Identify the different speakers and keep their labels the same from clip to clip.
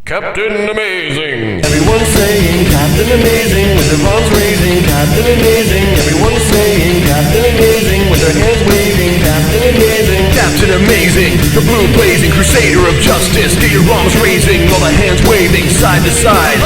Speaker 1: Captain Amazing.
Speaker 2: Everyone's saying Captain Amazing with their arms raising. Captain Amazing. Everyone's saying Captain Amazing with their hands waving. Captain Amazing.
Speaker 1: Captain Amazing, the blue blazing crusader of justice. Get your arms raising, all the hands waving side to side.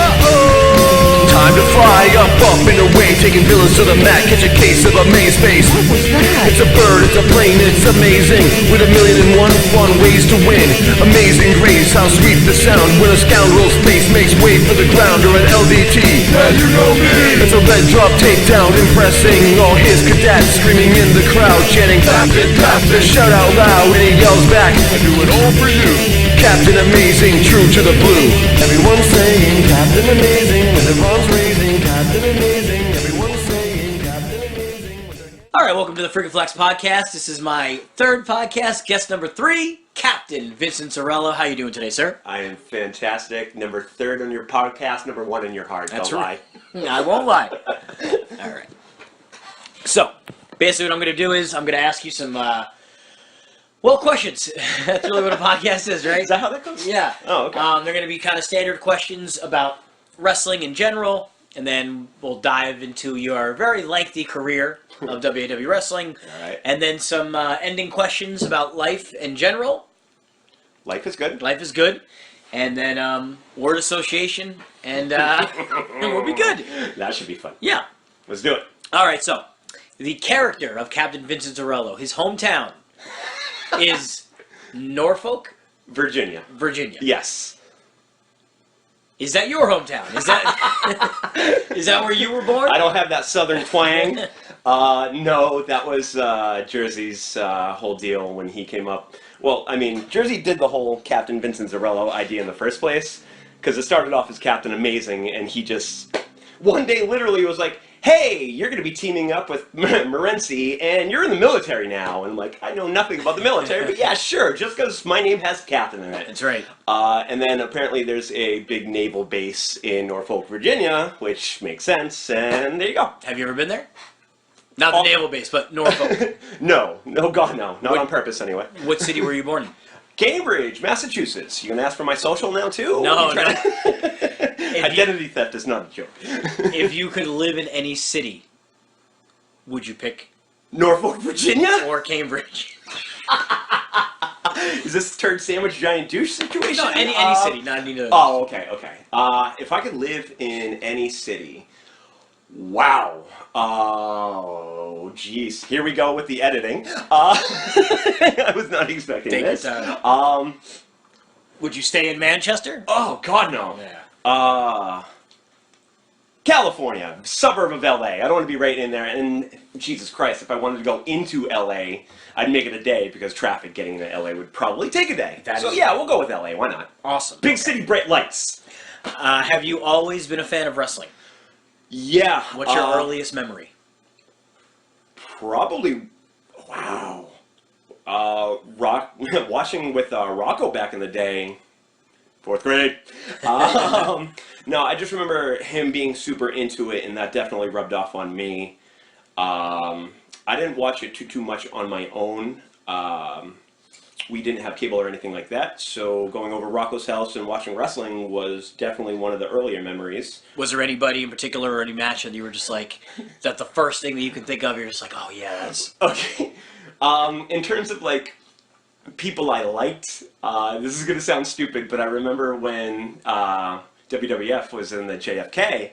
Speaker 1: Time to fly up and away, taking villains to the mat. Catch a case of amaze face.
Speaker 2: What was that?
Speaker 1: It's a bird, it's a plane, it's amazing. With 1,000,001 fun ways to win. Amazing grace, how sweet the sound when a scoundrel's face makes way for the ground or an LDT. And you know me. It's a red drop takedown, impressing all his cadets, screaming in the crowd, chanting Captain, Captain. Shout out loud and he yells back, I do it all for you. Captain Amazing, true to the blue.
Speaker 2: Everyone's saying Captain Amazing with their arms raising. Captain Amazing. Everyone's saying Captain Amazing with their hands.
Speaker 3: All right, welcome to the Freakin Flax podcast. This is my third podcast, guest number 3, Captain Vincent Zarrello. How you doing today, sir?
Speaker 4: I am fantastic. Number 3rd on your podcast, number 1 in your heart.
Speaker 3: That's
Speaker 4: Don't
Speaker 3: right. I won't lie. All right. So, basically what I'm going to do is I'm going to ask you some, questions. That's really what a podcast is, right?
Speaker 4: Is that how that goes?
Speaker 3: Yeah.
Speaker 4: Oh, okay.
Speaker 3: They're going to be kind of standard questions about wrestling in general, and then we'll dive into your very lengthy career of WWE wrestling.
Speaker 4: All right.
Speaker 3: And then some ending questions about life in general.
Speaker 4: Life is good.
Speaker 3: Life is good. And then word association, and we'll be good.
Speaker 4: That should be fun.
Speaker 3: Yeah.
Speaker 4: Let's do it.
Speaker 3: All right, so the character of Captain Vincent Zarrello, his hometown is Norfolk,
Speaker 4: Virginia.
Speaker 3: Virginia.
Speaker 4: Yes.
Speaker 3: Is that your hometown? Is that where you were born?
Speaker 4: I don't have that southern twang. No, that was Jersey's whole deal when he came up. Well, I mean, Jersey did the whole Captain Vincent Zarrello idea in the first place, because it started off as Captain Amazing, and he just, one day literally was like, hey, you're going to be teaming up with Morency, and you're in the military now. And I'm like, I know nothing about the military, but yeah, sure, just because my name has Captain in it.
Speaker 3: That's right.
Speaker 4: And then apparently there's a big naval base in Norfolk, Virginia, which makes sense, and there you go.
Speaker 3: Have you ever been there? Not the naval base, but Norfolk.
Speaker 4: No, God, no. Not on purpose, anyway.
Speaker 3: What city were you born in?
Speaker 4: Cambridge, Massachusetts. You gonna ask for my social now, too?
Speaker 3: No.
Speaker 4: Identity theft is not a joke.
Speaker 3: If you could live in any city, would you pick
Speaker 4: Norfolk, Virginia?
Speaker 3: or Cambridge?
Speaker 4: Is this turd sandwich giant douche situation?
Speaker 3: No, any city, not any of those.
Speaker 4: Oh, okay. If I could live in any city, wow. Oh, jeez. Here we go with the editing. I was not expecting this.
Speaker 3: Take your time. Would you stay in Manchester?
Speaker 4: Oh, God, no.
Speaker 3: Yeah.
Speaker 4: California, suburb of LA. I don't want to be right in there. And Jesus Christ, if I wanted to go into LA, I'd make it a day because traffic getting into LA would probably take a day. Yeah, we'll go with LA. Why not?
Speaker 3: Awesome.
Speaker 4: Big city, bright lights.
Speaker 3: Have you always been a fan of wrestling?
Speaker 4: Yeah.
Speaker 3: What's your earliest memory?
Speaker 4: Probably, wow. Watching with Rocko back in the day, 4th grade. No, I just remember him being super into it, and that definitely rubbed off on me. I didn't watch it too much on my own. We didn't have cable or anything like that, so going over Rocko's house and watching wrestling was definitely one of the earlier memories.
Speaker 3: Was there anybody in particular or any match that you were just like, is that the first thing that you can think of? You're just like, oh yeah, that's...
Speaker 4: Okay. In terms of like people I liked, this is going to sound stupid, but I remember when WWF was in the JFK,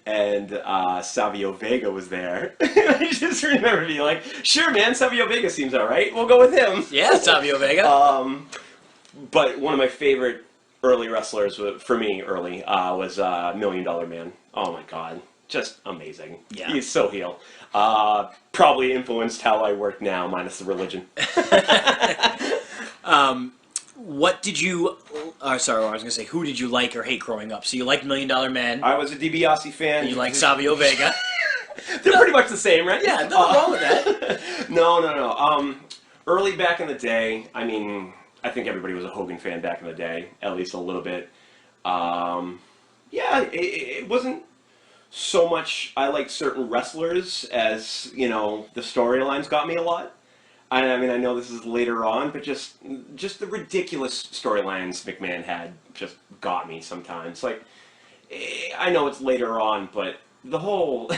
Speaker 4: and Savio Vega was there. I just remember being like, sure man, Savio Vega seems alright, we'll go with him.
Speaker 3: Yeah, Savio Vega.
Speaker 4: But one of my favorite early wrestlers, for me early, was $1 Million Man. Oh my god, just amazing.
Speaker 3: Yeah.
Speaker 4: He's so heel. Probably influenced how I work now, minus the religion.
Speaker 3: What did you... sorry, I was going to say, who did you like or hate growing up? So you liked $1 Million Man.
Speaker 4: I was a DiBiase fan.
Speaker 3: You like Savio Vega.
Speaker 4: They're pretty much the same, right?
Speaker 3: Yeah, nothing wrong with that.
Speaker 4: No. Early back in the day, I mean, I think everybody was a Hogan fan back in the day, at least a little bit. Yeah, it wasn't so much I liked certain wrestlers as, you know, the storylines got me a lot. I mean, I know this is later on, but just the ridiculous storylines McMahon had just got me sometimes. Like, I know it's later on, but the whole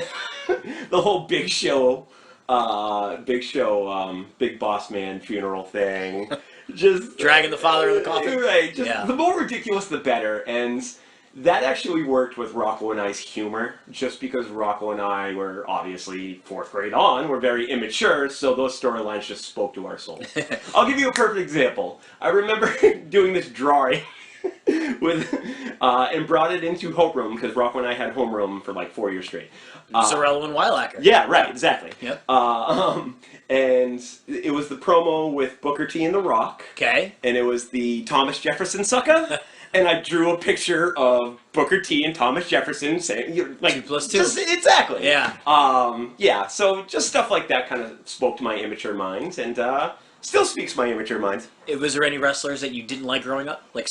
Speaker 4: the whole Big Boss Man funeral thing, just
Speaker 3: Dragging the father in the coffin.
Speaker 4: right? Just the more ridiculous, the better, and that actually worked with Rocko and I's humor, just because Rocko and I were obviously 4th grade on, we're very immature, so those storylines just spoke to our souls. I'll give you a perfect example. I remember doing this drawing with, and brought it into homeroom, because Rocko and I had homeroom for like 4 years straight.
Speaker 3: Zarrello and Weilacker.
Speaker 4: Yeah, right, exactly.
Speaker 3: Yep.
Speaker 4: And it was the promo with Booker T and The Rock.
Speaker 3: Okay.
Speaker 4: And it was the Thomas Jefferson sucker. And I drew a picture of Booker T and Thomas Jefferson saying, like,
Speaker 3: 2 + 2.
Speaker 4: Exactly.
Speaker 3: Yeah.
Speaker 4: Yeah, so just stuff like that kind of spoke to my immature mind, and still speaks to my immature mind.
Speaker 3: Was there any wrestlers that you didn't like growing up? Like,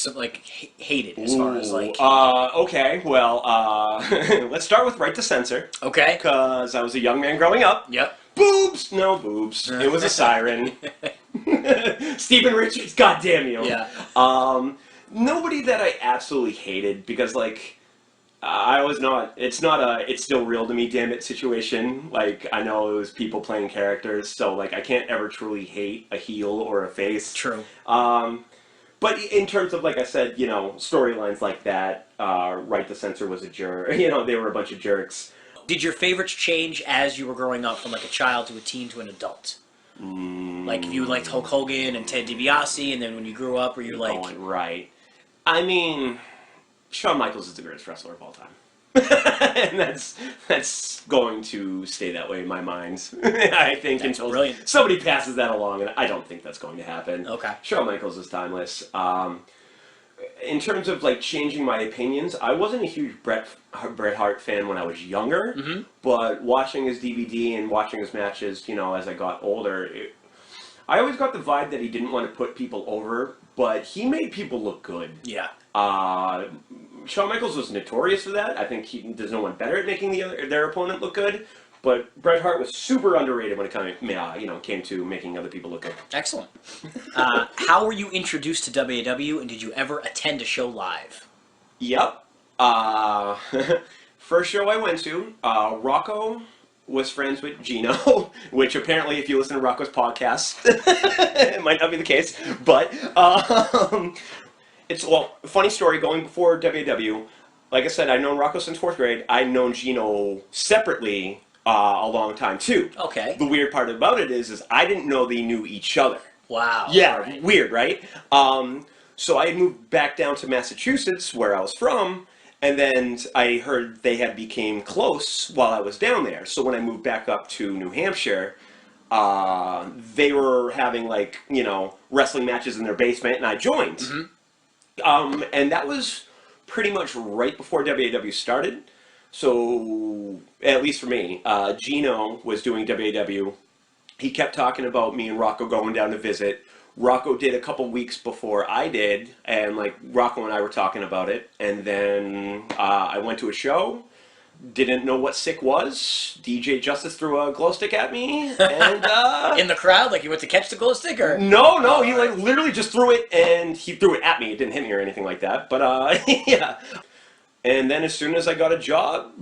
Speaker 3: hated, as far as, like...
Speaker 4: Okay, well, let's start with Right to Censor.
Speaker 3: Okay.
Speaker 4: Because I was a young man growing up.
Speaker 3: Yep.
Speaker 4: Boobs! No boobs. It was a siren. Stephen Richards, goddamn you.
Speaker 3: Yeah.
Speaker 4: Nobody that I absolutely hated, because, like, I was not, it's not a, it's still real to me, damn it situation. Like, I know it was people playing characters, so, like, I can't ever truly hate a heel or a face.
Speaker 3: True.
Speaker 4: But in terms of, like I said, you know, storylines like that, Right to Censor was a jerk. You know, they were a bunch of jerks.
Speaker 3: Did your favorites change as you were growing up from, like, a child to a teen to an adult? Like, if you liked Hulk Hogan and Ted DiBiase, and then when you grew up, were you like...
Speaker 4: Going right. I mean, Shawn Michaels is the greatest wrestler of all time. And that's going to stay that way in my mind, I think,
Speaker 3: That's
Speaker 4: until
Speaker 3: brilliant.
Speaker 4: somebody passes that along, and I don't think that's going to happen.
Speaker 3: Okay.
Speaker 4: Shawn Michaels is timeless. In terms of, like, changing my opinions, I wasn't a huge Bret Hart fan when I was younger, but watching his DVD and watching his matches, you know, as I got older, I always got the vibe that he didn't want to put people over, but he made people look good.
Speaker 3: Yeah.
Speaker 4: Shawn Michaels was notorious for that. I think there's no one better at making their opponent look good. But Bret Hart was super underrated when it came to making other people look good.
Speaker 3: Excellent. How were you introduced to WAW, and did you ever attend a show live?
Speaker 4: Yep. First show I went to, Rocko was friends with Gino, which apparently, if you listen to Rocko's podcast, it might not be the case. But funny story, going before WAW, like I said, I've known Rocko since 4th grade. I've known Gino separately a long time, too.
Speaker 3: Okay.
Speaker 4: The weird part about it is I didn't know they knew each other.
Speaker 3: Wow.
Speaker 4: Yeah,
Speaker 3: Right.
Speaker 4: weird, right? So I moved back down to Massachusetts, where I was from, and then I heard they had became close while I was down there. So when I moved back up to New Hampshire, they were having, like, you know, wrestling matches in their basement, and I joined. And that was pretty much right before WAW started. So, at least for me, Gino was doing WAW. He kept talking about me and Rocko going down to visit. Rocko did a couple weeks before I did, and, like, Rocko and I were talking about it. And then I went to a show, didn't know what sick was. DJ Justice threw a glow stick at me, and
Speaker 3: In the crowd, like you went to catch the glow stick, or
Speaker 4: no, he like literally just threw it, and he threw it at me. It didn't hit me or anything like that, but yeah. And then as soon as I got a job,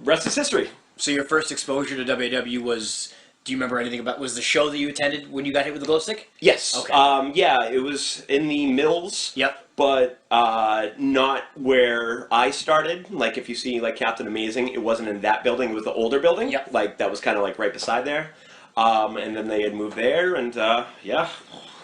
Speaker 4: rest is history.
Speaker 3: So your first exposure to WAW was, do you remember anything about, was the show that you attended when you got hit with the glow stick?
Speaker 4: Yes.
Speaker 3: Okay.
Speaker 4: Yeah, it was in the Mills.
Speaker 3: Yep.
Speaker 4: But not where I started. Like, if you see, like, Captain Amazing, it wasn't in that building. It was the older building.
Speaker 3: Yep.
Speaker 4: Like, that was kind of, like, right beside there. And then they had moved there, and, yeah,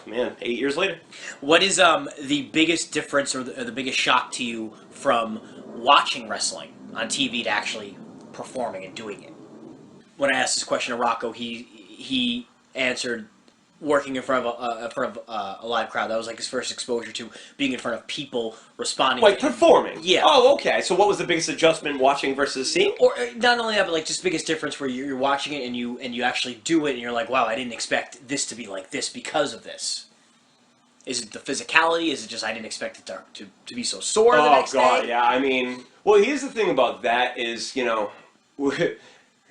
Speaker 4: man, 8 years later.
Speaker 3: What is the biggest difference or the biggest shock to you from watching wrestling on TV to actually performing and doing it? When I asked this question to Rocko, he answered working in front of a live crowd. That was like his first exposure to being in front of people responding.
Speaker 4: Like performing?
Speaker 3: Yeah.
Speaker 4: Oh, okay. So what was the biggest adjustment, watching versus seeing?
Speaker 3: Or not only that, but like just biggest difference where you're watching it and you actually do it and you're like, wow, I didn't expect this to be like this because of this. Is it the physicality? Is it just I didn't expect it to be so sore the next
Speaker 4: God,
Speaker 3: day?
Speaker 4: yeah. I mean, well, here's the thing about that is, you know,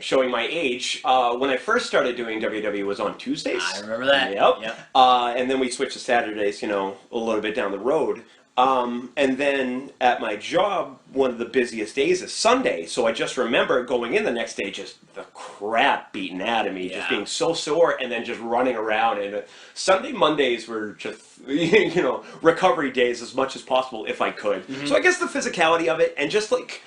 Speaker 4: showing my age, when I first started doing WWE was on Tuesdays.
Speaker 3: I remember that.
Speaker 4: Yep. And then we switched to Saturdays, you know, a little bit down the road. And then at my job, one of the busiest days is Sunday. So I just remember going in the next day, just the crap beaten out of me, just being so sore, and then just running around. And Sunday, Mondays were just, you know, recovery days as much as possible if I could. So I guess the physicality of it, and just like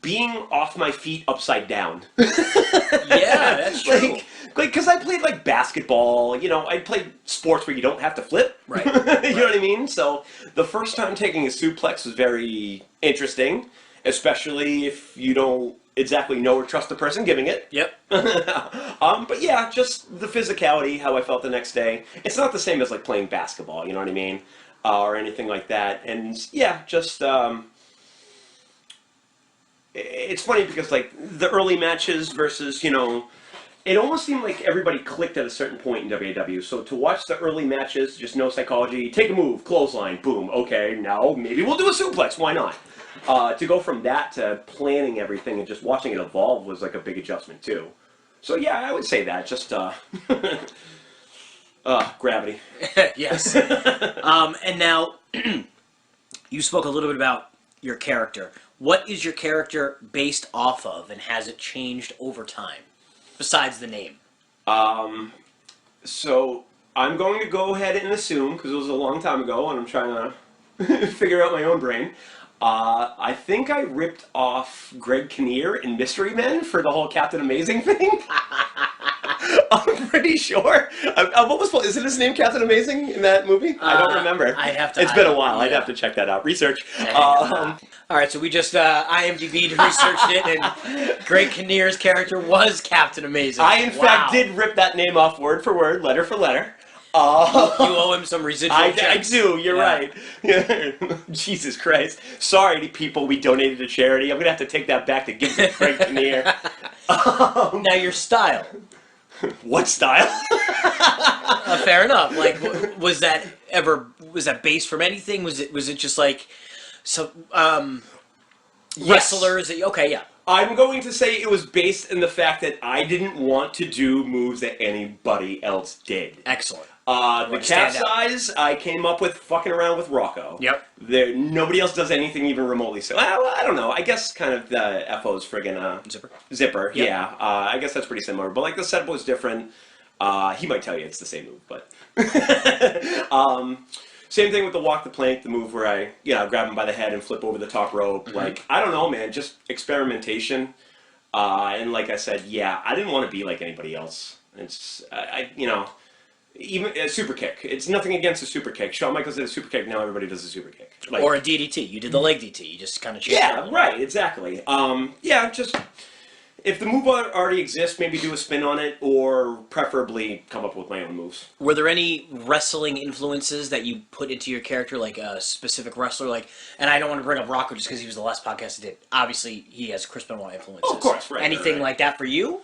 Speaker 4: being off my feet upside down.
Speaker 3: Yeah, that's true.
Speaker 4: Like, because I played, like, basketball, you know, I played sports where you don't have to flip.
Speaker 3: Right.
Speaker 4: You know what I mean? So, the first time taking a suplex was very interesting, especially if you don't exactly know or trust the person giving it.
Speaker 3: Yep.
Speaker 4: But yeah, just the physicality, how I felt the next day. It's not the same as, like, playing basketball, you know what I mean? Or anything like that. And, yeah, just, it's funny because, like, the early matches versus, you know, it almost seemed like everybody clicked at a certain point in WW. So to watch the early matches, just no psychology, take a move, clothesline, boom, okay, now maybe we'll do a suplex, why not? To go from that to planning everything and just watching it evolve was like a big adjustment too. So yeah, I would say that, just gravity.
Speaker 3: Yes. And now, you spoke a little bit about your character. What is your character based off of, and has it changed over time? Besides the name.
Speaker 4: So I'm going to go ahead and assume, because it was a long time ago and I'm trying to figure out my own brain, I think I ripped off Greg Kinnear in Mystery Men for the whole Captain Amazing thing. I'm pretty sure. Is it his name Captain Amazing in that movie? I don't remember.
Speaker 3: I'd have to.
Speaker 4: It's been a while. I'd have to check that out. Research.
Speaker 3: All right, so we just IMDb'd, researched it, and Greg Kinnear's character was Captain Amazing.
Speaker 4: I, in fact, did rip that name off word for word, letter for letter.
Speaker 3: You owe him some residual
Speaker 4: I
Speaker 3: checks.
Speaker 4: do, you're right. Jesus Christ. Sorry to people we donated to charity. I'm going to have to take that back to give to Greg Kinnear.
Speaker 3: Now, your style.
Speaker 4: What style?
Speaker 3: Fair enough. Like, was that based from anything? Was it just like wrestlers? Okay, yeah.
Speaker 4: I'm going to say it was based in the fact that I didn't want to do moves that anybody else did.
Speaker 3: Excellent.
Speaker 4: The capsize, I came up with fucking around with Rocko.
Speaker 3: Yep.
Speaker 4: Nobody else does anything even remotely. So, well, I don't know. I guess kind of the FO's friggin' Zipper.
Speaker 3: Yep.
Speaker 4: Yeah. I guess that's pretty similar. But, like, the setup was different. He might tell you it's the same move, but... Same thing with the walk the plank, the move where I, grab him by the head and flip over the top rope. Mm-hmm. Like, I don't know, man, just experimentation. And like I said, yeah, I didn't want to be like anybody else. It's, even a super kick. It's nothing against a super kick. Shawn Michaels did a super kick, now everybody does a super kick. Like,
Speaker 3: or a DDT. You did the leg DT. You just kind of changed it.
Speaker 4: Yeah, right, exactly. Just... If the move already exists, maybe do a spin on it, or preferably come up with my own moves.
Speaker 3: Were there any wrestling influences that you put into your character, like a specific wrestler? Like, and I don't want to bring up Rocko just because he was the last podcast I did. Obviously, he has Chris Benoit influences.
Speaker 4: Oh, of course, right.
Speaker 3: Anything like that for you?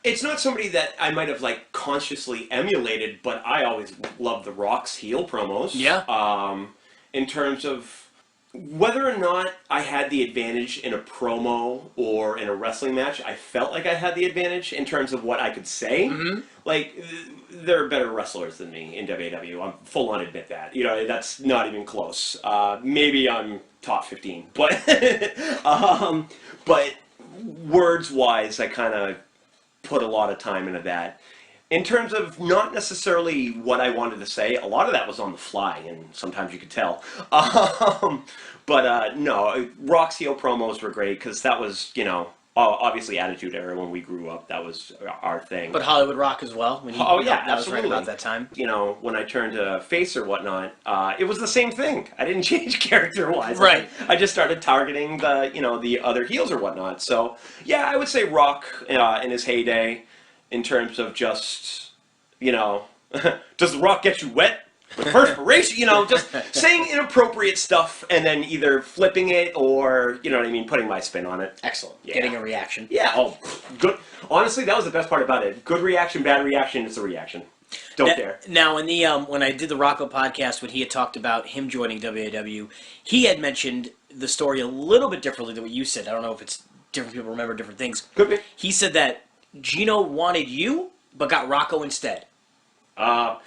Speaker 4: It's not somebody that I might have, like, consciously emulated, but I always loved The Rock's heel promos.
Speaker 3: Yeah.
Speaker 4: In terms of... Whether or not I had the advantage in a promo or in a wrestling match, I felt like I had the advantage in terms of what I could say. Mm-hmm. Like, there are better wrestlers than me in WW. I'm full on admit that. That's not even close. Maybe I'm top 15. But, but words-wise, I kind of put a lot of time into that. In terms of not necessarily what I wanted to say, a lot of that was on the fly, and sometimes you could tell. No, Rock's heel promos were great, because that was, obviously Attitude Era when we grew up. That was our thing.
Speaker 3: But Hollywood Rock as well? When
Speaker 4: that
Speaker 3: was right about that time.
Speaker 4: When I turned to face or whatnot, it was the same thing. I didn't change character-wise.
Speaker 3: Right.
Speaker 4: I just started targeting the other heels or whatnot. So, yeah, I would say Rock in his heyday. In terms of just, does The Rock get you wet with perspiration? Just saying inappropriate stuff and then either flipping it or, putting my spin on it.
Speaker 3: Excellent.
Speaker 4: Yeah.
Speaker 3: Getting a reaction.
Speaker 4: Yeah, good. Honestly, that was the best part about it. Good reaction, bad reaction, it's a reaction. Don't care.
Speaker 3: Now, in the when I did the Rocko podcast, when he had talked about him joining WAW, he had mentioned the story a little bit differently than what you said. I don't know if it's different people remember different things.
Speaker 4: Could be.
Speaker 3: He said that Gino wanted you, but got Rocko instead.
Speaker 4: All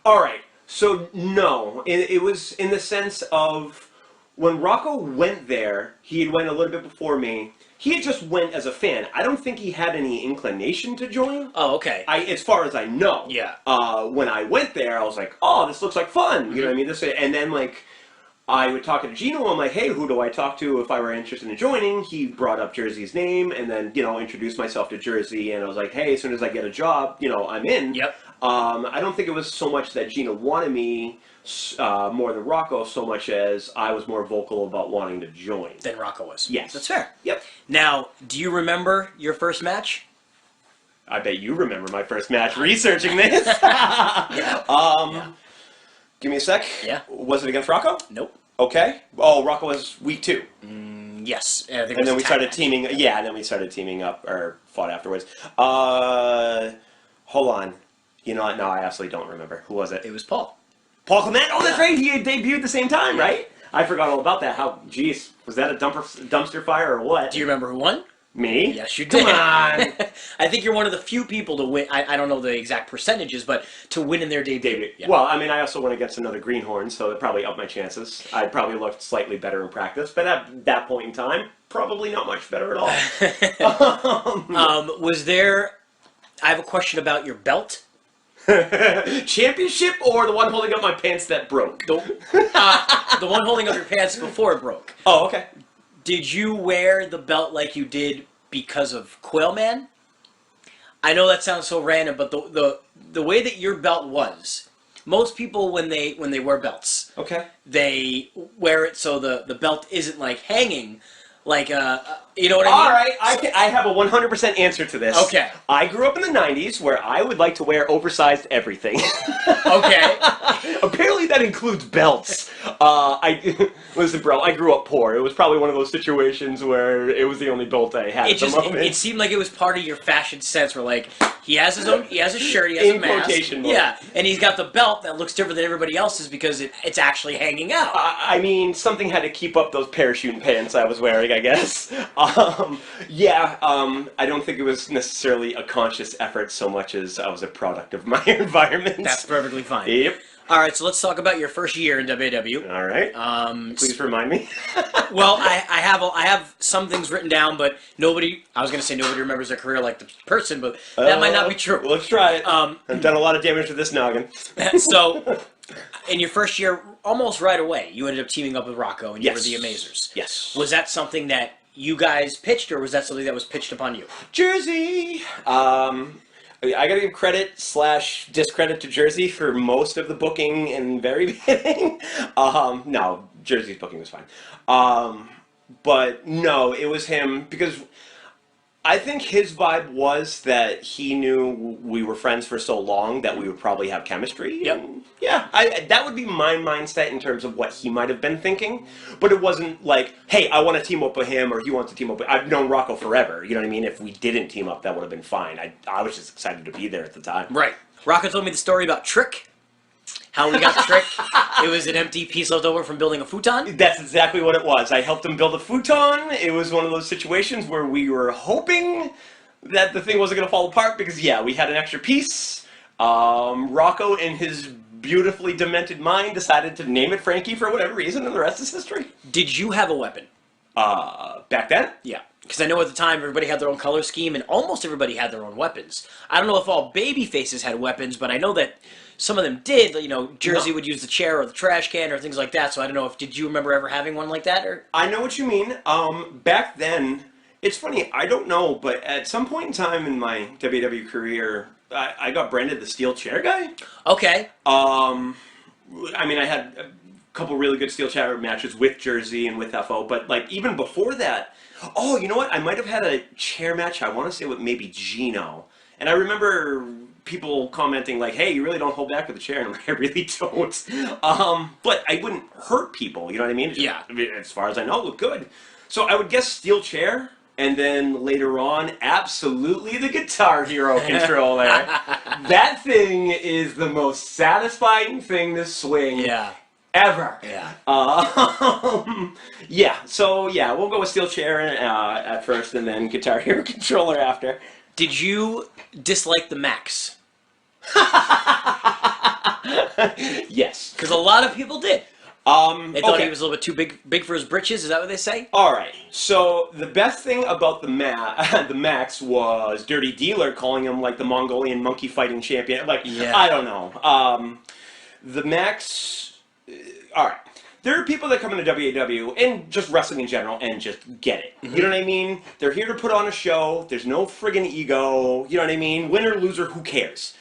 Speaker 4: right. So, no. It was in the sense of when Rocko went there, he had went a little bit before me. He had just went as a fan. I don't think he had any inclination to join.
Speaker 3: Oh, okay.
Speaker 4: As far as I know.
Speaker 3: Yeah.
Speaker 4: When I went there, I was like, oh, this looks like fun. You know what I mean? And then, like, I would talk to Gino. I'm like, hey, who do I talk to if I were interested in joining? He brought up Jersey's name and then, introduced myself to Jersey. And I was like, hey, as soon as I get a job, I'm in.
Speaker 3: Yep.
Speaker 4: I don't think it was so much that Gino wanted me more than Rocko, so much as I was more vocal about wanting to join.
Speaker 3: Than Rocko was.
Speaker 4: Yes.
Speaker 3: That's fair.
Speaker 4: Yep.
Speaker 3: Now, do you remember your first match?
Speaker 4: I bet you remember my first match researching this. Give me a sec.
Speaker 3: Yeah.
Speaker 4: Was it against Rocko?
Speaker 3: Nope.
Speaker 4: Okay. Oh, Rocko was week 2.
Speaker 3: Yes. I think it
Speaker 4: And
Speaker 3: was
Speaker 4: then
Speaker 3: a
Speaker 4: we
Speaker 3: tag
Speaker 4: started
Speaker 3: match.
Speaker 4: teaming. Yeah, and then we started teaming up or fought afterwards. Hold on. You know what? No, I absolutely don't remember. Who was it?
Speaker 3: It was Paul.
Speaker 4: Paul Clement. Oh, that's right. He had debuted the same time, right? I forgot all about that. How? Geez, was that a dumpster fire or what?
Speaker 3: Do you remember who won?
Speaker 4: Me?
Speaker 3: Yes, you did.
Speaker 4: Come on.
Speaker 3: I think you're one of the few people to win. I don't know the exact percentages, but to win in their debut. Yeah.
Speaker 4: Well, I mean, I also went against another greenhorn, so it probably upped my chances. I probably looked slightly better in practice, but at that point in time, probably not much better at all.
Speaker 3: Was there... I have a question about your belt.
Speaker 4: Championship or the one holding up my pants that broke?
Speaker 3: The one holding up your pants before it broke.
Speaker 4: Oh, okay.
Speaker 3: Did you wear the belt like you did because of Quailman? I know that sounds so random, but the way that your belt was, most people when they wear belts,
Speaker 4: Okay.
Speaker 3: they wear it so the belt isn't like hanging, like you know what I mean?
Speaker 4: All right, I have a 100% answer to this.
Speaker 3: Okay.
Speaker 4: I grew up in the 90s where I would like to wear oversized everything.
Speaker 3: Okay.
Speaker 4: Apparently that includes belts. Listen, bro, I grew up poor. It was probably one of those situations where it was the only belt I had at the moment.
Speaker 3: It seemed like it was part of your fashion sense where like he has his a shirt, he has
Speaker 4: In
Speaker 3: a mask.
Speaker 4: quotation marks.
Speaker 3: Yeah, and he's got the belt that looks different than everybody else's because it's actually hanging out.
Speaker 4: I mean, something had to keep up those parachute pants I was wearing, I guess. I don't think it was necessarily a conscious effort so much as I was a product of my environment.
Speaker 3: That's perfectly fine.
Speaker 4: Yep.
Speaker 3: All right, so let's talk about your first year in WW.
Speaker 4: All right. Please remind me.
Speaker 3: Well, I have some things written down, but I was going to say nobody remembers their career like the person, but that might not be true.
Speaker 4: Let's try it. I've done a lot of damage to this noggin.
Speaker 3: So, in your first year, almost right away, you ended up teaming up with Rocko, and you were the Amazerz.
Speaker 4: Yes.
Speaker 3: Was that something that you guys pitched, or was that something that was pitched upon you?
Speaker 4: Jersey. I gotta give credit / discredit to Jersey for most of the booking in very beginning. No, Jersey's booking was fine. But no, it was him because I think his vibe was that he knew we were friends for so long that we would probably have chemistry.
Speaker 3: Yep.
Speaker 4: And yeah, that would be my mindset in terms of what he might have been thinking. But it wasn't like, hey, I want to team up with him or he wants to team up with... I've known Rocko forever. You know what I mean? If we didn't team up, that would have been fine. I was just excited to be there at the time.
Speaker 3: Right. Rocko told me the story about Trick. How we got Trick. It was an empty piece left over from building a futon.
Speaker 4: That's exactly what it was. I helped him build a futon. It was one of those situations where we were hoping that the thing wasn't going to fall apart because, yeah, we had an extra piece. Rocko, in his beautifully demented mind, decided to name it Frankie for whatever reason, and the rest is history.
Speaker 3: Did you have a weapon?
Speaker 4: Back then?
Speaker 3: Yeah. Because I know at the time everybody had their own color scheme, and almost everybody had their own weapons. I don't know if all baby faces had weapons, but I know that some of them did. You know, Jersey would use the chair or the trash can or things like that, so I don't know if... Did you remember ever having one like that? Or
Speaker 4: I know what you mean. Back then, it's funny, I don't know, but at some point in time in my WW career, I got branded the steel chair guy.
Speaker 3: Okay.
Speaker 4: I mean, I had a couple really good steel chair matches with Jersey and with FO, but like even before that, oh, you know what? I might have had a chair match, I want to say with maybe Gino. And I remember people commenting like, hey, you really don't hold back with the chair, and I'm like, I really don't. But I wouldn't hurt people, you know what I mean?
Speaker 3: Yeah.
Speaker 4: I mean, as far as I know, it looked good. So I would guess steel chair, and then later on, absolutely the Guitar Hero controller. That thing is the most satisfying thing to swing.
Speaker 3: Yeah.
Speaker 4: ever.
Speaker 3: Yeah.
Speaker 4: Yeah, so yeah, we'll go with steel chair at first and then Guitar Hero controller after.
Speaker 3: Did you dislike the Max?
Speaker 4: Yes.
Speaker 3: Because a lot of people did. They thought
Speaker 4: okay.
Speaker 3: he was a little bit too big for his britches. Is that what they say?
Speaker 4: All right. So the best thing about the Max was Dirty Dealer calling him like the Mongolian monkey fighting champion. Like,
Speaker 3: Yeah.
Speaker 4: I don't know. The Max. All right. There are people that come into WAW and just wrestling in general and just get it. You know what I mean? They're here to put on a show. There's no friggin' ego. You know what I mean? Winner, loser, who cares?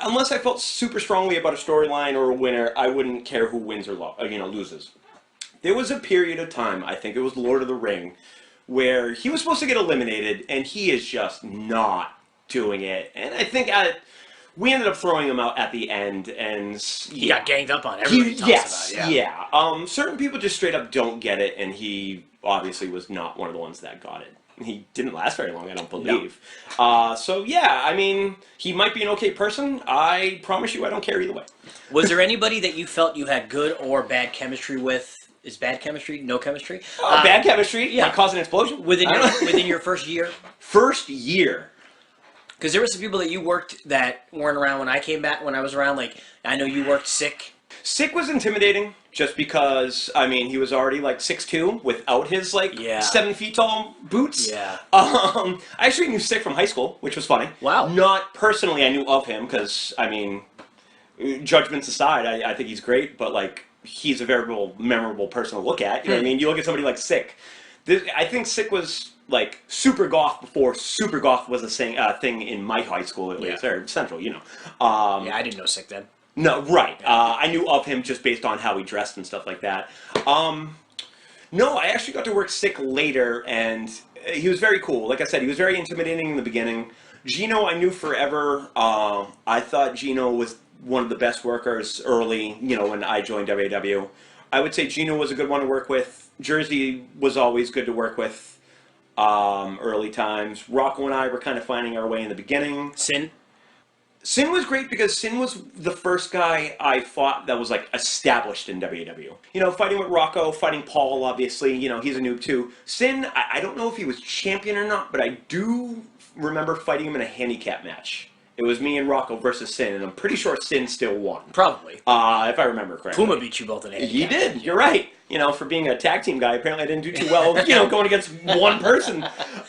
Speaker 4: Unless I felt super strongly about a storyline or a winner, I wouldn't care who wins or loses. There was a period of time, I think it was Lord of the Ring, where he was supposed to get eliminated, and he is just not doing it. And I think we ended up throwing him out at the end, and
Speaker 3: He got ganged up on. Everybody talks about it.
Speaker 4: yeah. Certain people just straight up don't get it, and he obviously was not one of the ones that got it. He didn't last very long, I don't believe. No. So yeah, I mean, he might be an okay person. I promise you I don't care either way.
Speaker 3: Was there anybody that you felt you had good or bad chemistry with? Is bad chemistry no chemistry?
Speaker 4: Bad chemistry
Speaker 3: yeah.
Speaker 4: might cause an explosion.
Speaker 3: Within your first year?
Speaker 4: First year.
Speaker 3: Because there were some people that you worked that weren't around when I came back, when I was around. Like, I know you worked Sick.
Speaker 4: Sick was intimidating just because, I mean, he was already like 6'2" without his 7 feet tall boots.
Speaker 3: Yeah.
Speaker 4: I actually knew Sick from high school, which was funny.
Speaker 3: Wow.
Speaker 4: Not personally I knew of him because, I mean, judgments aside, I think he's great, but like, he's a very memorable person to look at. You know what I mean? You look at somebody like Sick. I think Sick was like super goth before super goth was a thing in my high school at least, or Central, you know.
Speaker 3: Yeah, I didn't know Sick then.
Speaker 4: No, right. I knew of him just based on how he dressed and stuff like that. No, I actually got to work Sick later, and he was very cool. Like I said, he was very intimidating in the beginning. Gino, I knew forever. I thought Gino was one of the best workers early, you know, when I joined WAW. I would say Gino was a good one to work with. Jersey was always good to work with early times. Rocko and I were kind of finding our way in the beginning. Sin was great because Sin was the first guy I fought that was like established in WAW. You know, fighting with Rocko, fighting Paul, obviously, you know, he's a noob too. Sin, I don't know if he was champion or not, but I do remember fighting him in a handicap match. It was me and Rocko versus Sin, and I'm pretty sure Sin still won.
Speaker 3: Probably.
Speaker 4: If I remember correctly.
Speaker 3: Puma beat you both in handicap.
Speaker 4: He did, you're right. You know, for being a tag team guy, apparently I didn't do too well, you know, going against one person.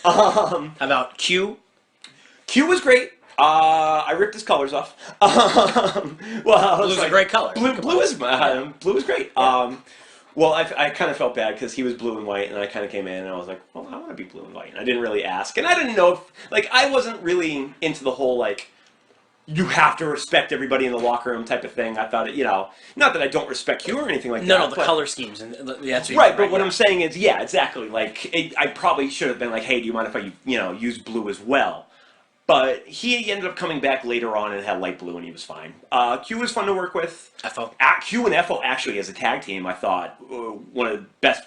Speaker 3: How about Q?
Speaker 4: Q was great. I ripped his colors off. Well,
Speaker 3: Blue's a great color.
Speaker 4: Blue is great. Yeah. Well, I kind of felt bad because he was blue and white, and I kind of came in and I was like, well, I want to be blue and white. And I didn't really ask, and I didn't know if, like, I wasn't really into the whole, like, you have to respect everybody in the locker room type of thing. I thought, you know, not that I don't respect you or anything like that.
Speaker 3: No, the color schemes, and that's what
Speaker 4: right. But what I'm saying is, yeah, exactly. Like, I probably should have been like, hey, do you mind if I, you know, use blue as well? But he ended up coming back later on and had light blue, and he was fine. Q was fun to work with.
Speaker 3: FO.
Speaker 4: Q and FO actually, as a tag team, I thought one of the best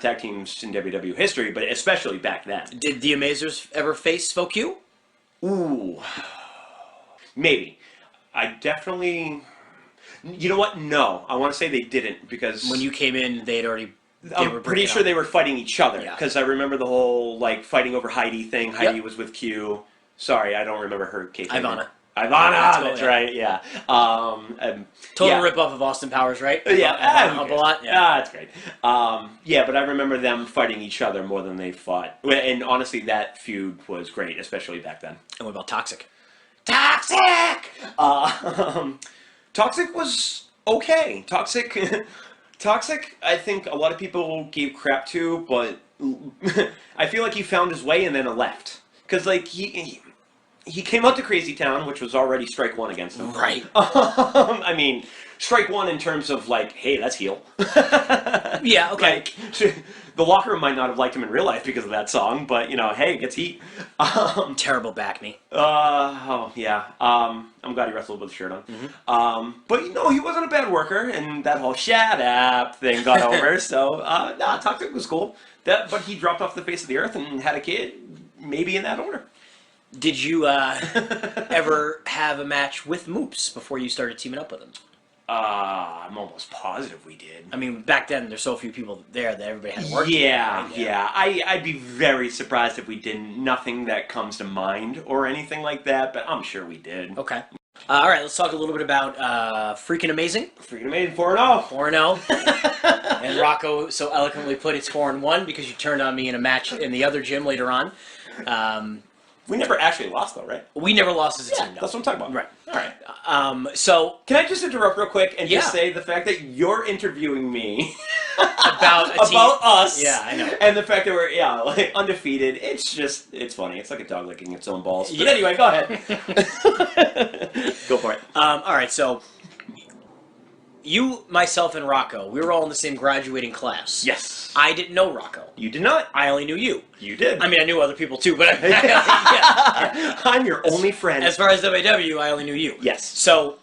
Speaker 4: tag teams in WW history, but especially back then.
Speaker 3: Did the Amazerz ever face FOQ?
Speaker 4: Ooh, maybe. I definitely. You know what? No, I want to say they didn't because
Speaker 3: when you came in, they had already.
Speaker 4: I'm pretty sure they were fighting each other because I remember the whole like fighting over Heidi thing. Heidi was with Q. Sorry, I don't remember her.
Speaker 3: Ivana,
Speaker 4: that's right. Yeah.
Speaker 3: Total ripoff of Austin Powers, right?
Speaker 4: Yeah.
Speaker 3: A lot. Yeah.
Speaker 4: That's great. Yeah, but I remember them fighting each other more than they fought. And honestly, that feud was great, especially back then.
Speaker 3: And what about Toxic?
Speaker 4: Toxic was okay. Toxic, I think a lot of people gave crap to, but I feel like he found his way and then left. Because, like, he came out to Crazy Town, which was already strike one against him.
Speaker 3: Right.
Speaker 4: I mean, strike one in terms of, like, hey, let's heal.
Speaker 3: Yeah, okay.
Speaker 4: Like, the locker room might not have liked him in real life because of that song, but, you know, hey, it gets heat.
Speaker 3: Terrible back knee.
Speaker 4: Yeah. I'm glad he wrestled with a shirt on. Mm-hmm. But, you know, he wasn't a bad worker, and that whole shut up thing got over, so, Toxic was cool. But he dropped off the face of the earth and had a kid, maybe in that order.
Speaker 3: Did you ever have a match with Moops before you started teaming up with him?
Speaker 4: I'm almost positive we did.
Speaker 3: I mean, back then there's so few people there that everybody had to work.
Speaker 4: Yeah,
Speaker 3: together, right?
Speaker 4: yeah. I'd be very surprised if we didn't. Nothing that comes to mind or anything like that, but I'm sure we did.
Speaker 3: Okay. All right, let's talk a little bit about Freakin Amazing.
Speaker 4: Freakin Amazing 4-0.
Speaker 3: 4-0. And Rocko so eloquently put it's 4-1 because you turned on me in a match in the other gym later on.
Speaker 4: We never actually lost, though, right?
Speaker 3: We never lost as a team, no.
Speaker 4: That's what I'm talking about.
Speaker 3: Right.
Speaker 4: All right.
Speaker 3: So
Speaker 4: Can I just interrupt real quick and just
Speaker 3: Yeah.
Speaker 4: say the fact that you're interviewing me
Speaker 3: about a team.
Speaker 4: about us,
Speaker 3: Yeah, I know.
Speaker 4: and the fact that we're like undefeated, it's funny. It's like a dog licking its own balls. But anyway, go ahead. Go for it.
Speaker 3: All right, so you, myself, and Rocko, we were all in the same graduating class.
Speaker 4: Yes.
Speaker 3: I didn't know Rocko.
Speaker 4: You did not.
Speaker 3: I only knew you.
Speaker 4: You did.
Speaker 3: I mean, I knew other people too, but yeah.
Speaker 4: I'm your only friend.
Speaker 3: As far as WW, I only knew you.
Speaker 4: Yes.
Speaker 3: So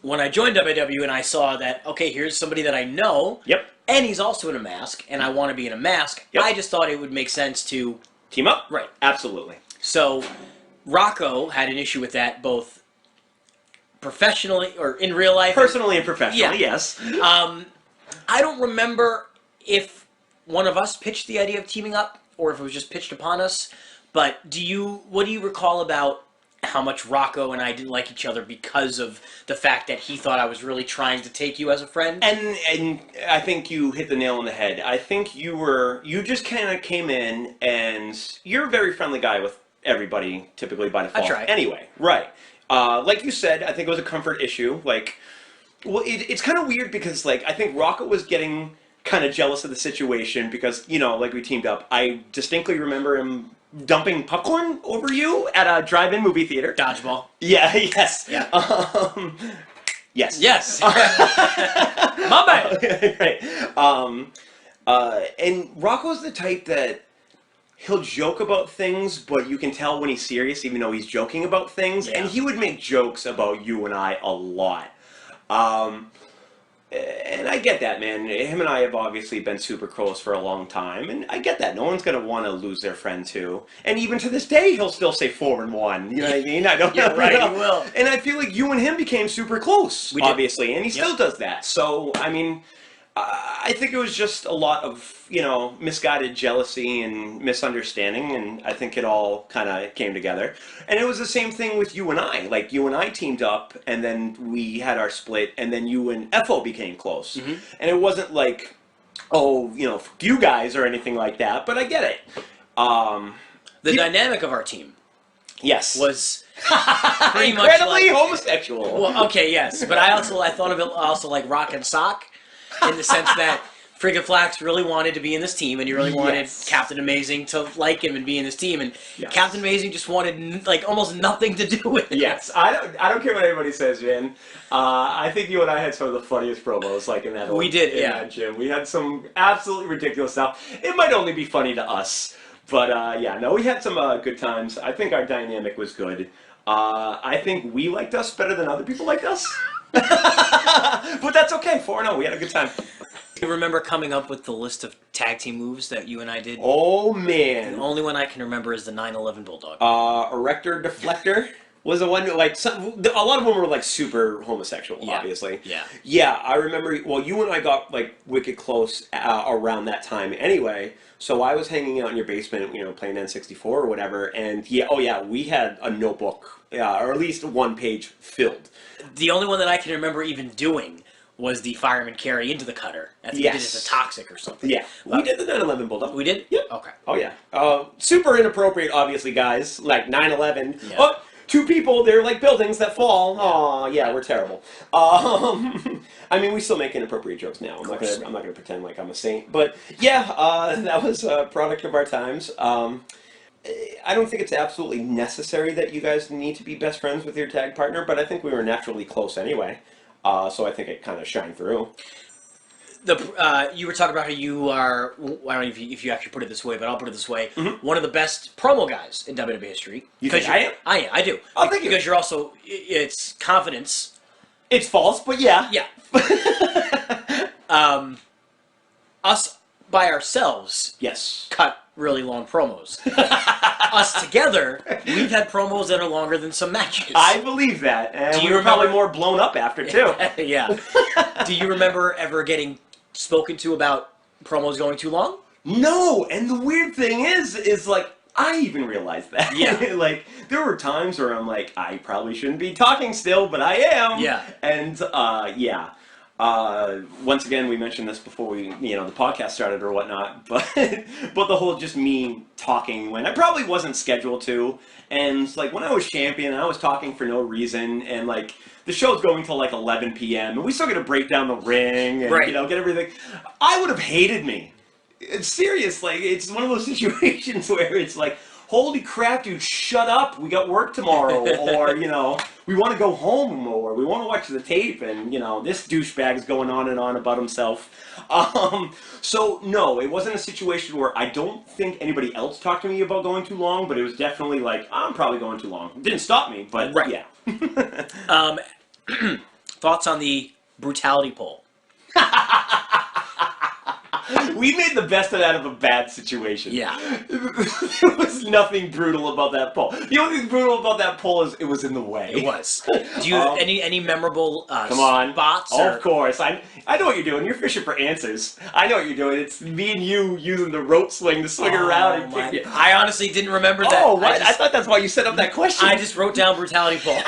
Speaker 3: when I joined WW and I saw that, okay, here's somebody that I know,
Speaker 4: Yep.
Speaker 3: and he's also in a mask, and I want to be in a mask,
Speaker 4: Yep.
Speaker 3: I just thought it would make sense to...
Speaker 4: Team up?
Speaker 3: Right.
Speaker 4: Absolutely.
Speaker 3: So Rocko had an issue with that both professionally or in real life.
Speaker 4: Personally and professionally,
Speaker 3: Yeah.
Speaker 4: yes.
Speaker 3: I don't remember if one of us pitched the idea of teaming up or if it was just pitched upon us, but what do you recall about how much Rocko and I didn't like each other because of the fact that he thought I was really trying to take you as a friend?
Speaker 4: And I think you hit the nail on the head. I think you just kind of came in, and you're a very friendly guy with everybody, typically by default.
Speaker 3: I try.
Speaker 4: Anyway, right. Like you said, I think it was a comfort issue. Like, well, it's kind of weird because, like, I think Rocko was getting kind of jealous of the situation because, like we teamed up. I distinctly remember him dumping popcorn over you at a drive-in movie theater.
Speaker 3: Dodgeball.
Speaker 4: Yeah, yes.
Speaker 3: Yeah.
Speaker 4: Yes.
Speaker 3: Yes. My bad.
Speaker 4: Right. And Rocco's the type that he'll joke about things, but you can tell when he's serious, even though he's joking about things.
Speaker 3: Yeah.
Speaker 4: And he would make jokes about you and I a lot. And I get that, man. Him and I have obviously been super close for a long time, and I get that. No one's going to want to lose their friend, too. And even to this day, he'll still say 4-1. You know what I mean? I don't
Speaker 3: Yeah,
Speaker 4: know.
Speaker 3: right, he will.
Speaker 4: And I feel like you and him became super close,
Speaker 3: We did.
Speaker 4: obviously, and he still does that. So, I mean, I think it was just a lot of, misguided jealousy and misunderstanding, and I think it all kind of came together. And it was the same thing with you and I. Like, you and I teamed up, and then we had our split, and then you and FO became close.
Speaker 3: Mm-hmm.
Speaker 4: And it wasn't like, fuck you guys or anything like that, but I get it.
Speaker 3: The dynamic of our team
Speaker 4: Yes.
Speaker 3: was pretty much
Speaker 4: incredibly
Speaker 3: like...
Speaker 4: homosexual.
Speaker 3: Well, okay, yes, but I thought of it also like Rock and Sock, in the sense that Freakin Flax really wanted to be in this team, and he really wanted
Speaker 4: Yes.
Speaker 3: Captain Amazing to like him and be in this team, and
Speaker 4: Yes.
Speaker 3: Captain Amazing just wanted like almost nothing to do with it.
Speaker 4: Yes, I don't care what anybody says, man. I think you and I had some of the funniest promos, like in that.
Speaker 3: We did,
Speaker 4: in
Speaker 3: yeah.
Speaker 4: that gym. We had some absolutely ridiculous stuff. It might only be funny to us, but we had some good times. I think our dynamic was good. I think we liked us better than other people liked us, but that's okay. 4-0, we had a good time.
Speaker 3: You remember coming up with the list of tag team moves that you and I did?
Speaker 4: Oh
Speaker 3: The
Speaker 4: man,
Speaker 3: only one I can remember is the 9/11 Bulldog.
Speaker 4: erector deflector was the one. Like a lot of them were like super homosexual,
Speaker 3: Yeah.
Speaker 4: obviously.
Speaker 3: Yeah.
Speaker 4: Yeah, I remember. Well, you and I got like wicked close around that time, anyway. So I was hanging out in your basement, playing N64 or whatever, and we had a notebook, or at least one page filled.
Speaker 3: The only one that I can remember even doing was the fireman carry into the cutter. I think we did it as a toxic or something.
Speaker 4: Yeah, we did the 9/11 Bulldog.
Speaker 3: We did?
Speaker 4: Yep.
Speaker 3: Okay.
Speaker 4: Oh yeah. Super inappropriate, obviously, guys. Like 9/11.
Speaker 3: Yeah.
Speaker 4: Oh, two people. They're like buildings that fall. Oh yeah, we're terrible. I mean, we still make inappropriate jokes now. I'm not gonna pretend like I'm a saint. But yeah, that was a product of our times. I don't think it's absolutely necessary that you guys need to be best friends with your tag partner, but I think we were naturally close anyway. So I think it kind of shined through.
Speaker 3: You were talking about how you are, I don't know if you actually put it this way, but I'll put it this way, one of the best promo guys in WWE history.
Speaker 4: You think I am?
Speaker 3: I do.
Speaker 4: Oh, thank you.
Speaker 3: Because you're also, it's confidence.
Speaker 4: It's false, but yeah.
Speaker 3: Yeah. Us, by ourselves,
Speaker 4: Yes.
Speaker 3: cut really long promos. us together, we've had promos that are longer than some matches.
Speaker 4: I believe that, and
Speaker 3: Do you
Speaker 4: we were
Speaker 3: remember-
Speaker 4: probably more blown up after too.
Speaker 3: Yeah. Do you remember ever getting spoken to about promos going too long?
Speaker 4: No, and the weird thing is like, I even realized that.
Speaker 3: Yeah.
Speaker 4: Like, there were times where I'm like, I probably shouldn't be talking still, but I am.
Speaker 3: Yeah.
Speaker 4: And, yeah. Once again, we mentioned this before the podcast started or whatnot, but the whole just me talking when I probably wasn't scheduled to, and like when I was champion, I was talking for no reason, and like the show's going till like 11 p.m. and we still got to break down the ring and
Speaker 3: Right.
Speaker 4: get everything. I would have hated me. It's serious. Like, it's one of those situations where it's like, holy crap, dude, shut up. We got work tomorrow. Or, we want to go home, or we want to watch the tape, and, this douchebag is going on and on about himself. So, no, it wasn't a situation where I don't think anybody else talked to me about going too long, but it was definitely like, I'm probably going too long. It didn't stop me, but
Speaker 3: Right.
Speaker 4: yeah.
Speaker 3: Thoughts on the brutality poll?
Speaker 4: We made the best of that of a bad situation.
Speaker 3: Yeah.
Speaker 4: There was nothing brutal about that poll. The only thing brutal about that poll is it was in the way.
Speaker 3: It was. Do you have any memorable
Speaker 4: Come on.
Speaker 3: spots?
Speaker 4: Oh,
Speaker 3: or-
Speaker 4: of course. I know what you're doing. You're fishing for answers. I know what you're doing. It's me and you using the rope swing to swing around and
Speaker 3: my-
Speaker 4: kick it.
Speaker 3: I honestly didn't remember that.
Speaker 4: Oh, what? I thought that's why you set up that question.
Speaker 3: I just wrote down brutality poll.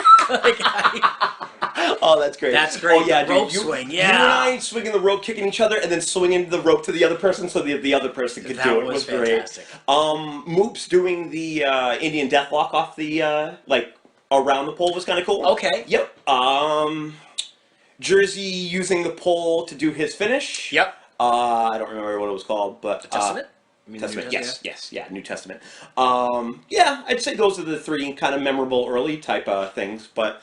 Speaker 4: Oh, that's great.
Speaker 3: That's great.
Speaker 4: Oh, yeah,
Speaker 3: The rope
Speaker 4: dude.
Speaker 3: swing,
Speaker 4: You
Speaker 3: yeah.
Speaker 4: and I swinging the rope, kicking each other, and then swinging the rope to the other person so the other person could
Speaker 3: That
Speaker 4: do it.
Speaker 3: was
Speaker 4: great.
Speaker 3: fantastic.
Speaker 4: Moops doing the Indian Deathlock off the, around the pole was kind of cool.
Speaker 3: Okay.
Speaker 4: Yep. Jersey using the pole to do his finish.
Speaker 3: Yep.
Speaker 4: I don't remember what it was called, but...
Speaker 3: Testament? You mean the New
Speaker 4: Testament,
Speaker 3: Testament?
Speaker 4: yes, yeah, New Testament. Yeah, I'd say those are the three kind of memorable early type things, but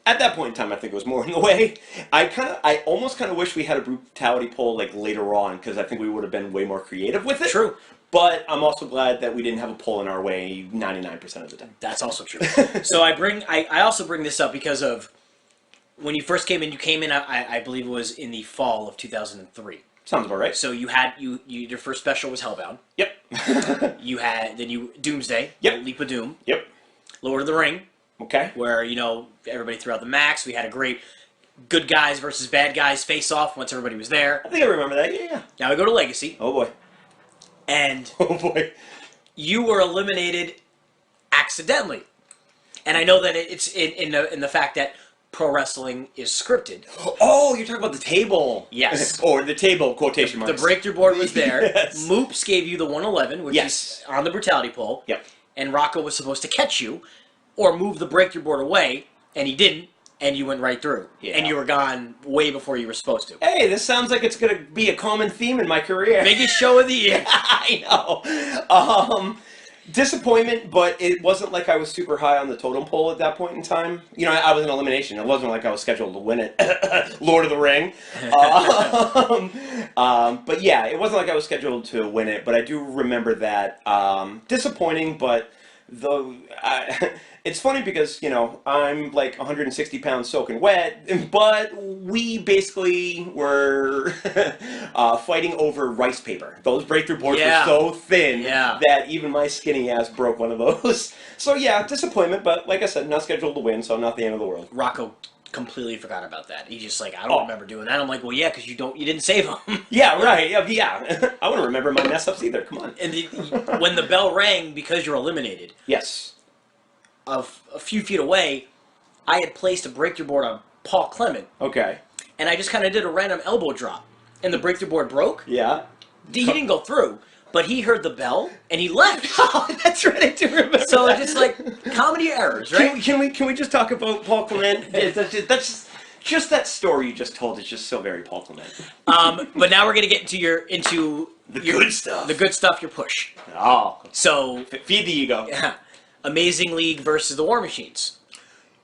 Speaker 4: at that point in time, I think it was more in the way. I almost kind of wish we had a brutality poll like later on, because I think we would have been way more creative with it.
Speaker 3: True.
Speaker 4: But I'm also glad that we didn't have a poll in our way 99% of the time.
Speaker 3: That's also true. So I also bring this up because of when you first came in, I believe it was in the fall of 2003.
Speaker 4: Sounds about right.
Speaker 3: So you had your first special was Hellbound.
Speaker 4: Yep.
Speaker 3: You had Doomsday.
Speaker 4: Yep.
Speaker 3: Leap of Doom.
Speaker 4: Yep.
Speaker 3: Lord of the Ring,
Speaker 4: Okay.
Speaker 3: where everybody threw out the max. We had a great good guys versus bad guys face off once everybody was there.
Speaker 4: I think I remember that. Yeah.
Speaker 3: Now we go to Legacy,
Speaker 4: Oh boy.
Speaker 3: and
Speaker 4: Oh boy.
Speaker 3: you were eliminated accidentally. And I know that it's in the fact that pro wrestling is scripted.
Speaker 4: Oh, you're talking about the table.
Speaker 3: Yes.
Speaker 4: Or the table, quotation marks.
Speaker 3: The breakthrough board was there.
Speaker 4: Yes.
Speaker 3: Moops gave you the 111, which
Speaker 4: Yes.
Speaker 3: is on the brutality pole.
Speaker 4: Yep.
Speaker 3: And Rocko was supposed to catch you or move the breakthrough board away, and he didn't, and you went right through.
Speaker 4: Yeah.
Speaker 3: And you were gone way before you were supposed to.
Speaker 4: Hey, this sounds like it's going to be a common theme in my career.
Speaker 3: Biggest show of the year.
Speaker 4: I know. Disappointment, but it wasn't like I was super high on the totem pole at that point in time. I was in elimination. It wasn't like I was scheduled to win it. Lord of the Ring. But yeah, it wasn't like I was scheduled to win it, but I do remember that. Disappointing, but it's funny because, I'm like 160 pounds soaking wet, but we basically were fighting over rice paper. Those breakthrough boards
Speaker 3: Yeah.
Speaker 4: were so thin
Speaker 3: Yeah.
Speaker 4: that even my skinny ass broke one of those. So yeah, disappointment, but like I said, not scheduled to win, so not the end of the world.
Speaker 3: Rocko completely forgot about that. He just I don't
Speaker 4: Oh.
Speaker 3: remember doing that. I'm like, well, yeah, because you didn't save him.
Speaker 4: Yeah, right, yeah. I wouldn't remember my mess ups either, come on.
Speaker 3: And when the bell rang, because you're eliminated,
Speaker 4: Yes.
Speaker 3: a few feet away, I had placed a breakthrough board on Paul Clement,
Speaker 4: Okay.
Speaker 3: and I just kind of did a random elbow drop, and the breakthrough board broke.
Speaker 4: Yeah.
Speaker 3: He didn't go through, but he heard the bell and he left.
Speaker 4: Oh, that's right, I do remember
Speaker 3: So
Speaker 4: that.
Speaker 3: it's just comedy errors, right?
Speaker 4: Can we just talk about Paul Clement? That's just that story you just told is just so very Paul Clement.
Speaker 3: But now we're gonna get into
Speaker 4: The
Speaker 3: your
Speaker 4: good stuff.
Speaker 3: The good stuff. Your push.
Speaker 4: Oh,
Speaker 3: So
Speaker 4: feed the ego.
Speaker 3: Amazing League versus the War Machines.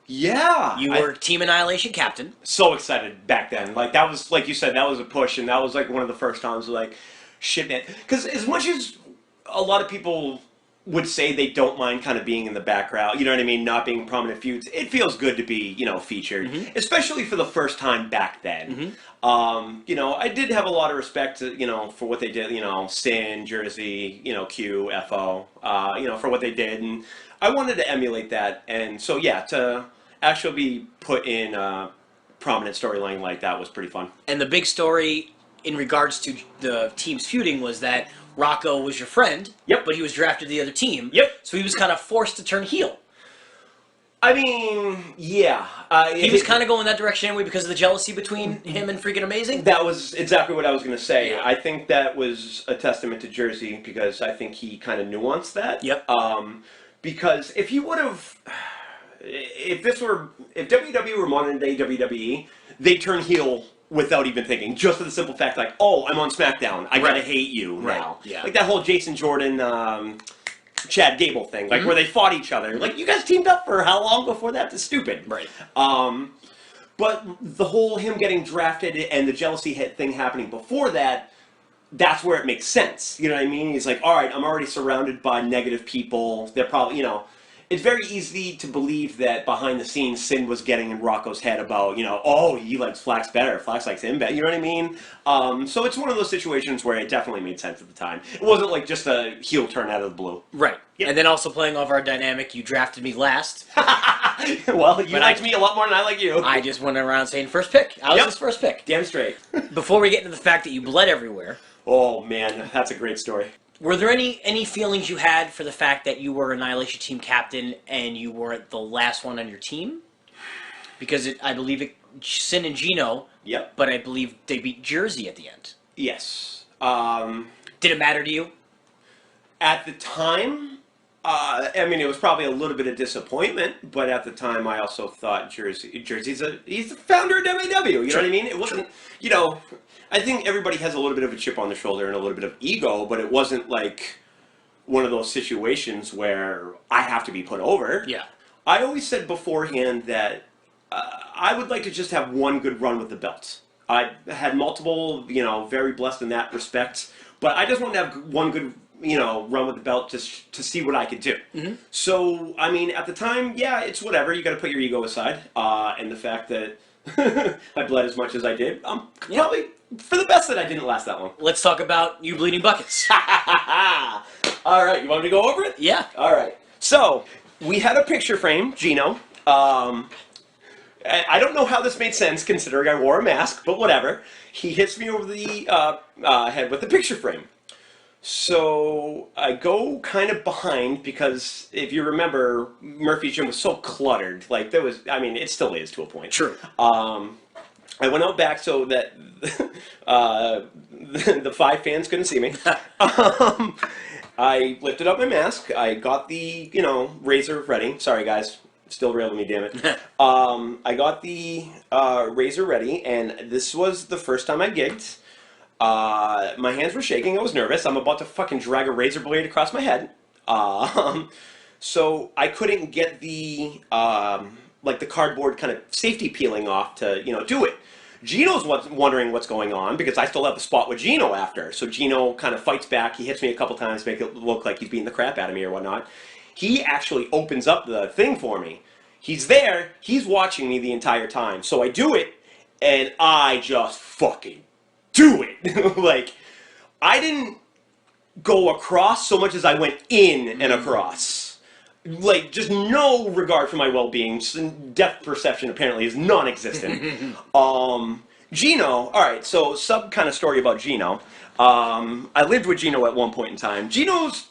Speaker 4: Yeah.
Speaker 3: You were Team Annihilation captain.
Speaker 4: So excited back then. Like, that was, like you said, that was a push, and that was like one of the first times like, shit, man. Because as much as a lot of people would say they don't mind kind of being in the background, you know what I mean, not being prominent feuds. It feels good to be, you know, featured, especially for the first time back then. You know, I did have a lot of respect, you know, for what they did, you know, Sin, Jersey, you know, Q, FO, you know, for what they did, and I wanted to emulate that, and so yeah, to actually be put in a prominent storyline like that was pretty fun.
Speaker 3: And the big story in regards to the teams feuding was that Rocko was your friend,
Speaker 4: Yep.
Speaker 3: but he was drafted to the other team.
Speaker 4: Yep.
Speaker 3: So he was kind of forced to turn heel.
Speaker 4: I mean, yeah.
Speaker 3: He was kind of going that direction anyway because of the jealousy between him and Freakin Amazing.
Speaker 4: That was exactly what I was going to say.
Speaker 3: Yeah.
Speaker 4: I think that was a testament to Jersey because I think he kind of nuanced that.
Speaker 3: Yep.
Speaker 4: Because if he would have, if WWE were modern day WWE, they turn heel without even thinking, just for the simple fact, like, oh, I'm on SmackDown, I gotta hate you now.
Speaker 3: Yeah.
Speaker 4: Like that whole Jason Jordan, Chad Gable thing, like where they fought each other. Like, you guys teamed up for how long before that? That's stupid.
Speaker 3: Right.
Speaker 4: But the whole him getting drafted and the jealousy thing happening before that, that's where it makes sense. You know what I mean? He's like, all right, I'm already surrounded by negative people. They're probably, you know, it's very easy to believe that behind the scenes, Sin was getting in Rocco's head about, you know, oh, he likes Flax better, Flax likes him better. You know what I mean? So it's one of those situations where it definitely made sense at the time. It wasn't like just a heel turn out of the blue.
Speaker 3: Right.
Speaker 4: Yep.
Speaker 3: And then also playing off our dynamic, you drafted me last.
Speaker 4: Well, you
Speaker 3: But
Speaker 4: liked me a lot more than I like you.
Speaker 3: I just went around saying first pick. I was
Speaker 4: Yep.
Speaker 3: his first pick.
Speaker 4: Damn straight.
Speaker 3: Before we get into the fact that you bled everywhere,
Speaker 4: Oh, man, that's a great story.
Speaker 3: were there any feelings you had for the fact that you were Annihilation Team captain and you weren't the last one on your team? Because I believe Sin and Gino,
Speaker 4: Yep.
Speaker 3: but I believe they beat Jersey at the end.
Speaker 4: Yes.
Speaker 3: Did it matter to you?
Speaker 4: At the time, I mean, it was probably a little bit of disappointment, but at the time, I also thought Jersey's he's the founder of WWE. You know what I mean? It wasn't, you know, I think everybody has a little bit of a chip on their shoulder and a little bit of ego, but it wasn't like one of those situations where I have to be put over.
Speaker 3: Yeah.
Speaker 4: I always said beforehand that I would like to just have one good run with the belt. I had multiple, you know, very blessed in that respect, but I just want to have one good, you know, run with the belt just to see what I could do. So, I mean, at the time, yeah, it's whatever. You got to put your ego aside, and the fact that I bled as much as I did, probably for the best that I didn't last that long.
Speaker 3: Let's talk about you bleeding buckets.
Speaker 4: All right, you want me to go over it?
Speaker 3: Yeah.
Speaker 4: All right. So, we had a picture frame, Gino. I don't know how this made sense considering I wore a mask, but whatever. He hits me over the head with the picture frame. So I go kind of behind because if you remember, Murphy's Gym was so cluttered. Like there was, I mean, it still is to a point.
Speaker 3: True.
Speaker 4: I went out back so that the 5 fans couldn't see me. I lifted up my mask. I got the, you know, razor ready. Sorry, guys. Still railing me, damn it. I got the razor ready, and this was the first time I gigged. My hands were shaking. I was nervous. I'm about to fucking drag a razor blade across my head. So I couldn't get the like the cardboard kind of safety peeling off to, you know, do it. Gino's wondering what's going on because I still have the spot with Gino after. So Gino kind of fights back. He hits me a couple times, make it look like he's beating the crap out of me or whatnot. He actually opens up the thing for me. He's there. He's watching me the entire time. So I do it, and I just fucking do it. Like, I didn't go across so much as I went in and across. Like, just no regard for my well-being. Depth perception apparently is non-existent. Gino, alright, so sub kind of story about Gino. I lived with Gino at one point in time. Gino's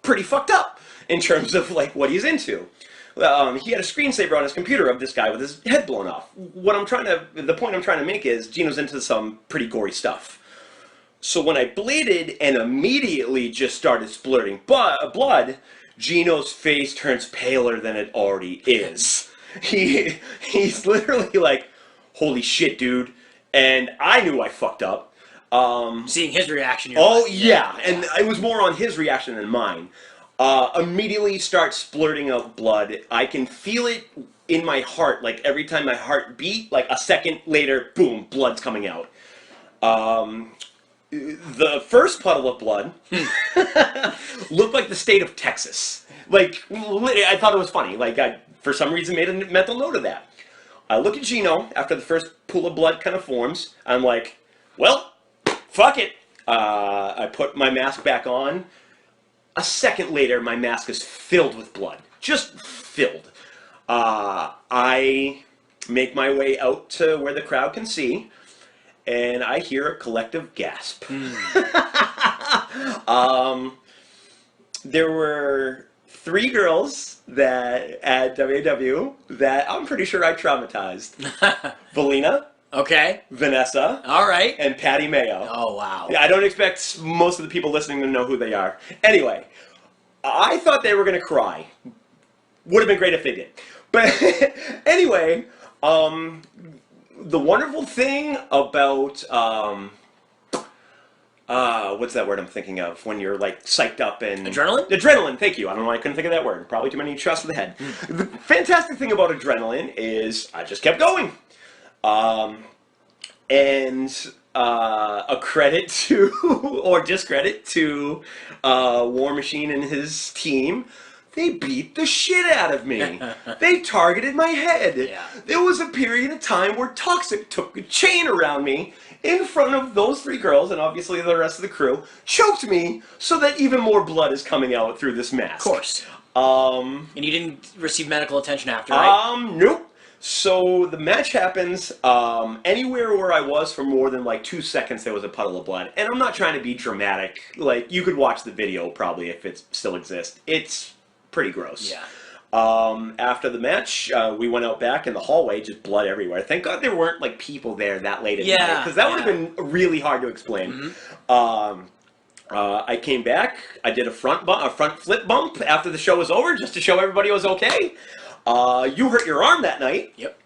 Speaker 4: pretty fucked up in terms of, like, what he's into. He had a screensaver on his computer of this guy with his head blown off. The point I'm trying to make is Gino's into some pretty gory stuff. So when I bleeded and immediately just started splurting blood, Gino's face turns paler than it already is. He's literally like, holy shit, dude. And I knew I fucked up.
Speaker 3: Seeing his reaction.
Speaker 4: Yeah, and it was more on his reaction than mine. Immediately start splurting out blood. I can feel it in my heart, like every time my heart beat, like a second later, boom, blood's coming out. the first puddle of blood looked like the state of Texas. Like, I thought it was funny. Like, I, for some reason, made a mental note of that. I look at Gino after the first pool of blood kind of forms. I'm like, well, fuck it. I put my mask back on. A second later, my mask is filled with blood. Just filled. I make my way out to where the crowd can see, and I hear a collective gasp. There were 3 girls that at WW that I'm pretty sure I traumatized. Valina.
Speaker 3: Okay.
Speaker 4: Vanessa.
Speaker 3: All right.
Speaker 4: And Patty Mayo.
Speaker 3: Oh, wow.
Speaker 4: Yeah, I don't expect most of the people listening to know who they are. Anyway, I thought they were going to cry. Would have been great if they did. But anyway, the wonderful thing about, what's that word I'm thinking of when you're like psyched up and...
Speaker 3: Adrenaline?
Speaker 4: Adrenaline, thank you. I don't know why I couldn't think of that word. Probably too many shots to the head. The fantastic thing about adrenaline is I just kept going. A credit to, or discredit to, War Machine and his team, they beat the shit out of me. They targeted my head.
Speaker 3: Yeah.
Speaker 4: There was a period of time where Toxic took a chain around me in front of those 3 girls, and obviously the rest of the crew, choked me so that even more blood is coming out through this mask.
Speaker 3: Of course. And you didn't receive medical attention after, right?
Speaker 4: Nope. So the match happens, anywhere where I was for more than like 2 seconds there was a puddle of blood. And I'm not trying to be dramatic, like you could watch the video probably if it still exists. It's pretty gross.
Speaker 3: Yeah.
Speaker 4: After the match, we went out back in the hallway, just blood everywhere. Thank God there weren't like people there that late at night, because that would have been really hard to explain. I came back, I did a front flip bump after the show was over, just to show everybody it was okay. You hurt your arm that night.
Speaker 3: Yep.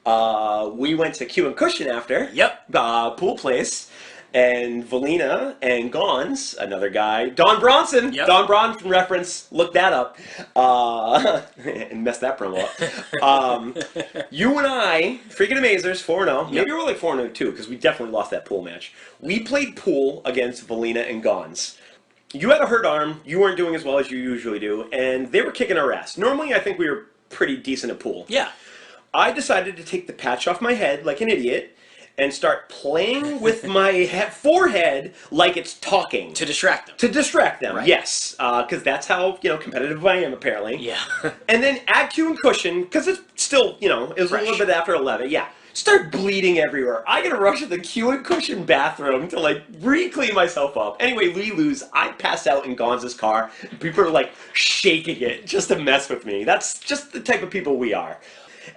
Speaker 4: We went to Q and Cushion after.
Speaker 3: Yep.
Speaker 4: Pool place. And Valina and Gons, another guy, Don Bronson.
Speaker 3: Yep.
Speaker 4: Don Bronson reference. Look that up. And mess that promo up. You and I, Freakin Amazerz, 4-0. Maybe we're like 4-0 too, because we definitely lost that pool match. We played pool against Valina and Gons. You had a hurt arm. You weren't doing as well as you usually do, and they were kicking our ass. Normally, I think we were pretty decent at pool.
Speaker 3: Yeah.
Speaker 4: I decided to take the patch off my head like an idiot and start playing with my forehead like it's talking.
Speaker 3: To distract them.
Speaker 4: To distract them,
Speaker 3: Right.
Speaker 4: yes. Because that's how, competitive I am, apparently.
Speaker 3: Yeah.
Speaker 4: And then add Q and Cushion, because it's still, it was
Speaker 3: Fresh.
Speaker 4: a little bit after 11. Yeah. Start bleeding everywhere. I gotta rush to the Q and Cushion bathroom to, re-clean myself up. Anyway, we lose. I pass out in Gonz's car. People are, shaking it just to mess with me. That's just the type of people we are.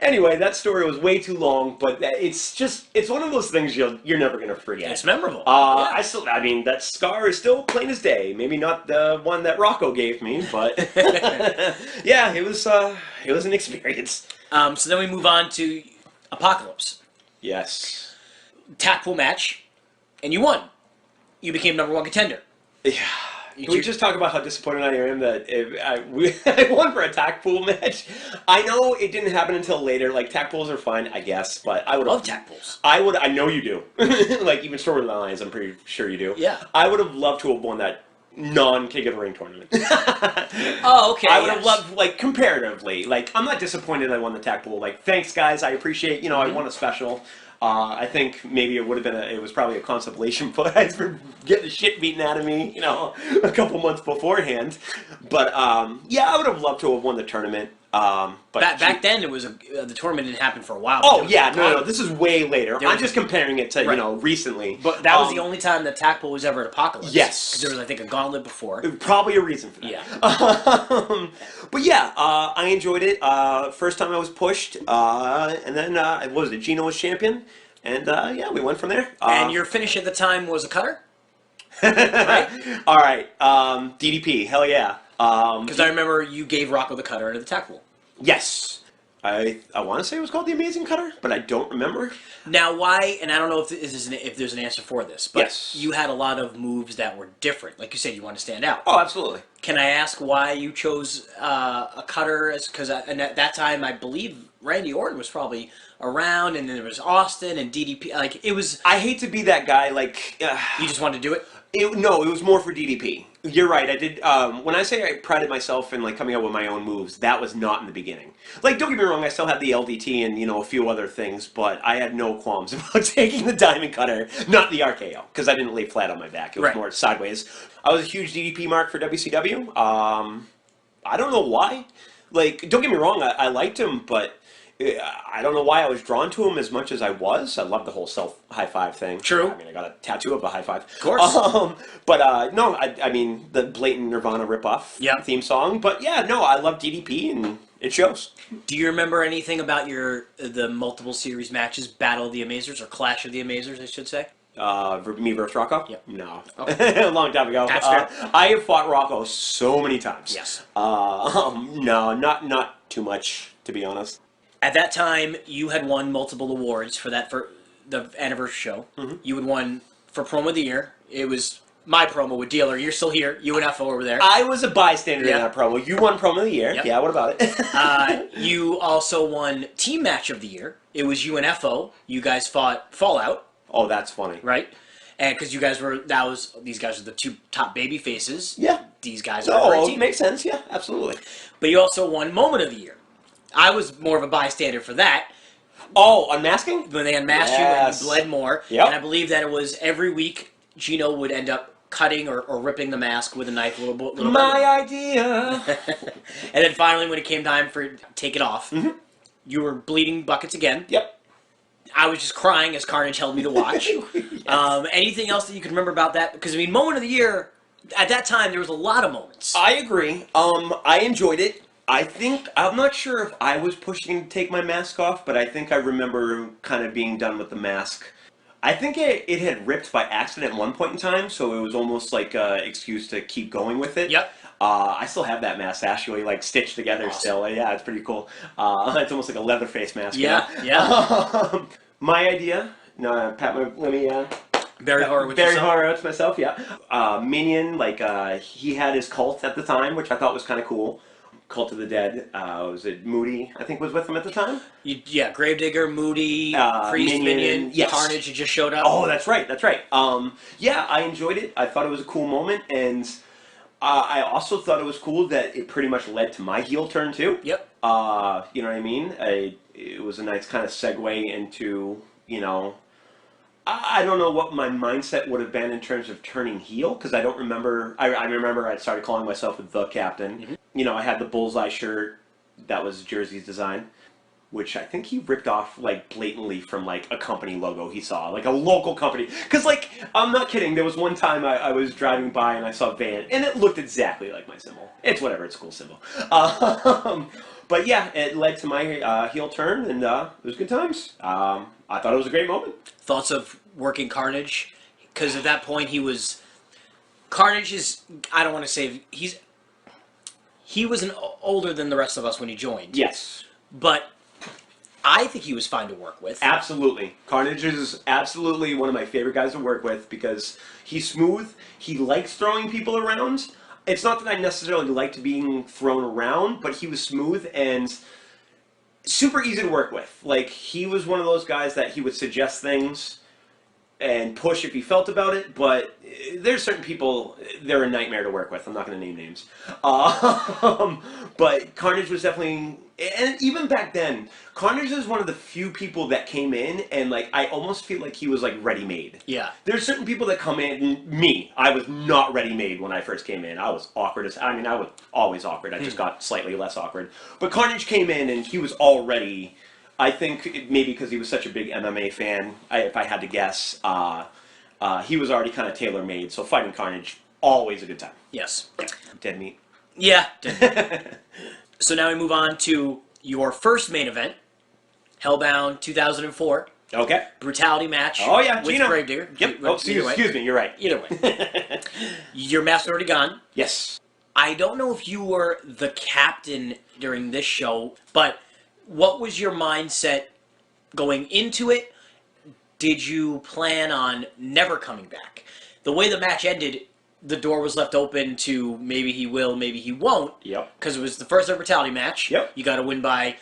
Speaker 4: Anyway, that story was way too long, but it's one of those things you're never gonna forget.
Speaker 3: It's memorable.
Speaker 4: Yeah. That scar is still plain as day. Maybe not the one that Rocko gave me, but yeah, it was an experience.
Speaker 3: So then we move on to Apocalypse.
Speaker 4: Yes.
Speaker 3: Tap pool match, and you won. You became #1 contender.
Speaker 4: Yeah. Can we just talk about how disappointed I am that I won for a tack pool match? I know it didn't happen until later. Tack pools are fine, I guess, but I would
Speaker 3: love tack pools.
Speaker 4: I know you do. Even storylines, I'm pretty sure you do.
Speaker 3: Yeah.
Speaker 4: I would have loved to have won that non-King of the Ring tournament.
Speaker 3: Oh, okay.
Speaker 4: I would have loved, comparatively. I'm not disappointed I won the tack pool. Thanks, guys. I appreciate, I won a special. I think maybe it would have been it was probably a consolation prize for getting the shit beaten out of me, a couple months beforehand. But, yeah, I would have loved to have won the tournament. But
Speaker 3: back then, it was the tournament didn't happen for a while.
Speaker 4: Oh, yeah, no, this is way later. I'm just comparing it to,
Speaker 3: right.
Speaker 4: Recently.
Speaker 3: But that was the only time that Tack Pool was ever at Apocalypse.
Speaker 4: Yes.
Speaker 3: Because there was, I think, a gauntlet before.
Speaker 4: Probably a reason for that.
Speaker 3: Yeah.
Speaker 4: But yeah, I enjoyed it. First time I was pushed, and then, what was it, Gino was champion, and yeah, we went from there.
Speaker 3: And your finish at the time was a cutter? Right?
Speaker 4: All right, DDP, hell yeah.
Speaker 3: Because I remember you gave Rocko the cutter into the tack pool.
Speaker 4: Yes. I want to say it was called the Amazing Cutter, but I don't remember.
Speaker 3: Now, why, and I don't know if there's an answer for this, but
Speaker 4: yes.
Speaker 3: You had a lot of moves that were different. Like you said, you want to stand out.
Speaker 4: Oh, absolutely.
Speaker 3: Can I ask why you chose a cutter? Because at that time, I believe Randy Orton was probably around, and then there was Austin and DDP. It was...
Speaker 4: I hate to be that guy,
Speaker 3: You just wanted to do it?
Speaker 4: No, it was more for DDP. You're right. I did. When I say I prided myself in like coming up with my own moves, that was not in the beginning. Like, don't get me wrong, I still had the LDT and a few other things, but I had no qualms about taking the Diamond Cutter, not the RKO, because I didn't lay flat on my back. It was more sideways. I was a huge DDP mark for WCW. I don't know why. Like, don't get me wrong, I liked him, but I don't know why I was drawn to him as much as I was. I love the whole self high five thing.
Speaker 3: True.
Speaker 4: I mean, I got a tattoo of a high five.
Speaker 3: Of course.
Speaker 4: But no, I mean the blatant Nirvana ripoff theme song. But yeah, no, I love DDP and it shows.
Speaker 3: Do you remember anything about the multiple series matches, Battle of the Amazers or Clash of the Amazers, I should say?
Speaker 4: Me versus Rocko?
Speaker 3: Yep.
Speaker 4: No.
Speaker 3: Okay.
Speaker 4: A long time ago.
Speaker 3: That's fair.
Speaker 4: I have fought Rocko so many times.
Speaker 3: Yes.
Speaker 4: No, not too much, to be honest.
Speaker 3: At that time, you had won multiple awards for the anniversary show. Mm-hmm. You had won for Promo of the Year. It was my promo with Dealer. You're still here. UNFO over there.
Speaker 4: I was a bystander in that promo. You won Promo of the Year. Yep. Yeah, what about it?
Speaker 3: You also won Team Match of the Year. It was UNFO. You guys fought Fallout.
Speaker 4: Oh, that's funny.
Speaker 3: Right? And because you guys these guys were the two top baby faces.
Speaker 4: Yeah.
Speaker 3: These guys are a great team.
Speaker 4: Makes sense. Yeah, absolutely.
Speaker 3: But you also won Moment of the Year. I was more of a bystander for that.
Speaker 4: Oh, unmasking?
Speaker 3: When they unmasked you and you bled more.
Speaker 4: Yep.
Speaker 3: And I believe that it was every week Gino would end up cutting or ripping the mask with a knife a little bit.
Speaker 4: My idea.
Speaker 3: And then finally when it came time for take it off, you were bleeding buckets again.
Speaker 4: Yep.
Speaker 3: I was just crying as Carnage held me to watch. Yes. Anything else that you can remember about that? Because, I mean, Moment of the Year, at that time, there was a lot of moments.
Speaker 4: I agree. I enjoyed it. I'm not sure if I was pushing to take my mask off, but I think I remember kind of being done with the mask. I think it had ripped by accident at one point in time, so it was almost like an excuse to keep going with it.
Speaker 3: Yep.
Speaker 4: I still have that mask actually, like stitched together still. Yeah, it's pretty cool. It's almost like a leather face mask.
Speaker 3: Yeah, yeah.
Speaker 4: My idea. No, let me.
Speaker 3: Very hard with
Speaker 4: very
Speaker 3: yourself.
Speaker 4: hard to myself. Yeah. Minion, he had his cult at the time, which I thought was kind of cool. Cult of the Dead. Was it Moody? I think was with him at the time.
Speaker 3: Gravedigger, Moody, Priest, Minion,
Speaker 4: yes.
Speaker 3: Carnage had just showed up.
Speaker 4: Oh, that's right. That's right. Yeah, I enjoyed it. I thought it was a cool moment, and I also thought it was cool that it pretty much led to my heel turn too.
Speaker 3: Yep.
Speaker 4: You know what I mean? It was a nice kind of segue into, I don't know what my mindset would have been in terms of turning heel, because I don't remember. I remember I started calling myself the Captain. Mm-hmm. I had the bullseye shirt. That was Jersey's design, which I think he ripped off, like, blatantly from, like, a company logo he saw, like a local company. Because, like, I'm not kidding. There was one time I was driving by and I saw Van, and it looked exactly like my symbol. It's whatever. It's a cool symbol. But yeah, it led to my heel turn, and it was good times. I thought it was a great moment.
Speaker 3: Thoughts of working Carnage? Because at that point Carnage is, I don't want to say, he was older than the rest of us when he joined.
Speaker 4: Yes.
Speaker 3: But I think he was fine to work with.
Speaker 4: Absolutely. Carnage is absolutely one of my favorite guys to work with because he's smooth. He likes throwing people around. It's not that I necessarily liked being thrown around, but he was smooth and super easy to work with. Like, he was one of those guys that he would suggest things and push if he felt about it, but there's certain people, they're a nightmare to work with. I'm not going to name names. But Carnage was definitely, and even back then, Carnage is one of the few people that came in and, like, I almost feel like he was, like, ready-made.
Speaker 3: Yeah.
Speaker 4: There's certain people that come in, I was not ready-made when I first came in. I was awkward I was always awkward. I just got slightly less awkward. But Carnage came in and he was already, I think maybe because he was such a big MMA fan, if I had to guess, he was already kind of tailor-made. So fighting Carnage, always a good time.
Speaker 3: Yes.
Speaker 4: Dead meat.
Speaker 3: Yeah. So now we move on to your first main event, Hellbound 2004.
Speaker 4: Okay.
Speaker 3: Brutality match.
Speaker 4: Oh, yeah,
Speaker 3: with
Speaker 4: Gino.
Speaker 3: Gravedigger.
Speaker 4: Yep. Excuse me, you're right.
Speaker 3: Either way. Your mask's already gone.
Speaker 4: Yes.
Speaker 3: I don't know if you were the captain during this show, but what was your mindset going into it? Did you plan on never coming back? The way the match ended, the door was left open to maybe he will, maybe he won't.
Speaker 4: Yep.
Speaker 3: Because it was the first ever Brutality match.
Speaker 4: Yep.
Speaker 3: You got to win by,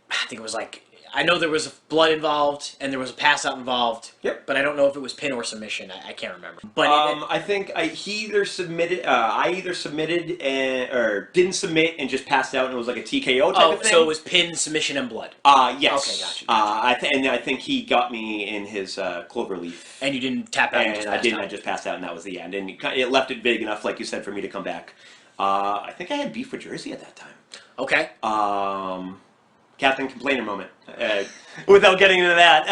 Speaker 3: I think it was like I know there was blood involved and there was a pass out involved.
Speaker 4: Yep.
Speaker 3: But I don't know if it was pin or submission. I can't remember. But
Speaker 4: I think he either submitted. I either submitted or didn't submit and just passed out, and it was like a TKO type of thing.
Speaker 3: So it was pin, submission, and blood.
Speaker 4: Yes.
Speaker 3: Okay, gotcha.
Speaker 4: I think he got me in his cloverleaf.
Speaker 3: And you didn't tap out.
Speaker 4: And I didn't. I just passed out, and that was the end. And it left it big enough, like you said, for me to come back. I think I had beef with Jersey at that time.
Speaker 3: Okay.
Speaker 4: Captain Complainer moment. Without getting into that,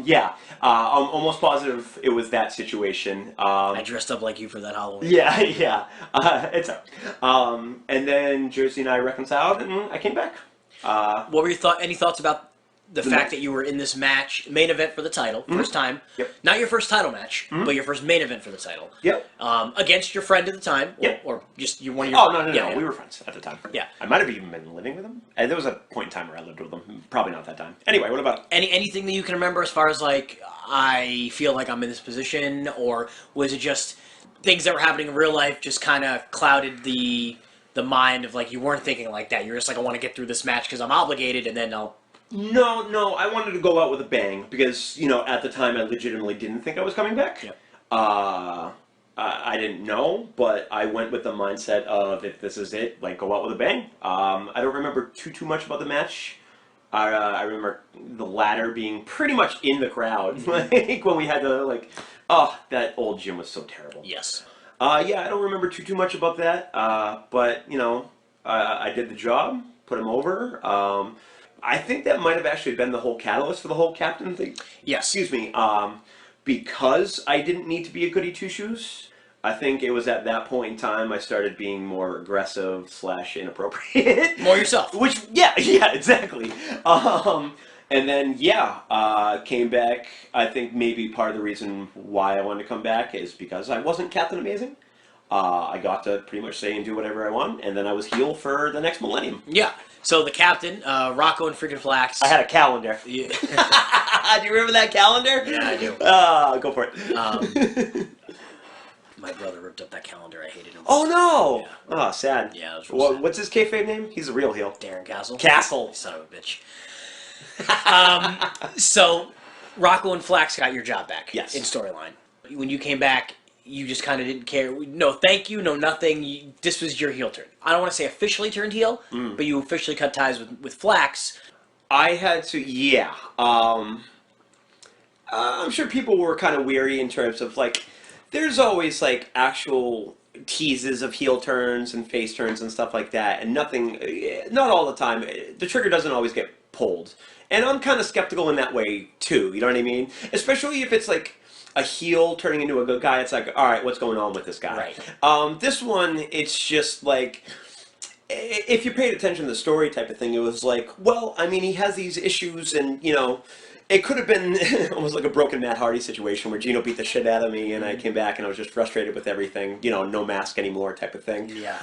Speaker 4: yeah. I'm almost positive it was that situation.
Speaker 3: I dressed up like you for that Halloween.
Speaker 4: Yeah. It's up. And then Jersey and I reconciled, and I came back.
Speaker 3: What were your any thoughts about the fact that you were in this match, main event for the title, first time?
Speaker 4: Yep.
Speaker 3: Not your first title match, but your first main event for the title.
Speaker 4: Yep.
Speaker 3: Against your friend at the time.
Speaker 4: Yep.
Speaker 3: Or just one of your...
Speaker 4: Oh, no. We were friends at the time.
Speaker 3: Yeah.
Speaker 4: I might have even been living with him. And there was a point in time where I lived with him. Probably not that time. Anyway, what about...
Speaker 3: Anything that you can remember as far as, like, I feel like I'm in this position, or was it just things that were happening in real life just kind of clouded the mind of, like, you weren't thinking like that? You're just like, I want to get through this match because I'm obligated, and then I'll...
Speaker 4: No, I wanted to go out with a bang because, at the time I legitimately didn't think I was coming back.
Speaker 3: Yep.
Speaker 4: I didn't know, but I went with the mindset of if this is it, like, go out with a bang. I don't remember too much about the match. I remember the ladder being pretty much in the crowd, like, when we had to, like, that old gym was so terrible.
Speaker 3: Yes.
Speaker 4: Yeah, I don't remember too much about that, but, I did the job, put him over. I think that might have actually been the whole catalyst for the whole captain thing.
Speaker 3: Yes.
Speaker 4: Excuse me. Because I didn't need to be a goody two-shoes, I think it was at that point in time I started being more aggressive / inappropriate.
Speaker 3: More yourself.
Speaker 4: Which, yeah, exactly. And then, came back. I think maybe part of the reason why I wanted to come back is because I wasn't Captain Amazing. I got to pretty much say and do whatever I want, and then I was heel for the next millennium.
Speaker 3: Yeah. So the captain, Rocko and Freakin Flax.
Speaker 4: I had a calendar.
Speaker 3: Yeah.
Speaker 4: Do you remember that calendar?
Speaker 3: Yeah, I do.
Speaker 4: Go for it.
Speaker 3: My brother ripped up that calendar. I hated him.
Speaker 4: Oh, no!
Speaker 3: Yeah.
Speaker 4: Oh, sad.
Speaker 3: Yeah, that was real sad.
Speaker 4: What's his kayfabe name? He's a real heel.
Speaker 3: Darren Castle.
Speaker 4: Castle.
Speaker 3: Son of a bitch. So, Rocko and Flax got your job back.
Speaker 4: Yes.
Speaker 3: In storyline. When you came back, you just kind of didn't care. No thank you, no nothing. This was your heel turn. I don't want to say officially turned heel, but you officially cut ties with Flax.
Speaker 4: I had to, yeah. I'm sure people were kind of weary in terms of, like, there's always, like, actual teases of heel turns and face turns and stuff like that, and nothing, not all the time. The trigger doesn't always get pulled. And I'm kind of skeptical in that way, too, you know what I mean? Especially if it's, like, a heel turning into a good guy. It's like, all right, what's going on with this guy?
Speaker 3: Right.
Speaker 4: This one, it's just like, if you paid attention to the story type of thing, it was like, well, I mean, he has these issues, and, it could have been almost like a broken Matt Hardy situation where Gino beat the shit out of me, and I came back and I was just frustrated with everything, no mask anymore type of thing.
Speaker 3: Yeah.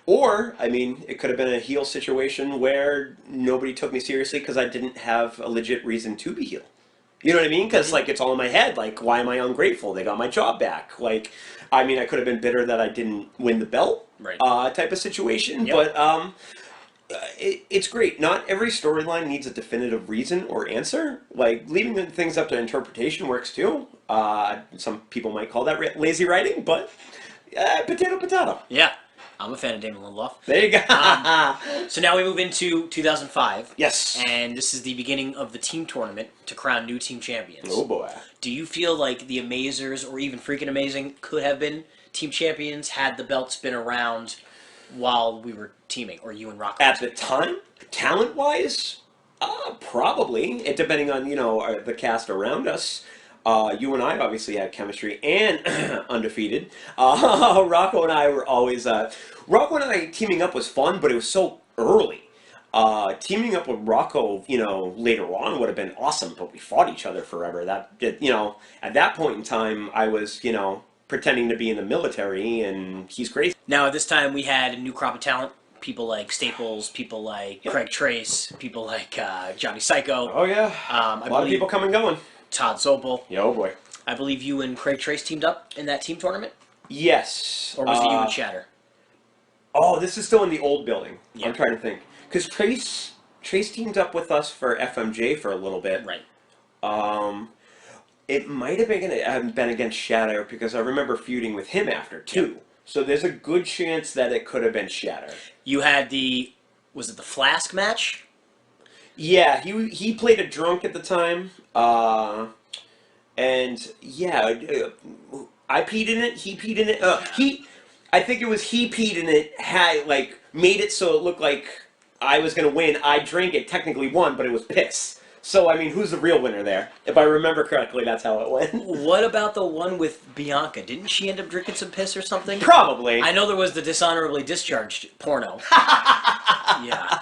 Speaker 4: Or, I mean, it could have been a heel situation where nobody took me seriously because I didn't have a legit reason to be heel. You know what I mean? Because, like, it's all in my head. Like, why am I ungrateful? They got my job back. Like, I mean, I could have been bitter that I didn't win the belt,
Speaker 3: right.
Speaker 4: Type of situation.
Speaker 3: Yep.
Speaker 4: But it's great. Not every storyline needs a definitive reason or answer. Like, leaving things up to interpretation works, too. Some people might call that lazy writing, but potato.
Speaker 3: Yeah. I'm a fan of Damon Lindelof.
Speaker 4: There you go.
Speaker 3: So now we move into 2005.
Speaker 4: Yes.
Speaker 3: And this is the beginning of the team tournament to crown new team champions.
Speaker 4: Oh, boy.
Speaker 3: Do you feel like the Amazerz or even Freakin Amazing could have been team champions had the belts been around while we were teaming, or you and Rocko?
Speaker 4: At the time, talent-wise, probably. It depending on, the cast around us. You and I obviously had chemistry and undefeated. Rocko and I were always... Rocko and I teaming up was fun, but it was so early. Teaming up with Rocko, later on would have been awesome, but we fought each other forever. At that point in time, I was, pretending to be in the military, and he's crazy.
Speaker 3: Now, at this time, we had a new crop of talent. People like Staples, people like Craig Trace, people like Johnny Psycho.
Speaker 4: Oh, yeah. A lot of people come and going.
Speaker 3: Todd Zobel.
Speaker 4: Yeah, oh boy.
Speaker 3: I believe you and Craig Trace teamed up in that team tournament?
Speaker 4: Yes.
Speaker 3: Or was it you and Shatter?
Speaker 4: Oh, this is still in the old building.
Speaker 3: Yeah.
Speaker 4: I'm trying to think. Because Chase teamed up with us for FMJ for a little bit.
Speaker 3: Right.
Speaker 4: It might have been against Shatter because I remember feuding with him after too.
Speaker 3: Yep.
Speaker 4: So there's a good chance that it could have been Shatter.
Speaker 3: You had was it the Flask match?
Speaker 4: Yeah, he played a drunk at the time, and yeah, I peed in it. He peed in it. I think it was he peed in it. Had made it so it looked like I was gonna win. I drank it, technically won, but it was piss. So, I mean, who's the real winner there? If I remember correctly, that's how it went.
Speaker 3: What about the one with Bianca? Didn't she end up drinking some piss or something?
Speaker 4: Probably.
Speaker 3: I know there was the dishonorably discharged porno. Yeah.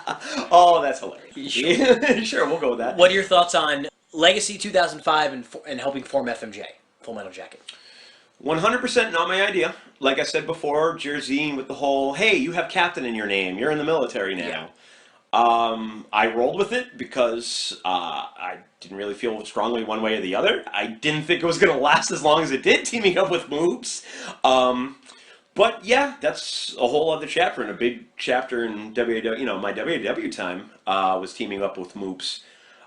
Speaker 4: Oh, that's hilarious.
Speaker 3: Sure.
Speaker 4: Sure, we'll go with that.
Speaker 3: What are your thoughts on Legacy 2005 and helping form FMJ, Full Metal Jacket?
Speaker 4: 100% not my idea. Like I said before, Jersey with the whole, hey, you have captain in your name. You're in the military now.
Speaker 3: Yeah.
Speaker 4: I rolled with it because I didn't really feel strongly one way or the other. I didn't think it was going to last as long as it did, teaming up with Moobs. But yeah, that's a whole other chapter, and a big chapter in WAW. My WAW time was teaming up with Moobs.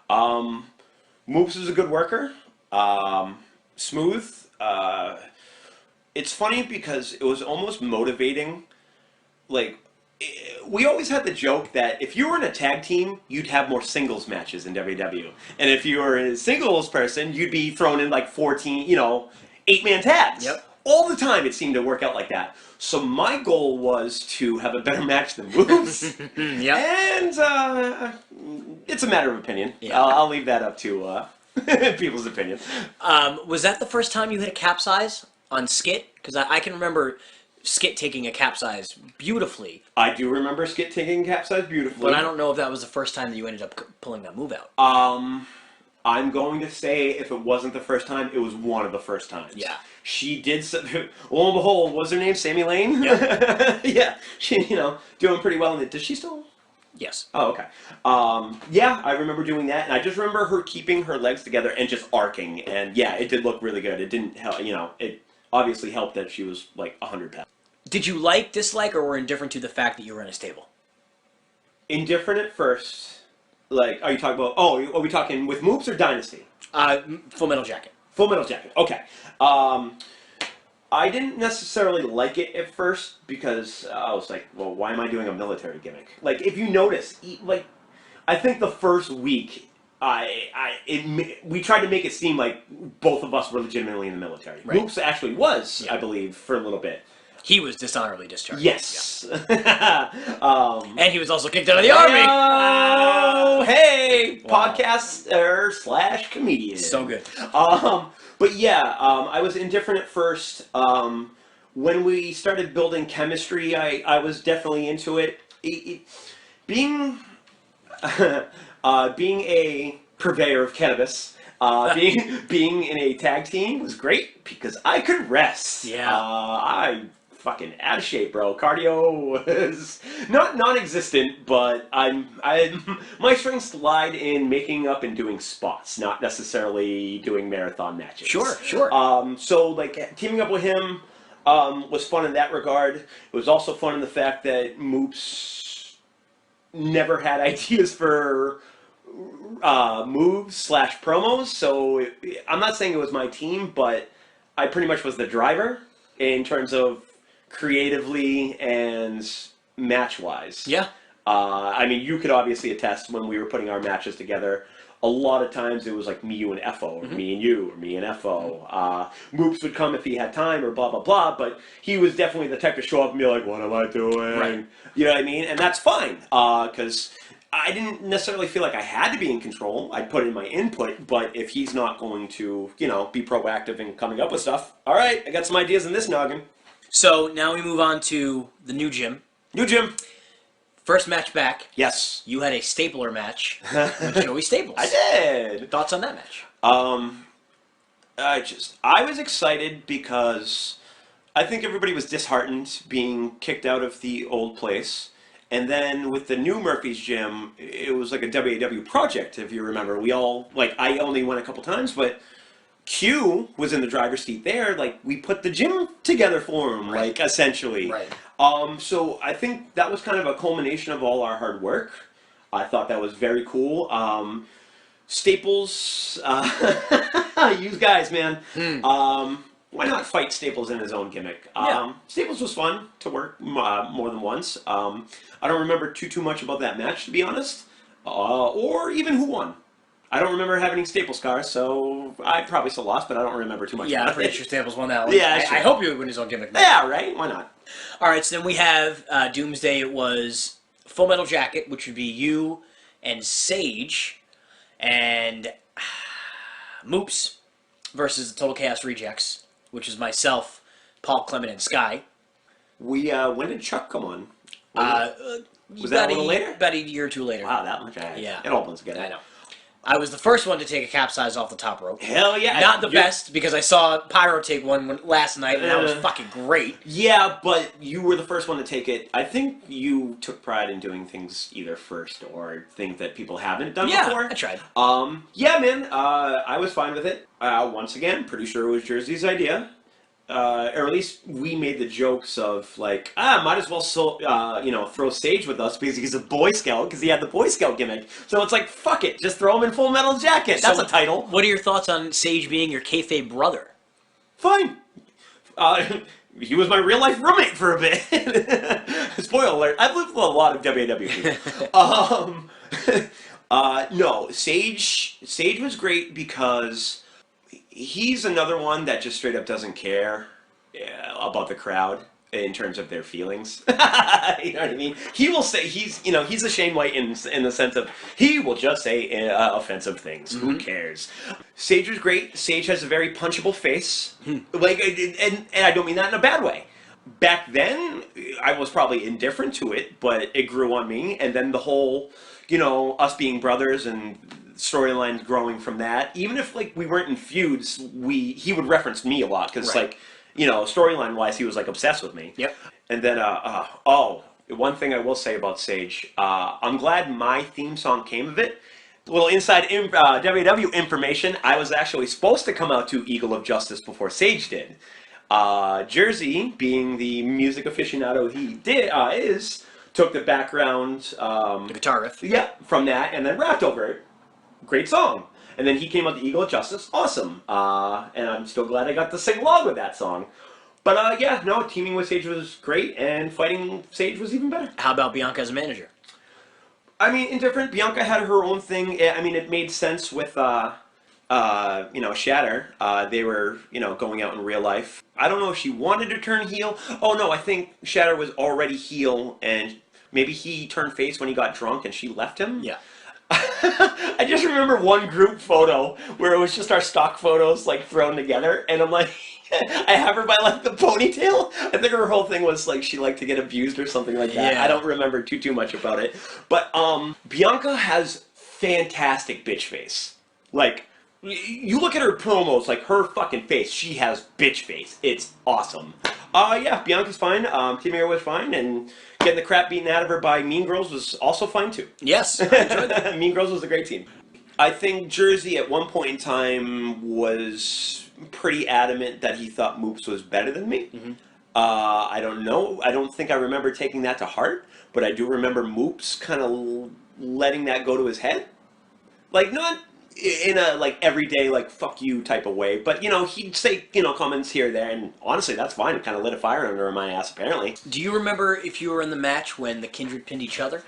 Speaker 4: Moobs is a good worker. Smooth. It's funny because it was almost motivating. We always had the joke that if you were in a tag team, you'd have more singles matches in WW. And if you were a singles person, you'd be thrown in 14, 8-man tags.
Speaker 3: Yep.
Speaker 4: All the time it seemed to work out like that. So my goal was to have a better match than Moves.
Speaker 3: Yep.
Speaker 4: And it's a matter of opinion.
Speaker 3: Yeah.
Speaker 4: I'll leave that up to people's opinion.
Speaker 3: Was that the first time you hit a capsize on Skit? Because I can remember Skit taking a capsize beautifully.
Speaker 4: I do remember Skit taking capsize beautifully.
Speaker 3: But I don't know if that was the first time that you ended up pulling that move out.
Speaker 4: I'm going to say if it wasn't the first time, it was one of the first times.
Speaker 3: Yeah.
Speaker 4: She did, lo and behold, what's her name? Sammy Lane?
Speaker 3: Yep.
Speaker 4: Yeah. She, doing pretty well in it. Does she still?
Speaker 3: Yes.
Speaker 4: Oh, okay. Yeah, I remember doing that, and I just remember her keeping her legs together and just arcing, and yeah, it did look really good. It didn't help, it obviously helped that she was 100 pounds.
Speaker 3: Did you dislike, or were indifferent to the fact that you were in a stable?
Speaker 4: Indifferent at first. Are you talking about, are we talking with Moops or Dynasty?
Speaker 3: Full Metal Jacket.
Speaker 4: Full Metal Jacket, okay. I didn't necessarily like it at first because I was like, well, why am I doing a military gimmick? If you notice, I think the first week, we tried to make it seem like both of us were legitimately in the military.
Speaker 3: Right.
Speaker 4: Moops actually was,
Speaker 3: Yeah.
Speaker 4: I believe, for a little bit.
Speaker 3: He was dishonorably discharged.
Speaker 4: Yes.
Speaker 3: Yeah. And he was also kicked out of the army.
Speaker 4: Oh, hey,
Speaker 3: Wow.
Speaker 4: podcaster / comedian.
Speaker 3: So good.
Speaker 4: But yeah, I was indifferent at first. When we started building chemistry, I was definitely into it. Being a purveyor of cannabis, being in a tag team was great because I could rest.
Speaker 3: Yeah.
Speaker 4: I fucking out of shape, bro. Cardio was not non-existent, but my strengths lied in making up and doing spots, not necessarily doing marathon matches.
Speaker 3: Sure.
Speaker 4: So teaming up with him was fun in that regard. It was also fun in the fact that Moops never had ideas for moves / promos. So I'm not saying it was my team, but I pretty much was the driver in terms of creatively and match-wise.
Speaker 3: Yeah.
Speaker 4: You could obviously attest when we were putting our matches together. A lot of times it was me, you, and FO, or me and you, or me and FO. Moops would come if he had time, or blah, blah, blah, but he was definitely the type to show up and be like, what am I doing?
Speaker 3: Right.
Speaker 4: You know what I mean? And that's fine, because I didn't necessarily feel like I had to be in control. I'd put in my input, but if he's not going to, be proactive in coming up with stuff, all right, I got some ideas in this noggin.
Speaker 3: So now we move on to the new gym.
Speaker 4: New gym.
Speaker 3: First match back.
Speaker 4: Yes.
Speaker 3: You had a stapler match with Joey Staples.
Speaker 4: I did.
Speaker 3: Thoughts on that match?
Speaker 4: I was excited because I think everybody was disheartened being kicked out of the old place. And then with the new Murphy's Gym, it was like a WAW project, if you remember. We all, I only went a couple times, but Q was in the driver's seat there. We put the gym together for him,
Speaker 3: Right.
Speaker 4: essentially.
Speaker 3: Right.
Speaker 4: So I think that was kind of a culmination of all our hard work. I thought that was very cool. Staples, you guys, man. Why not fight Staples in his own gimmick?
Speaker 3: Yeah.
Speaker 4: Staples was fun to work more than once. I don't remember too much about that match, to be honest, or even who won. I don't remember having any Staples scars, so I probably still lost, but I don't remember too much.
Speaker 3: Yeah,
Speaker 4: about
Speaker 3: I'm pretty
Speaker 4: it.
Speaker 3: sure Staples won that one.
Speaker 4: Yeah,
Speaker 3: I hope he would win his own gimmick match.
Speaker 4: Yeah, right? Why not?
Speaker 3: All right, so then we have Doomsday. It was Full Metal Jacket, which would be you and Sage, and Moops versus the Total Chaos Rejects, which is myself, Paul Clement, and Sky.
Speaker 4: We when did Chuck come on? Was
Speaker 3: about
Speaker 4: that a little later?
Speaker 3: About a year or two later.
Speaker 4: Wow, that much.
Speaker 3: Yeah.
Speaker 4: It all blends together.
Speaker 3: I know. I was the first one to take a capsize off the top rope.
Speaker 4: Hell yeah.
Speaker 3: Not the best, because I saw Pyro take one last night, and that was fucking great.
Speaker 4: Yeah, but you were the first one to take it. I think you took pride in doing things either first or things that people haven't done before.
Speaker 3: I tried.
Speaker 4: Yeah, man, I was fine with it. Once again, pretty sure it was Jersey's idea. Or at least we made the jokes of like, might as well throw Sage with us because he's a Boy Scout because he had the Boy Scout gimmick. So it's like, fuck it, just throw him in Full Metal Jacket. That's a title.
Speaker 3: What are your thoughts on Sage being your kayfabe brother?
Speaker 4: Fine. He was my real life roommate for a bit. Spoiler alert: I've lived with a lot of WWE. No, Sage was great because he's another one that just straight up doesn't care about the crowd in terms of their feelings. You know what I mean? He will say he's a Shane White in the sense of he will just say offensive things. Mm-hmm. Who cares? Sage was great. Sage has a very punchable face. Like, and I don't mean that in a bad way. Back then, I was probably indifferent to it, but it grew on me. And then the whole, us being brothers and storylines growing from that. Even if like we weren't in feuds, he would reference me a lot because storyline wise, he was like obsessed with me.
Speaker 3: Yep.
Speaker 4: And then one thing I will say about Sage, I'm glad my theme song came of it. A little inside WW information: I was actually supposed to come out to Eagle of Justice before Sage did. Jersey, being the music aficionado he took the background,
Speaker 3: The guitar riff.
Speaker 4: Yeah, from that, and then rapped over it. Great song. And then he came out to Eagle of Justice. Awesome. And I'm still glad I got to sing along with that song. But teaming with Sage was great, and fighting Sage was even better.
Speaker 3: How about Bianca as a manager?
Speaker 4: I mean, indifferent. Bianca had her own thing. I mean, it made sense with, Shatter. They were, going out in real life. I don't know if she wanted to turn heel. Oh, no, I think Shatter was already heel, and maybe he turned face when he got drunk and she left him.
Speaker 3: Yeah.
Speaker 4: I just remember one group photo where it was just our stock photos like thrown together, and I'm like, I have her by like the ponytail. I think her whole thing was like she liked to get abused or something like that.
Speaker 3: Yeah.
Speaker 4: I don't remember too much about it, but Bianca has fantastic bitch face. Like, you look at her promos, like her fucking face, she has bitch face. It's awesome. Yeah, Bianca's fine. Kinnear was fine, and getting the crap beaten out of her by Mean Girls was also fine too.
Speaker 3: Yes, I enjoyed that.
Speaker 4: Mean Girls was a great team. I think Jersey at one point in time was pretty adamant that he thought Moops was better than me. Mm-hmm. I don't know. I don't think I remember taking that to heart, but I do remember Moops kind of letting that go to his head. Like, not in a like everyday like fuck you type of way, but he'd say comments here or there, and honestly that's fine. It kind of lit a fire under my ass apparently.
Speaker 3: Do you remember if you were in the match when the Kindred pinned each other?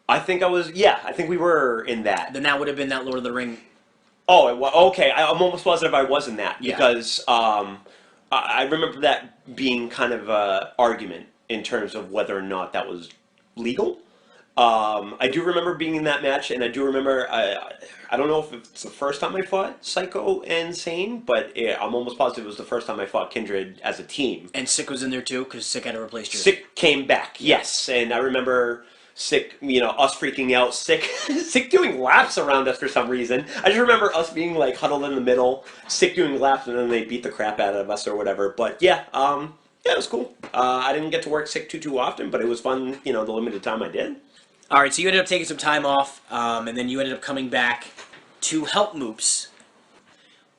Speaker 4: I think I was. Yeah, I think we were in that.
Speaker 3: Then that would have been that Lord of the Ring.
Speaker 4: Oh, okay. I'm almost positive I was in that because I remember that being kind of an argument in terms of whether or not that was legal. I do remember being in that match, and I do remember, I don't know if it's the first time I fought Psycho and Sane, but I'm almost positive it was the first time I fought Kindred as a team.
Speaker 3: And Sick was in there too, because Sick had to replace Jersey.
Speaker 4: Sick came back, yes, and I remember Sick, us freaking out, Sick doing laps around us for some reason. I just remember us being like huddled in the middle, Sick doing laps, and then they beat the crap out of us or whatever, but yeah, it was cool. I didn't get to work Sick too often, but it was fun, the limited time I did.
Speaker 3: All right, so you ended up taking some time off, and then you ended up coming back to help Moops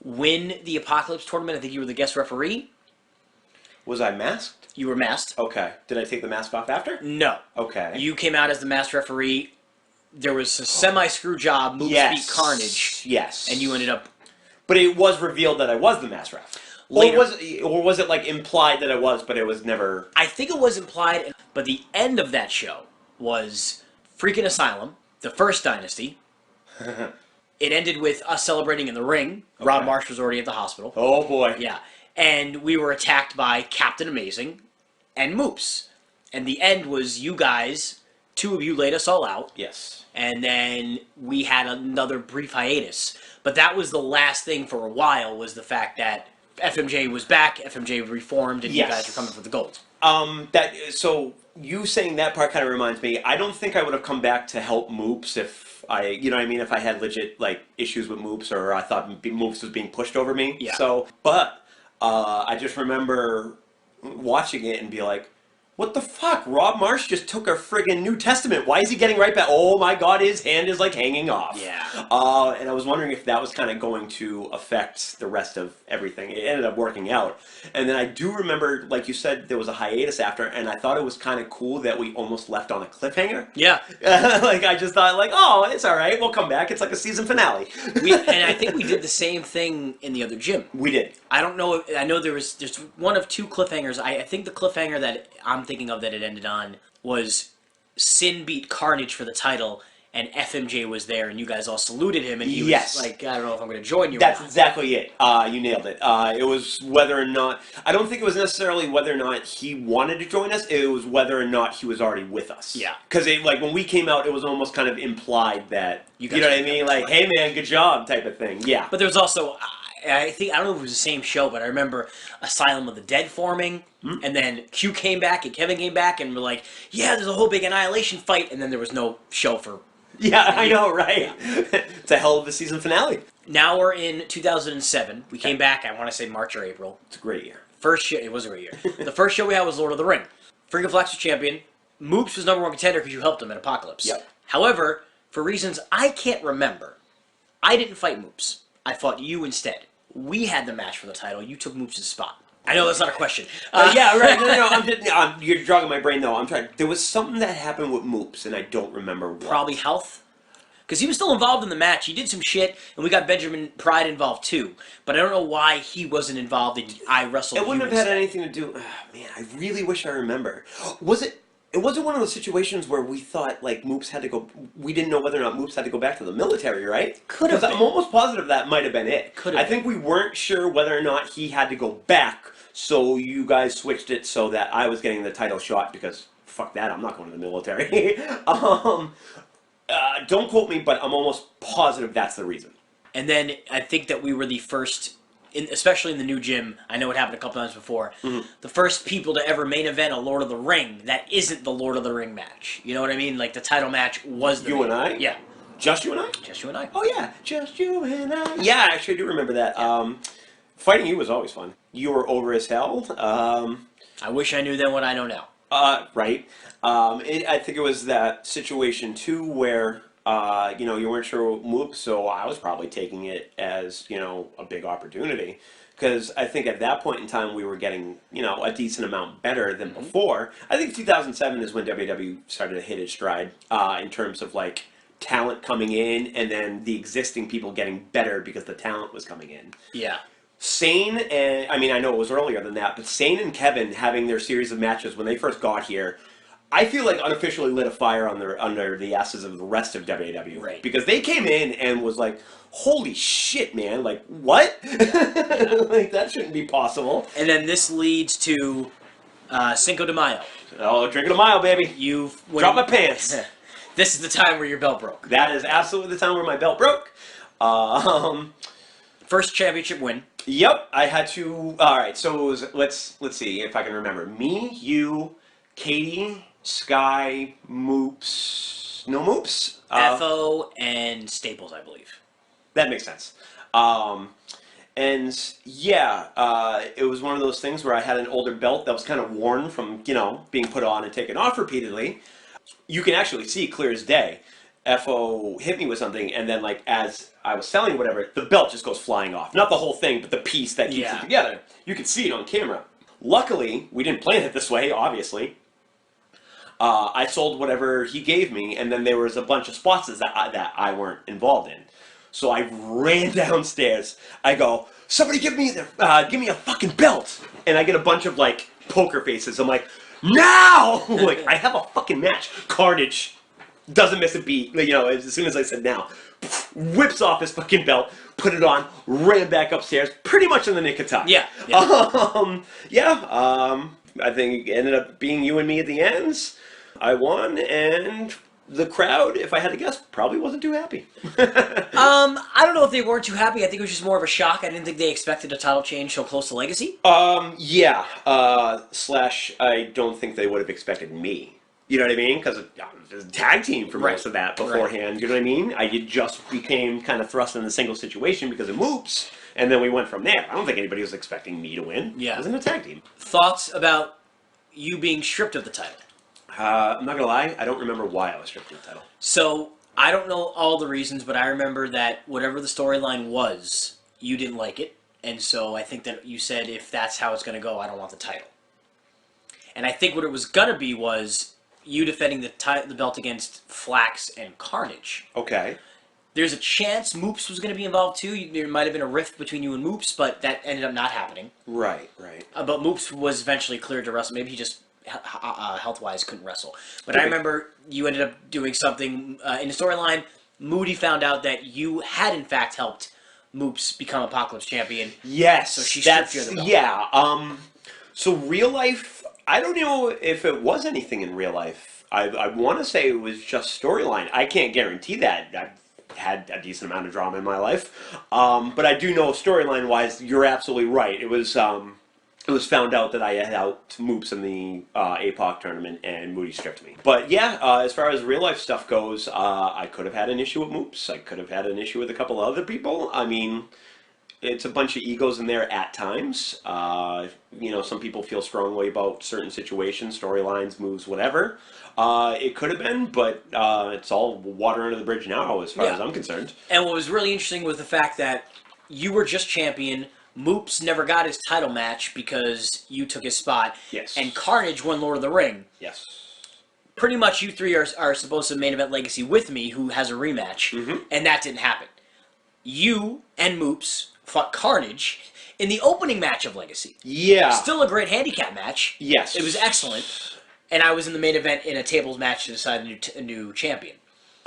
Speaker 3: win the Apocalypse tournament. I think you were the guest referee.
Speaker 4: Was I masked?
Speaker 3: You were masked.
Speaker 4: Okay. Did I take the mask off after?
Speaker 3: No.
Speaker 4: Okay.
Speaker 3: You came out as the masked referee. there was a semi-screw job, Moops beat Carnage.
Speaker 4: Yes.
Speaker 3: And you ended up...
Speaker 4: But it was revealed that I was the mass ref.
Speaker 3: Later.
Speaker 4: Or was it, like, implied that I was, but it was never...
Speaker 3: I think it was implied, but the end of that show was Freakin Asylum, the first dynasty. It ended with us celebrating in the ring. Okay. Rob Marsh was already at the hospital.
Speaker 4: Oh, boy.
Speaker 3: Yeah. And we were attacked by Captain Amazing and Moops. And the end was you guys, 2 of you laid us all out.
Speaker 4: Yes.
Speaker 3: And then we had another brief hiatus. But that was the last thing for a while, was the fact that FMJ was back, FMJ reformed, and you guys were coming for the gold.
Speaker 4: So you saying that part kind of reminds me, I don't think I would have come back to help Moops if you know what I mean, if I had legit, like, issues with Moops, or I thought Moops was being pushed over me.
Speaker 3: Yeah.
Speaker 4: So, but I just remember watching it and be like, what the fuck? Rob Marsh just took a friggin' New Testament. Why is he getting right back? Oh my god, his hand is, like, hanging off.
Speaker 3: Yeah.
Speaker 4: And I was wondering if that was kind of going to affect the rest of everything. It ended up working out. And then I do remember, like you said, there was a hiatus after, and I thought it was kind of cool that we almost left on a cliffhanger.
Speaker 3: Yeah.
Speaker 4: Like, I just thought, like, oh, it's alright, we'll come back. It's like a season finale.
Speaker 3: And I think we did the same thing in the other gym.
Speaker 4: We did.
Speaker 3: I don't know. I know there's one of 2 cliffhangers. I think the cliffhanger that I'm thinking of that it ended on was Sin beat Carnage for the title, and FMJ was there, and you guys all saluted him, and he was like, I don't know if I'm going to join you.
Speaker 4: That's exactly it. You nailed it. It was whether or not... I don't think it was necessarily whether or not he wanted to join us. It was whether or not he was already with us.
Speaker 3: Yeah.
Speaker 4: Because, like, when we came out, it was almost kind of implied that... You know what I mean? Like,
Speaker 3: right.
Speaker 4: Hey, man, good job type of thing. Yeah.
Speaker 3: But there was also... I don't know if it was the same show, but I remember Asylum of the Dead forming, and then Q came back and Kevin came back, and we're like, yeah, there's a whole big Annihilation fight, and then there was no show for...
Speaker 4: Yeah, I know, right? Yeah. It's a hell of a season finale.
Speaker 3: Now we're in 2007. We came back, I want to say March or April.
Speaker 4: It's a great year.
Speaker 3: First show, it was a great year. The first show we had was Lord of the Ring. Freakin Flax was champion. Moops was #1 contender because you helped him at Apocalypse.
Speaker 4: Yep.
Speaker 3: However, for reasons I can't remember, I didn't fight Moops. I fought you instead. We had the match for the title. You took Moops' spot. I know that's not a question.
Speaker 4: Yeah, right. No. You're jogging my brain, though. I'm trying. There was something that happened with Moops, and I don't remember what.
Speaker 3: Probably health. Because he was still involved in the match. He did some shit, and we got Benjamin Pride involved, too. But I don't know why he wasn't involved, and I wrestled
Speaker 4: It wouldn't have
Speaker 3: instead.
Speaker 4: had anything to do... man, I really wish I remember. Was it... It wasn't one of those situations where we thought, like, Moops had to go... We didn't know whether or not Moops had to go back to the military, right?
Speaker 3: Could have been.
Speaker 4: I'm almost positive that might have been it.
Speaker 3: Could have
Speaker 4: I think we weren't sure whether or not he had to go back, so you guys switched it so that I was getting the title shot, because, fuck that, I'm not going to the military. Don't quote me, but I'm almost positive that's the reason.
Speaker 3: And then I think that we were the first... especially in the new gym, I know it happened a couple times before, the first people to ever main event a Lord of the Ring that isn't the Lord of the Ring match. You know what I mean? Like, the title match was the...
Speaker 4: You and I?
Speaker 3: Yeah.
Speaker 4: Just you and I?
Speaker 3: Just you and I.
Speaker 4: Oh, yeah. Just you and I. Yeah, actually, I do remember that. Yeah. Fighting you was always fun. You were over as hell.
Speaker 3: I wish I knew then what I know now.
Speaker 4: Right. I think it was that situation, too, where... you weren't sure what move, so I was probably taking it as, a big opportunity. Because I think at that point in time, we were getting, a decent amount better than before. I think 2007 is when WWE started to hit its stride in terms of, like, talent coming in and then the existing people getting better because the talent was coming in.
Speaker 3: Yeah.
Speaker 4: Sane and, I know it was earlier than that, but Sane and Kevin having their series of matches when they first got here, I feel like unofficially lit a fire under the asses of the rest of WWE.
Speaker 3: Right.
Speaker 4: Because they came in and was like, holy shit, man, like, what? Like, that shouldn't be possible.
Speaker 3: And then this leads to Cinco de Mayo.
Speaker 4: Oh, Drinking a Mile, baby. Drop my pants.
Speaker 3: This is the time where your belt broke.
Speaker 4: That is absolutely the time where my belt broke.
Speaker 3: First championship win.
Speaker 4: Yep, I had to... Alright, so it was, let's see if I can remember. Me, you, Katie... Sky, Moops, no Moops?
Speaker 3: FO and Staples, I believe.
Speaker 4: That makes sense. And yeah, it was one of those things where I had an older belt that was kind of worn from, being put on and taken off repeatedly. You can actually see clear as day. FO hit me with something, and then, like, as I was selling whatever, the belt just goes flying off. Not the whole thing, but the piece that keeps it together. You can see it on camera. Luckily, we didn't plan it this way, obviously. I sold whatever he gave me, and then there was a bunch of spots that I weren't involved in. So I ran downstairs. I go, somebody give me a fucking belt, and I get a bunch of like poker faces. I'm like, now, like I have a fucking match. Carnage doesn't miss a beat. You know, as soon as I said now, whips off his fucking belt, put it on, ran back upstairs, pretty much in the nick of time.
Speaker 3: Yeah.
Speaker 4: I think it ended up being you and me at the ends. I won, and the crowd, if I had to guess, probably wasn't too happy.
Speaker 3: I don't know if they weren't too happy. I think it was just more of a shock. I didn't think they expected a title change so close to Legacy.
Speaker 4: Slash, I don't think they would have expected me. You know what I mean? Because it was a tag team for most of that beforehand. Right. You know what I mean? I just became kind of thrust in a single situation because of Moops, and then we went from there. I don't think anybody was expecting me to win.
Speaker 3: Yeah.
Speaker 4: It was in a tag team.
Speaker 3: Thoughts about you being stripped of the title?
Speaker 4: I'm not going to lie, I don't remember why I was stripped of the title.
Speaker 3: So, I don't know all the reasons, but I remember that whatever the storyline was, you didn't like it, and so I think that you said, if that's how it's going to go, I don't want the title. And I think what it was going to be was you defending the belt against Flax and Carnage.
Speaker 4: Okay.
Speaker 3: There's a chance Moops was going to be involved too. There might have been a rift between you and Moops, but that ended up not happening.
Speaker 4: Right.
Speaker 3: But Moops was eventually cleared to wrestle. Maybe he just health-wise couldn't wrestle. But I remember you ended up doing something in the storyline. Moody found out that you had in fact helped Moops become Apocalypse Champion.
Speaker 4: Yes.
Speaker 3: So she stripped you of the belt.
Speaker 4: Yeah. So real life, I don't know if it was anything in real life. I want to say it was just storyline. I can't guarantee that. I've had a decent amount of drama in my life. But I do know storyline-wise, you're absolutely right. It was found out that I had out Moops in the APOC tournament, and Moody stripped me. But yeah, as far as real life stuff goes, I could have had an issue with Moops. I could have had an issue with a couple other people. I mean, it's a bunch of egos in there at times. Some people feel strongly about certain situations, storylines, moves, whatever. It could have been, but it's all water under the bridge now, as far as I'm concerned.
Speaker 3: And what was really interesting was the fact that you were just champion. Moops never got his title match because you took his spot.
Speaker 4: Yes.
Speaker 3: And Carnage won Lord of the Ring.
Speaker 4: Yes.
Speaker 3: Pretty much you three are supposed to main event Legacy with me, who has a rematch, and that didn't happen. You and Moops fought Carnage in the opening match of Legacy.
Speaker 4: Yeah.
Speaker 3: Still a great handicap match.
Speaker 4: Yes.
Speaker 3: It was excellent. And I was in the main event in a tables match to decide a new champion.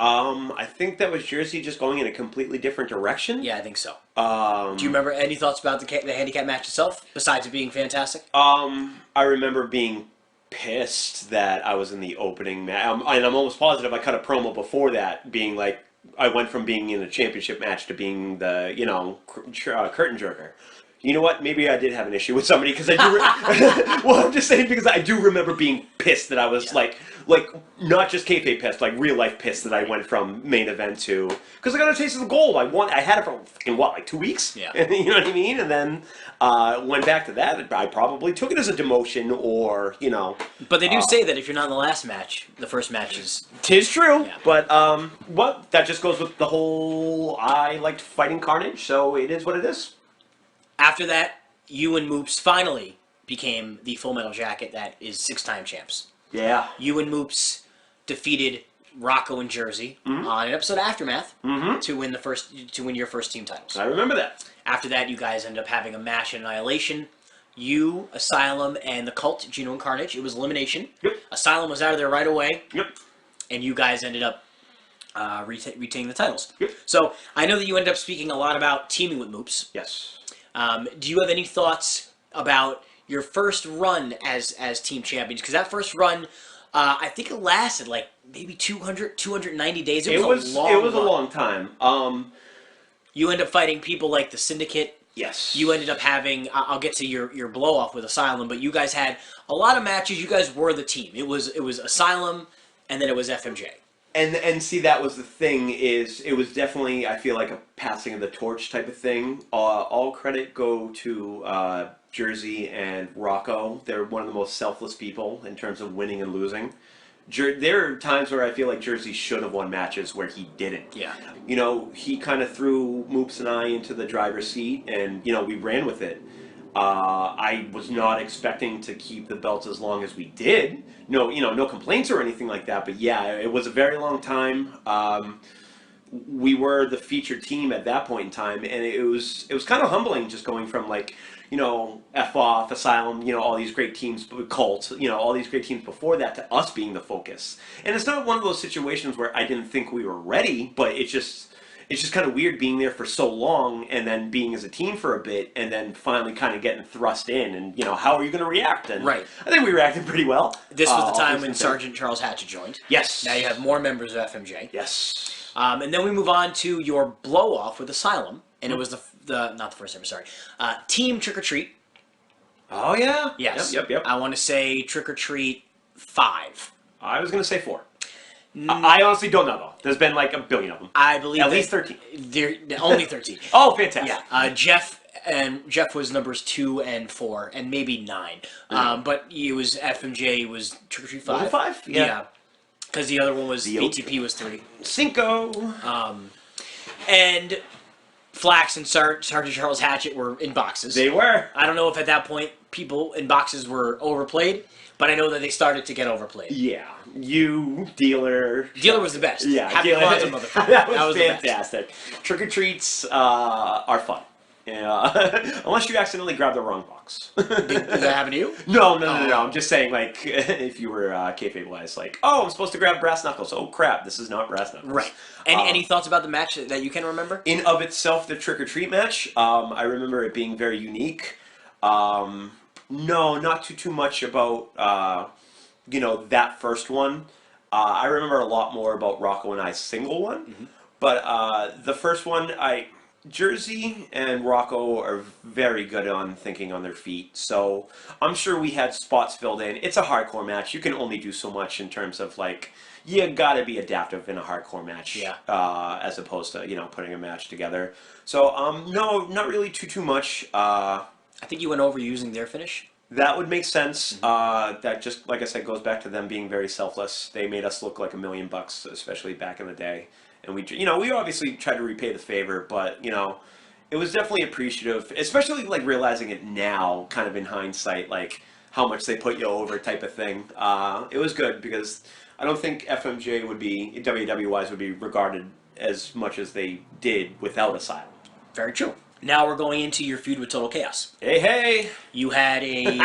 Speaker 4: I think that was Jersey just going in a completely different direction.
Speaker 3: Yeah, I think so. Do you remember any thoughts about the handicap match itself, besides it being fantastic?
Speaker 4: I remember being pissed that I was in the opening match. And I'm almost positive I cut a promo before that, being like, I went from being in a championship match to being the, curtain jerker. You know what? Maybe I did have an issue with somebody, because I do... well, I'm just saying, because I do remember being pissed that I was, like, not just kayfabe pissed, like, real-life pissed that I went from main event to... Because I got a taste of the gold. I had it for, fucking, 2 weeks?
Speaker 3: Yeah.
Speaker 4: You know what I mean? And then went back to that. I probably took it as a demotion, or,
Speaker 3: But they do say that if you're not in the last match, the first match is...
Speaker 4: 'Tis true.
Speaker 3: Yeah.
Speaker 4: But, that just goes with the whole... I liked fighting Carnage, so it is what it is.
Speaker 3: After that, you and Moops finally became the Full Metal Jacket that is 6-time champs.
Speaker 4: Yeah.
Speaker 3: You and Moops defeated Rocko and Jersey on an episode of Aftermath to win your first team titles.
Speaker 4: I remember that.
Speaker 3: After that, you guys ended up having a match in Annihilation. You, Asylum, and the Cult, Gino and Carnage. It was elimination.
Speaker 4: Yep.
Speaker 3: Asylum was out of there right away.
Speaker 4: Yep.
Speaker 3: And you guys ended up retaining the titles.
Speaker 4: Yep.
Speaker 3: So I know that you ended up speaking a lot about teaming with Moops.
Speaker 4: Yes.
Speaker 3: Do you have any thoughts about your first run as team champions? Because that first run, I think it lasted like maybe 290 days. It was a
Speaker 4: long time.
Speaker 3: You end up fighting people like the Syndicate.
Speaker 4: Yes.
Speaker 3: You ended up having, I'll get to your blow off with Asylum, but you guys had a lot of matches. You guys were the team. It was Asylum, and then it was FMJ.
Speaker 4: And see, that was the thing, is it was definitely, I feel like, a passing of the torch type of thing. All credit go to Jersey and Rocko. They're one of the most selfless people in terms of winning and losing. There are times where I feel like Jersey should have won matches where he didn't.
Speaker 3: Yeah.
Speaker 4: He kind of threw Moops and I into the driver's seat, and, we ran with it. I was not expecting to keep the belts as long as we did. No, no complaints or anything like that. But yeah, it was a very long time. We were the featured team at that point in time, and it was kind of humbling just going from like, F off, Asylum, all these great teams, Cult, all these great teams before that, to us being the focus. And it's not one of those situations where I didn't think we were ready, but it's just kind of weird being there for so long and then being as a team for a bit and then finally kind of getting thrust in and, how are you going to react? And
Speaker 3: right.
Speaker 4: I think we reacted pretty well.
Speaker 3: This was the time when Sergeant Charles Hatchett joined.
Speaker 4: Yes.
Speaker 3: Now you have more members of FMJ.
Speaker 4: Yes.
Speaker 3: And then we move on to your blow-off with Asylum, and it was not the first time, sorry, Team Trick or Treat.
Speaker 4: Oh, yeah?
Speaker 3: Yes.
Speaker 4: Yep.
Speaker 3: I want to say Trick or Treat 5.
Speaker 4: I was going to say 4. I honestly don't know, though. There's been like a billion of them.
Speaker 3: I believe
Speaker 4: at least 13.
Speaker 3: Only 13.
Speaker 4: Oh, fantastic.
Speaker 3: Yeah. Jeff was numbers 2 and 4, and maybe 9.
Speaker 4: Mm-hmm.
Speaker 3: But it was FMJ was Trick or Treat 5.
Speaker 4: Was it 5? Yeah.
Speaker 3: Because the other one was
Speaker 4: The
Speaker 3: BTP was 3.
Speaker 4: Cinco.
Speaker 3: And Flax and Sergeant Charles Hatchett were in boxes.
Speaker 4: They were.
Speaker 3: I don't know if at that point people in boxes were overplayed, but I know that they started to get overplayed.
Speaker 4: Yeah. Dealer.
Speaker 3: Dealer was the best.
Speaker 4: Yeah.
Speaker 3: Happy Alonzo, motherfucker.
Speaker 4: that was
Speaker 3: the best.
Speaker 4: fantastic. Trick or treats are fun. Yeah. Unless you accidentally grab the wrong box.
Speaker 3: Did that happen to you?
Speaker 4: No. I'm just saying, like, if you were kayfabe-wise, like, oh, I'm supposed to grab brass knuckles. Oh, crap, this is not brass knuckles.
Speaker 3: Right. Any thoughts about the match that you can remember?
Speaker 4: In of itself, the trick or treat match, I remember it being very unique. No, not too much about that first one. I remember a lot more about Rocko and I's single one. Mm-hmm. But the first one, Jersey and Rocko are very good on thinking on their feet, so I'm sure we had spots filled in. It's a hardcore match. You can only do so much in terms of, like, you gotta be adaptive in a hardcore match,
Speaker 3: yeah.
Speaker 4: As opposed to, putting a match together. So, no, not really too much.
Speaker 3: I think you went over using their finish.
Speaker 4: That would make sense. Mm-hmm. That just, like I said, goes back to them being very selfless. They made us look like $1 million, especially back in the day. And we obviously tried to repay the favor, but, it was definitely appreciative, especially, like, realizing it now, kind of in hindsight, like, how much they put you over type of thing. It was good, because I don't think FMJ WW-wise would be regarded as much as they did without Asylum.
Speaker 3: Very true. Now we're going into your feud with Total Chaos.
Speaker 4: Hey! You
Speaker 3: had a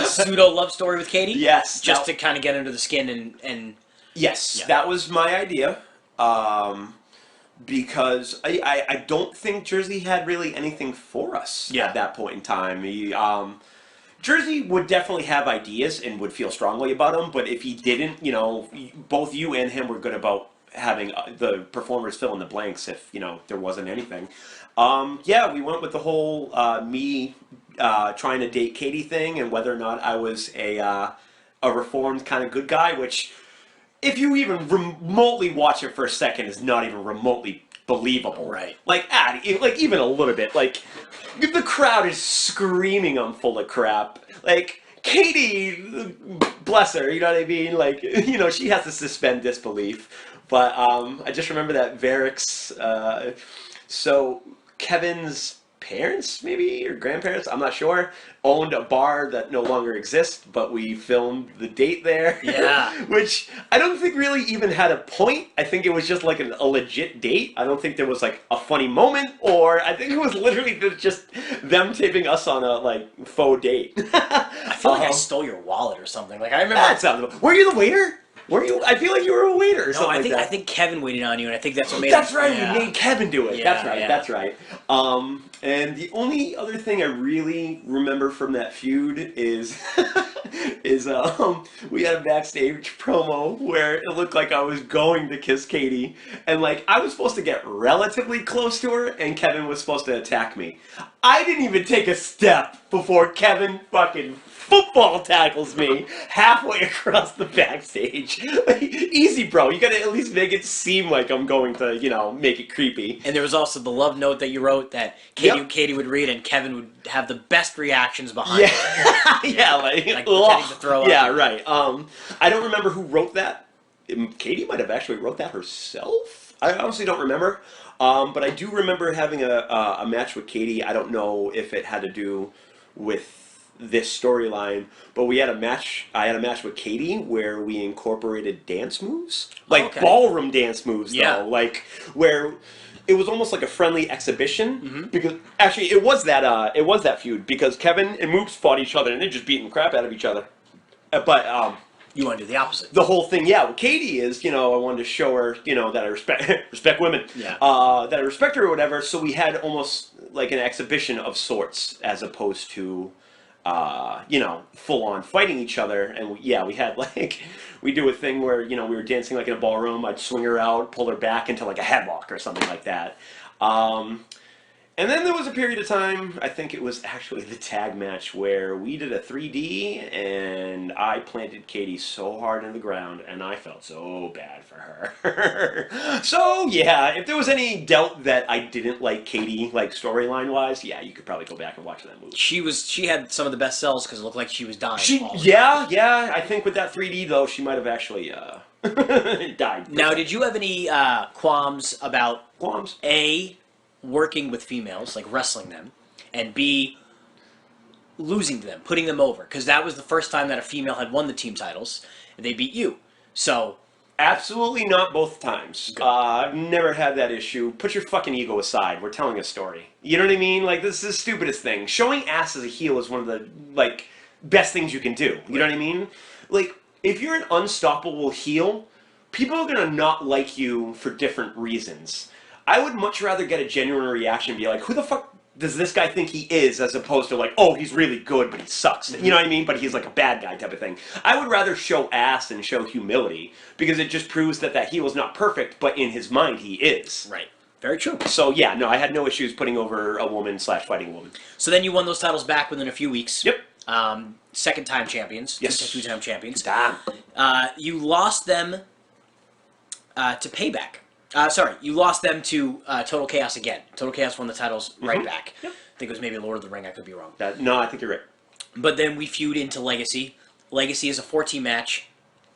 Speaker 3: pseudo-love story with Katie?
Speaker 4: Yes.
Speaker 3: Just to kind of get under the skin and...
Speaker 4: Yes,
Speaker 3: yeah.
Speaker 4: That was my idea. Because I don't think Jersey had really anything for us at that point in time. Jersey would definitely have ideas and would feel strongly about them, but if he didn't, both you and him were good about having the performers fill in the blanks if, there wasn't anything. We went with the whole me trying to date Katie thing and whether or not I was a reformed kind of good guy, which... if you even remotely watch it for a second, is not even remotely believable.
Speaker 3: Right.
Speaker 4: Like even a little bit. Like, the crowd is screaming I'm full of crap. Like, Katie, bless her, you know what I mean? Like, she has to suspend disbelief. But I just remember that Varrick's... so, Kevin's parents, maybe, or grandparents, I'm not sure, owned a bar that no longer exists, but we filmed the date there.
Speaker 3: Yeah.
Speaker 4: Which I don't think really even had a point. I think it was just like a legit date. I don't think there was like a funny moment, or I think it was literally just them taping us on a like faux date.
Speaker 3: I feel like I stole your wallet or something. Like, I remember...
Speaker 4: That sounds... Were you the waiter? Were you? I feel like you were a waiter or something like that.
Speaker 3: I think Kevin waited on you, and I think that's what made
Speaker 4: That's
Speaker 3: it,
Speaker 4: right,
Speaker 3: yeah.
Speaker 4: We made Kevin do it.
Speaker 3: Yeah,
Speaker 4: That's right. And the only other thing I really remember from that feud is we had a backstage promo where it looked like I was going to kiss Katie, and like I was supposed to get relatively close to her, and Kevin was supposed to attack me. I didn't even take a step before Kevin fucking football tackles me halfway across the backstage. Like, easy, bro. You gotta at least make it seem like I'm going to, make it creepy.
Speaker 3: And there was also the love note that you wrote that Katie would read, and Kevin would have the best reactions behind it.
Speaker 4: Yeah, like
Speaker 3: pretending to throw up.
Speaker 4: Yeah, right. I don't remember who wrote that. Katie might have actually wrote that herself. I honestly don't remember. But I do remember having a match with Katie. I don't know if it had to do with this storyline, but we had a match. I had a match with Katie where we incorporated dance moves, like ballroom dance moves, though, like where it was almost like a friendly exhibition. Because actually, it was that feud because Kevin and Moops fought each other and they just beating the crap out of each other. But
Speaker 3: you want to do the opposite.
Speaker 4: The whole thing, yeah. Well, Katie is, I wanted to show her, that I respect women.
Speaker 3: Yeah.
Speaker 4: That I respect her or whatever. So we had almost like an exhibition of sorts, as opposed to, full on fighting each other. And we had like, we do a thing where we were dancing like in a ballroom. I'd swing her out, pull her back into like a headlock or something like that. And then there was a period of time, I think it was actually the tag match, where we did a 3D, and I planted Katie so hard in the ground, and I felt so bad for her. So, yeah, if there was any doubt that I didn't like Katie, like, storyline-wise, yeah, you could probably go back and watch that movie.
Speaker 3: She had some of the best sells because it looked like she was dying.
Speaker 4: Yeah, I think with that 3D, though, she might have actually, died.
Speaker 3: Now, did you have any qualms about...
Speaker 4: Qualms?
Speaker 3: A, working with females, like wrestling them, and B, losing to them, putting them over, because that was the first time that a female had won the team titles, and they beat you. So,
Speaker 4: absolutely not both times. I've never had that issue. Put your fucking ego aside. We're telling a story. You know what I mean? Like, this is the stupidest thing. Showing ass as a heel is one of the, like, best things you can do. You know what I mean? Like, if you're an unstoppable heel, people are gonna not like you for different reasons. I would much rather get a genuine reaction and be like, who the fuck does this guy think he is, as opposed to like, oh, he's really good, but he sucks. You know what I mean? But he's like a bad guy type of thing. I would rather show ass and show humility, because it just proves that that heel is not perfect, but in his mind he is.
Speaker 3: right. Very true.
Speaker 4: So yeah, no, I had no issues putting over a woman / fighting a woman.
Speaker 3: So then you won those titles back within a few weeks.
Speaker 4: Yep.
Speaker 3: Second-time champions.
Speaker 4: Yes.
Speaker 3: Two-time champions.
Speaker 4: Damn.
Speaker 3: You lost them to Payback. You lost them to Total Chaos again. Total Chaos won the titles right back.
Speaker 4: Yep.
Speaker 3: I think it was maybe Lord of the Ring. I could be wrong.
Speaker 4: No, I think you're right.
Speaker 3: But then we feud into Legacy. Legacy is a 4-team match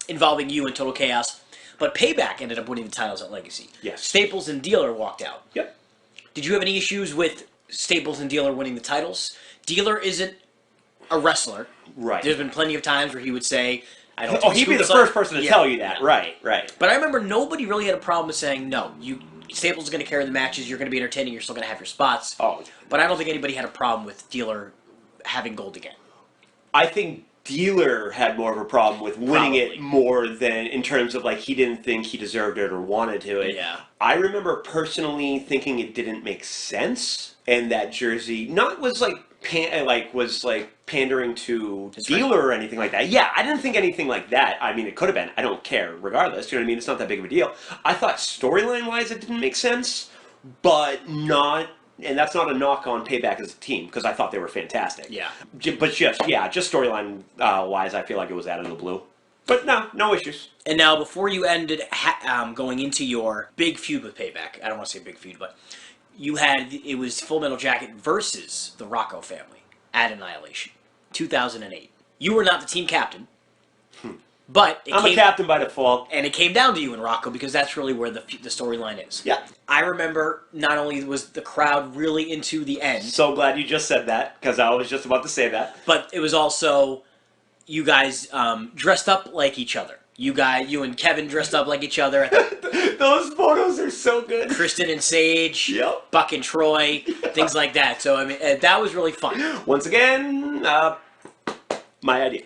Speaker 3: involving you and Total Chaos. But Payback ended up winning the titles at Legacy.
Speaker 4: Yes.
Speaker 3: Staples and Dealer walked out.
Speaker 4: Yep.
Speaker 3: Did you have any issues with Staples and Dealer winning the titles? Dealer isn't a wrestler.
Speaker 4: Right.
Speaker 3: There's been plenty of times where he would say, I don't
Speaker 4: Oh, he'd be the first person to tell you that.
Speaker 3: Yeah.
Speaker 4: Right.
Speaker 3: But I remember nobody really had a problem with saying, no, Staples is going to carry the matches, you're going to be entertaining, you're still going to have your spots.
Speaker 4: Oh.
Speaker 3: But I don't think anybody had a problem with Dealer having gold again.
Speaker 4: I think Dealer had more of a problem with winning it more than in terms of like he didn't think he deserved it or wanted to it.
Speaker 3: Yeah.
Speaker 4: I remember personally thinking it didn't make sense, and that jersey was pandering to Dealer or anything like that. Yeah, I didn't think anything like that. I mean, it could have been. I don't care. Regardless, you know what I mean? It's not that big of a deal. I thought storyline-wise it didn't make sense, but not. And that's not a knock on Payback as a team, because I thought they were fantastic.
Speaker 3: Yeah.
Speaker 4: But just storyline wise, I feel like it was out of the blue. But no issues.
Speaker 3: And now, before you ended going into your big feud with Payback, I don't want to say big feud, but it was Full Metal Jacket versus the Rocko family at Annihilation, 2008. You were not the team captain, but
Speaker 4: I'm a captain by default.
Speaker 3: And it came down to you and Rocko, because that's really where the storyline is.
Speaker 4: Yeah.
Speaker 3: I remember not only was the crowd really into the end.
Speaker 4: So glad you just said that, because I was just about to say that.
Speaker 3: But it was also you guys dressed up like each other. You and Kevin dressed up like each other.
Speaker 4: Those photos are so good.
Speaker 3: Kristen and Sage,
Speaker 4: Yep.
Speaker 3: Buck and Troy, things like that. So, I mean, that was really fun.
Speaker 4: Once again, my idea.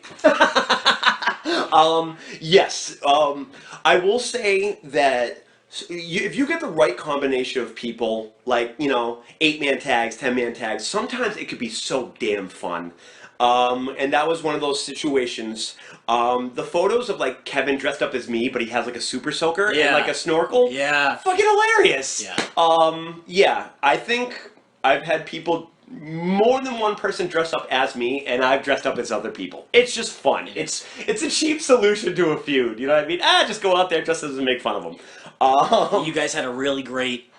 Speaker 4: Yes. I will say that if you get the right combination of people, like, 8-man tags, 10-man tags, sometimes it could be so damn fun. And that was one of those situations. The photos of like Kevin dressed up as me, but he has like a super soaker and like a snorkel.
Speaker 3: Yeah.
Speaker 4: Fucking hilarious.
Speaker 3: Yeah.
Speaker 4: Yeah, I think I've had people, more than one person dressed up as me, and I've dressed up as other people. It's just fun. It's a cheap solution to a feud. You know what I mean? Just go out there just as to make fun of them.
Speaker 3: You guys had a really great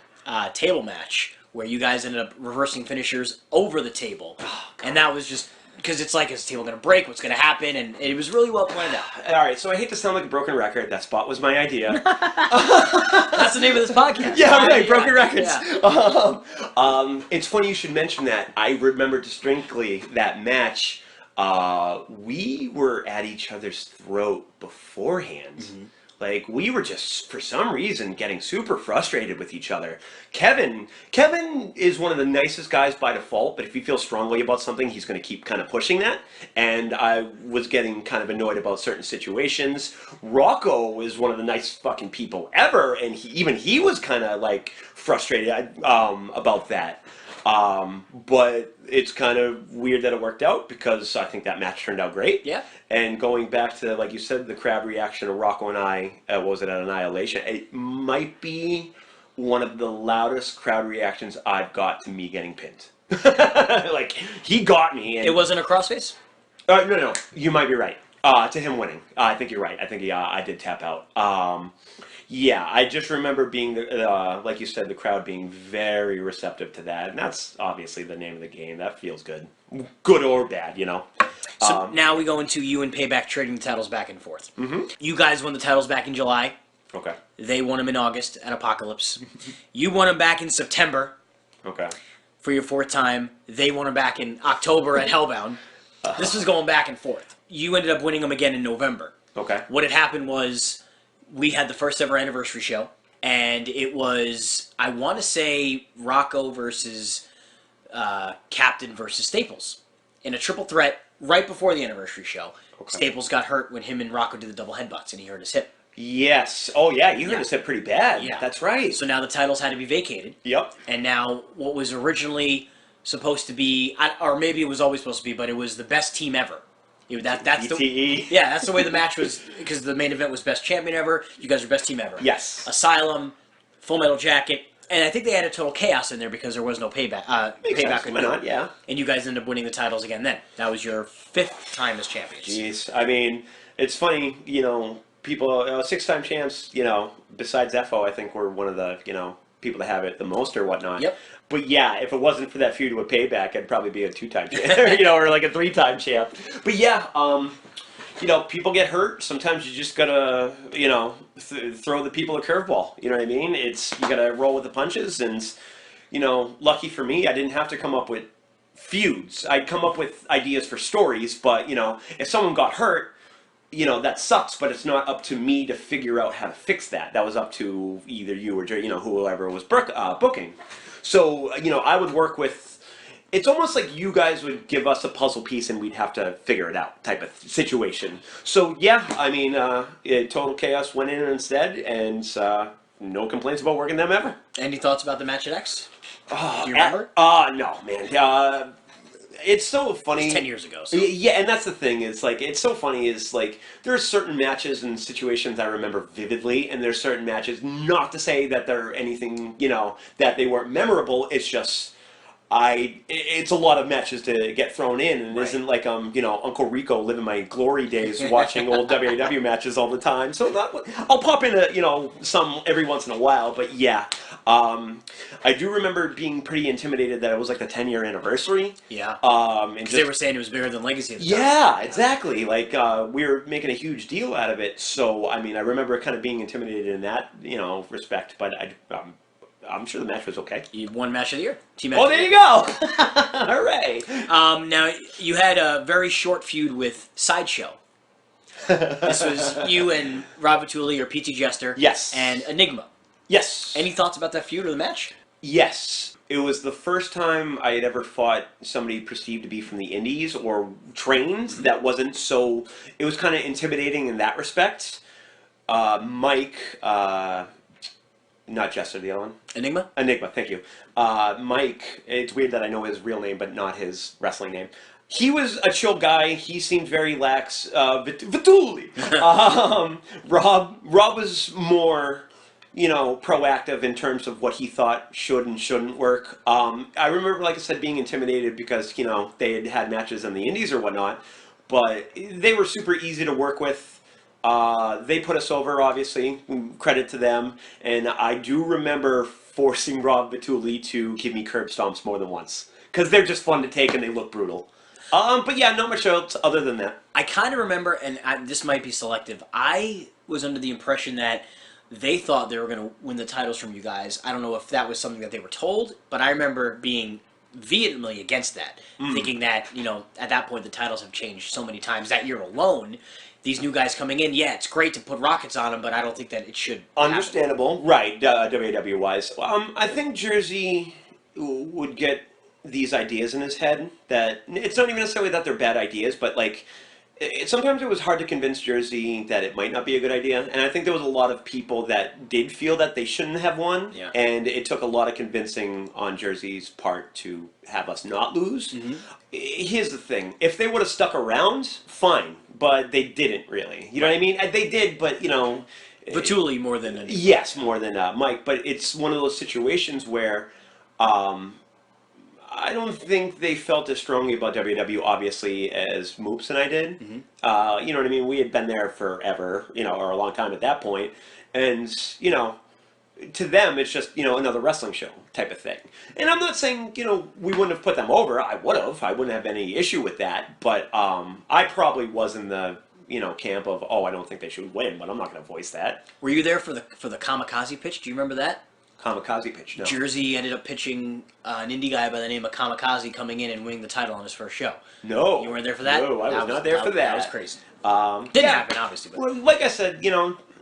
Speaker 3: table match where you guys ended up reversing finishers over the table. And that was just because it's like, is the table going to break? What's going to happen? And it was really well pointed out.
Speaker 4: All right, so I hate to sound like a broken record. That spot was my idea.
Speaker 3: That's the name of this podcast.
Speaker 4: Yeah, right. Broken records.
Speaker 3: Yeah.
Speaker 4: It's funny you should mention that. I remember distinctly that match. We were at each other's throat beforehand.
Speaker 3: Mm-hmm.
Speaker 4: Like, we were just, for some reason, getting super frustrated with each other. Kevin is one of the nicest guys by default, but if he feels strongly about something, he's going to keep kind of pushing that. And I was getting kind of annoyed about certain situations. Rocko is one of the nicest fucking people ever, and he was kind of, like, frustrated about that. But it's kind of weird that it worked out because I think that match turned out great.
Speaker 3: Yeah.
Speaker 4: And going back to, like you said, the crowd reaction of Rocko and I, what was it, at Annihilation, it might be one of the loudest crowd reactions I've got to me getting pinned. Like, he got me. And,
Speaker 3: It wasn't a crossface?
Speaker 4: no, you might be right. To him winning. I think you're right. I think I did tap out. Yeah, I just remember being, like you said, the crowd being very receptive to that. And that's obviously the name of the game. That feels good. Good or bad, you know.
Speaker 3: So now we go into you and Payback trading the titles back and forth. Mm-hmm. You guys won the titles back in July.
Speaker 4: Okay.
Speaker 3: They won them in August at Apocalypse. You won them back in September
Speaker 4: Okay.
Speaker 3: for your fourth time. They won them back in October at Hellbound. This was going back and forth. You ended up winning them again in November.
Speaker 4: Okay.
Speaker 3: What had happened was we had the first ever anniversary show, and it was, I want to say, Rocko versus Captain versus Staples in a triple threat right before the anniversary show. Okay. Staples got hurt when him and Rocko did the double headbutts, and he hurt his hip.
Speaker 4: Yes. Oh, yeah, you hurt his hip pretty bad.
Speaker 3: Yeah.
Speaker 4: That's right.
Speaker 3: So now the titles had to be vacated.
Speaker 4: Yep.
Speaker 3: And now what was originally supposed to be, or maybe it was always supposed to be, but it was the best team ever. That's
Speaker 4: BTE.
Speaker 3: that's the way the match was, because the main event was best champion ever. You guys are best team ever.
Speaker 4: Yes.
Speaker 3: Asylum, Full Metal Jacket, and I think they added Total Chaos in there because there was no payback. Payback.
Speaker 4: Why not? Yeah.
Speaker 3: And you guys ended up winning the titles again. Then that was your fifth time as champions.
Speaker 4: Jeez. I mean, it's funny. You know, people, 6-time champs. You know, besides FO, I think we're one of the people that have it the most or whatnot.
Speaker 3: Yep.
Speaker 4: But yeah, if it wasn't for that feud with Payback, I'd probably be a 2-time champ, or like a 3-time champ. But yeah, people get hurt. Sometimes you just gotta, throw the people a curveball. You know what I mean? You gotta roll with the punches. And, lucky for me, I didn't have to come up with feuds. I'd come up with ideas for stories. But, if someone got hurt, that sucks, but it's not up to me to figure out how to fix that. That was up to either you or, whoever was booking. So, I would work with, it's almost like you guys would give us a puzzle piece and we'd have to figure it out type of situation. So, yeah, I mean, Total Chaos went in instead, and no complaints about working them ever.
Speaker 3: Any thoughts about the match at X? Do you remember?
Speaker 4: No, man. It's so funny.
Speaker 3: It's 10 years ago. So.
Speaker 4: Yeah, and that's the thing. Is like it's so funny. Is like there's certain matches and situations I remember vividly, and there's certain matches. Not to say that they're anything, that they weren't memorable. It's just it's a lot of matches to get thrown in, and it isn't like Uncle Rico living my glory days watching old WAW matches all the time. So I'll pop in some every once in a while. But yeah. I do remember being pretty intimidated that it was like the 10-year anniversary.
Speaker 3: Yeah.
Speaker 4: Because
Speaker 3: they were saying it was bigger than Legacy at the time.
Speaker 4: Yeah, exactly. Like, we were making a huge deal out of it. So, I mean, I remember kind of being intimidated in that, respect. But I'm sure the match was okay.
Speaker 3: You won Match of the Year. Team match.
Speaker 4: Oh, there you go! All right.
Speaker 3: Now, you had a very short feud with Sideshow. This was you and Rob Vituli, or PT Jester.
Speaker 4: Yes.
Speaker 3: And Enigma.
Speaker 4: Yes.
Speaker 3: Any thoughts about that feud or the match?
Speaker 4: Yes. It was the first time I had ever fought somebody perceived to be from the indies or trained that wasn't so... It was kind of intimidating in that respect. Mike... not Jester, the other one.
Speaker 3: Enigma,
Speaker 4: thank you. Mike, it's weird that I know his real name, but not his wrestling name. He was a chill guy. He seemed very lax. Vituli. Rob was more... proactive in terms of what he thought should and shouldn't work. I remember, like I said, being intimidated because, they had matches in the indies or whatnot, but they were super easy to work with. They put us over, obviously, credit to them, and I do remember forcing Rob Vituli to give me curb stomps more than once, because they're just fun to take and they look brutal. But yeah, not much else other than that.
Speaker 3: I kind of remember, and this might be selective, I was under the impression that they thought they were going to win the titles from you guys. I don't know if that was something that they were told, but I remember being vehemently against that, thinking that, at that point the titles have changed so many times that year alone. These new guys coming in, yeah, it's great to put rockets on them, but I don't think that it should
Speaker 4: Understandable.
Speaker 3: happen.
Speaker 4: Right, WAW-wise. I think Jersey would get these ideas in his head that it's not even necessarily that they're bad ideas, but like sometimes it was hard to convince Jersey that it might not be a good idea, and I think there was a lot of people that did feel that they shouldn't have won, and it took a lot of convincing on Jersey's part to have us not lose. Here's the thing: if they would have stuck around, fine, but they didn't really. You know what I mean? They did, but
Speaker 3: Vituli more than anything.
Speaker 4: Yes, more than Mike. But it's one of those situations where I don't think they felt as strongly about WW, obviously, as Moops and I did. You know what I mean? We had been there forever, or a long time at that point. And, to them, it's just, another wrestling show type of thing. And I'm not saying, we wouldn't have put them over. I would have. I wouldn't have any issue with that. But I probably was in the, camp of, I don't think they should win, but I'm not going to voice that.
Speaker 3: Were you there for the Kamikaze pitch? Do you remember that?
Speaker 4: Kamikaze pitch, no.
Speaker 3: Jersey ended up pitching an indie guy by the name of Kamikaze coming in and winning the title on his first show.
Speaker 4: No.
Speaker 3: You weren't there for that?
Speaker 4: No, I was not there for that.
Speaker 3: That was crazy. Didn't happen, obviously. But.
Speaker 4: Well, like I said,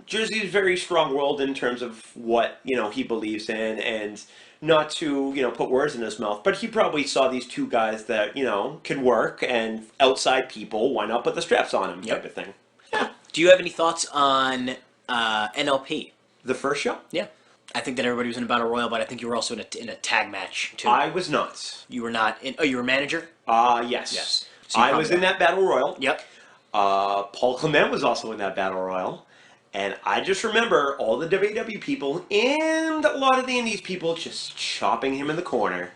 Speaker 4: Jersey is very strong-willed in terms of what, he believes in, and not to, put words in his mouth, but he probably saw these two guys that, can work, and outside people, why not put the straps on him type of thing. Yeah.
Speaker 3: Do you have any thoughts on NLP?
Speaker 4: The first show?
Speaker 3: Yeah. I think that everybody was in a battle royal, but I think you were also in a tag match too.
Speaker 4: I was not.
Speaker 3: You were not in. Oh, you were a manager.
Speaker 4: Yes.
Speaker 3: Yes. So
Speaker 4: I was in that battle royal.
Speaker 3: Yep.
Speaker 4: Paul Clement was also in that battle royal, and I just remember all the WW people and a lot of the Indies people just chopping him in the corner.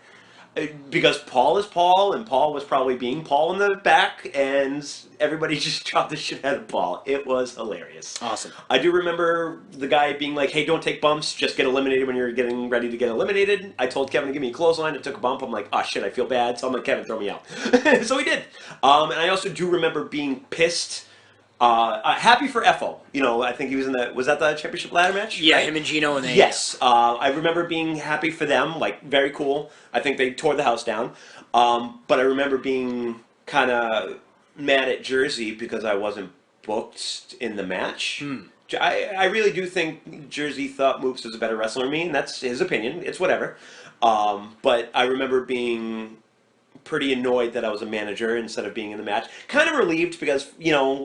Speaker 4: Because Paul is Paul, and Paul was probably being Paul in the back, and everybody just chopped the shit out of Paul. It was hilarious.
Speaker 3: Awesome.
Speaker 4: I do remember the guy being like, hey, don't take bumps, just get eliminated when you're getting ready to get eliminated. I told Kevin to give me a clothesline, it took a bump, I'm like, oh shit, I feel bad, so I'm like, Kevin, throw me out. So he did. And I also do remember being pissed. Happy for FO. I think he was in was that the championship ladder match?
Speaker 3: Yeah,
Speaker 4: right?
Speaker 3: him and Gino and they.
Speaker 4: Yes. I remember being happy for them, like, very cool. I think they tore the house down. But I remember being kind of mad at Jersey because I wasn't booked in the match. I really do think Jersey thought Moops was a better wrestler than me, and that's his opinion. It's whatever. But I remember being pretty annoyed that I was a manager instead of being in the match. Kind of relieved because,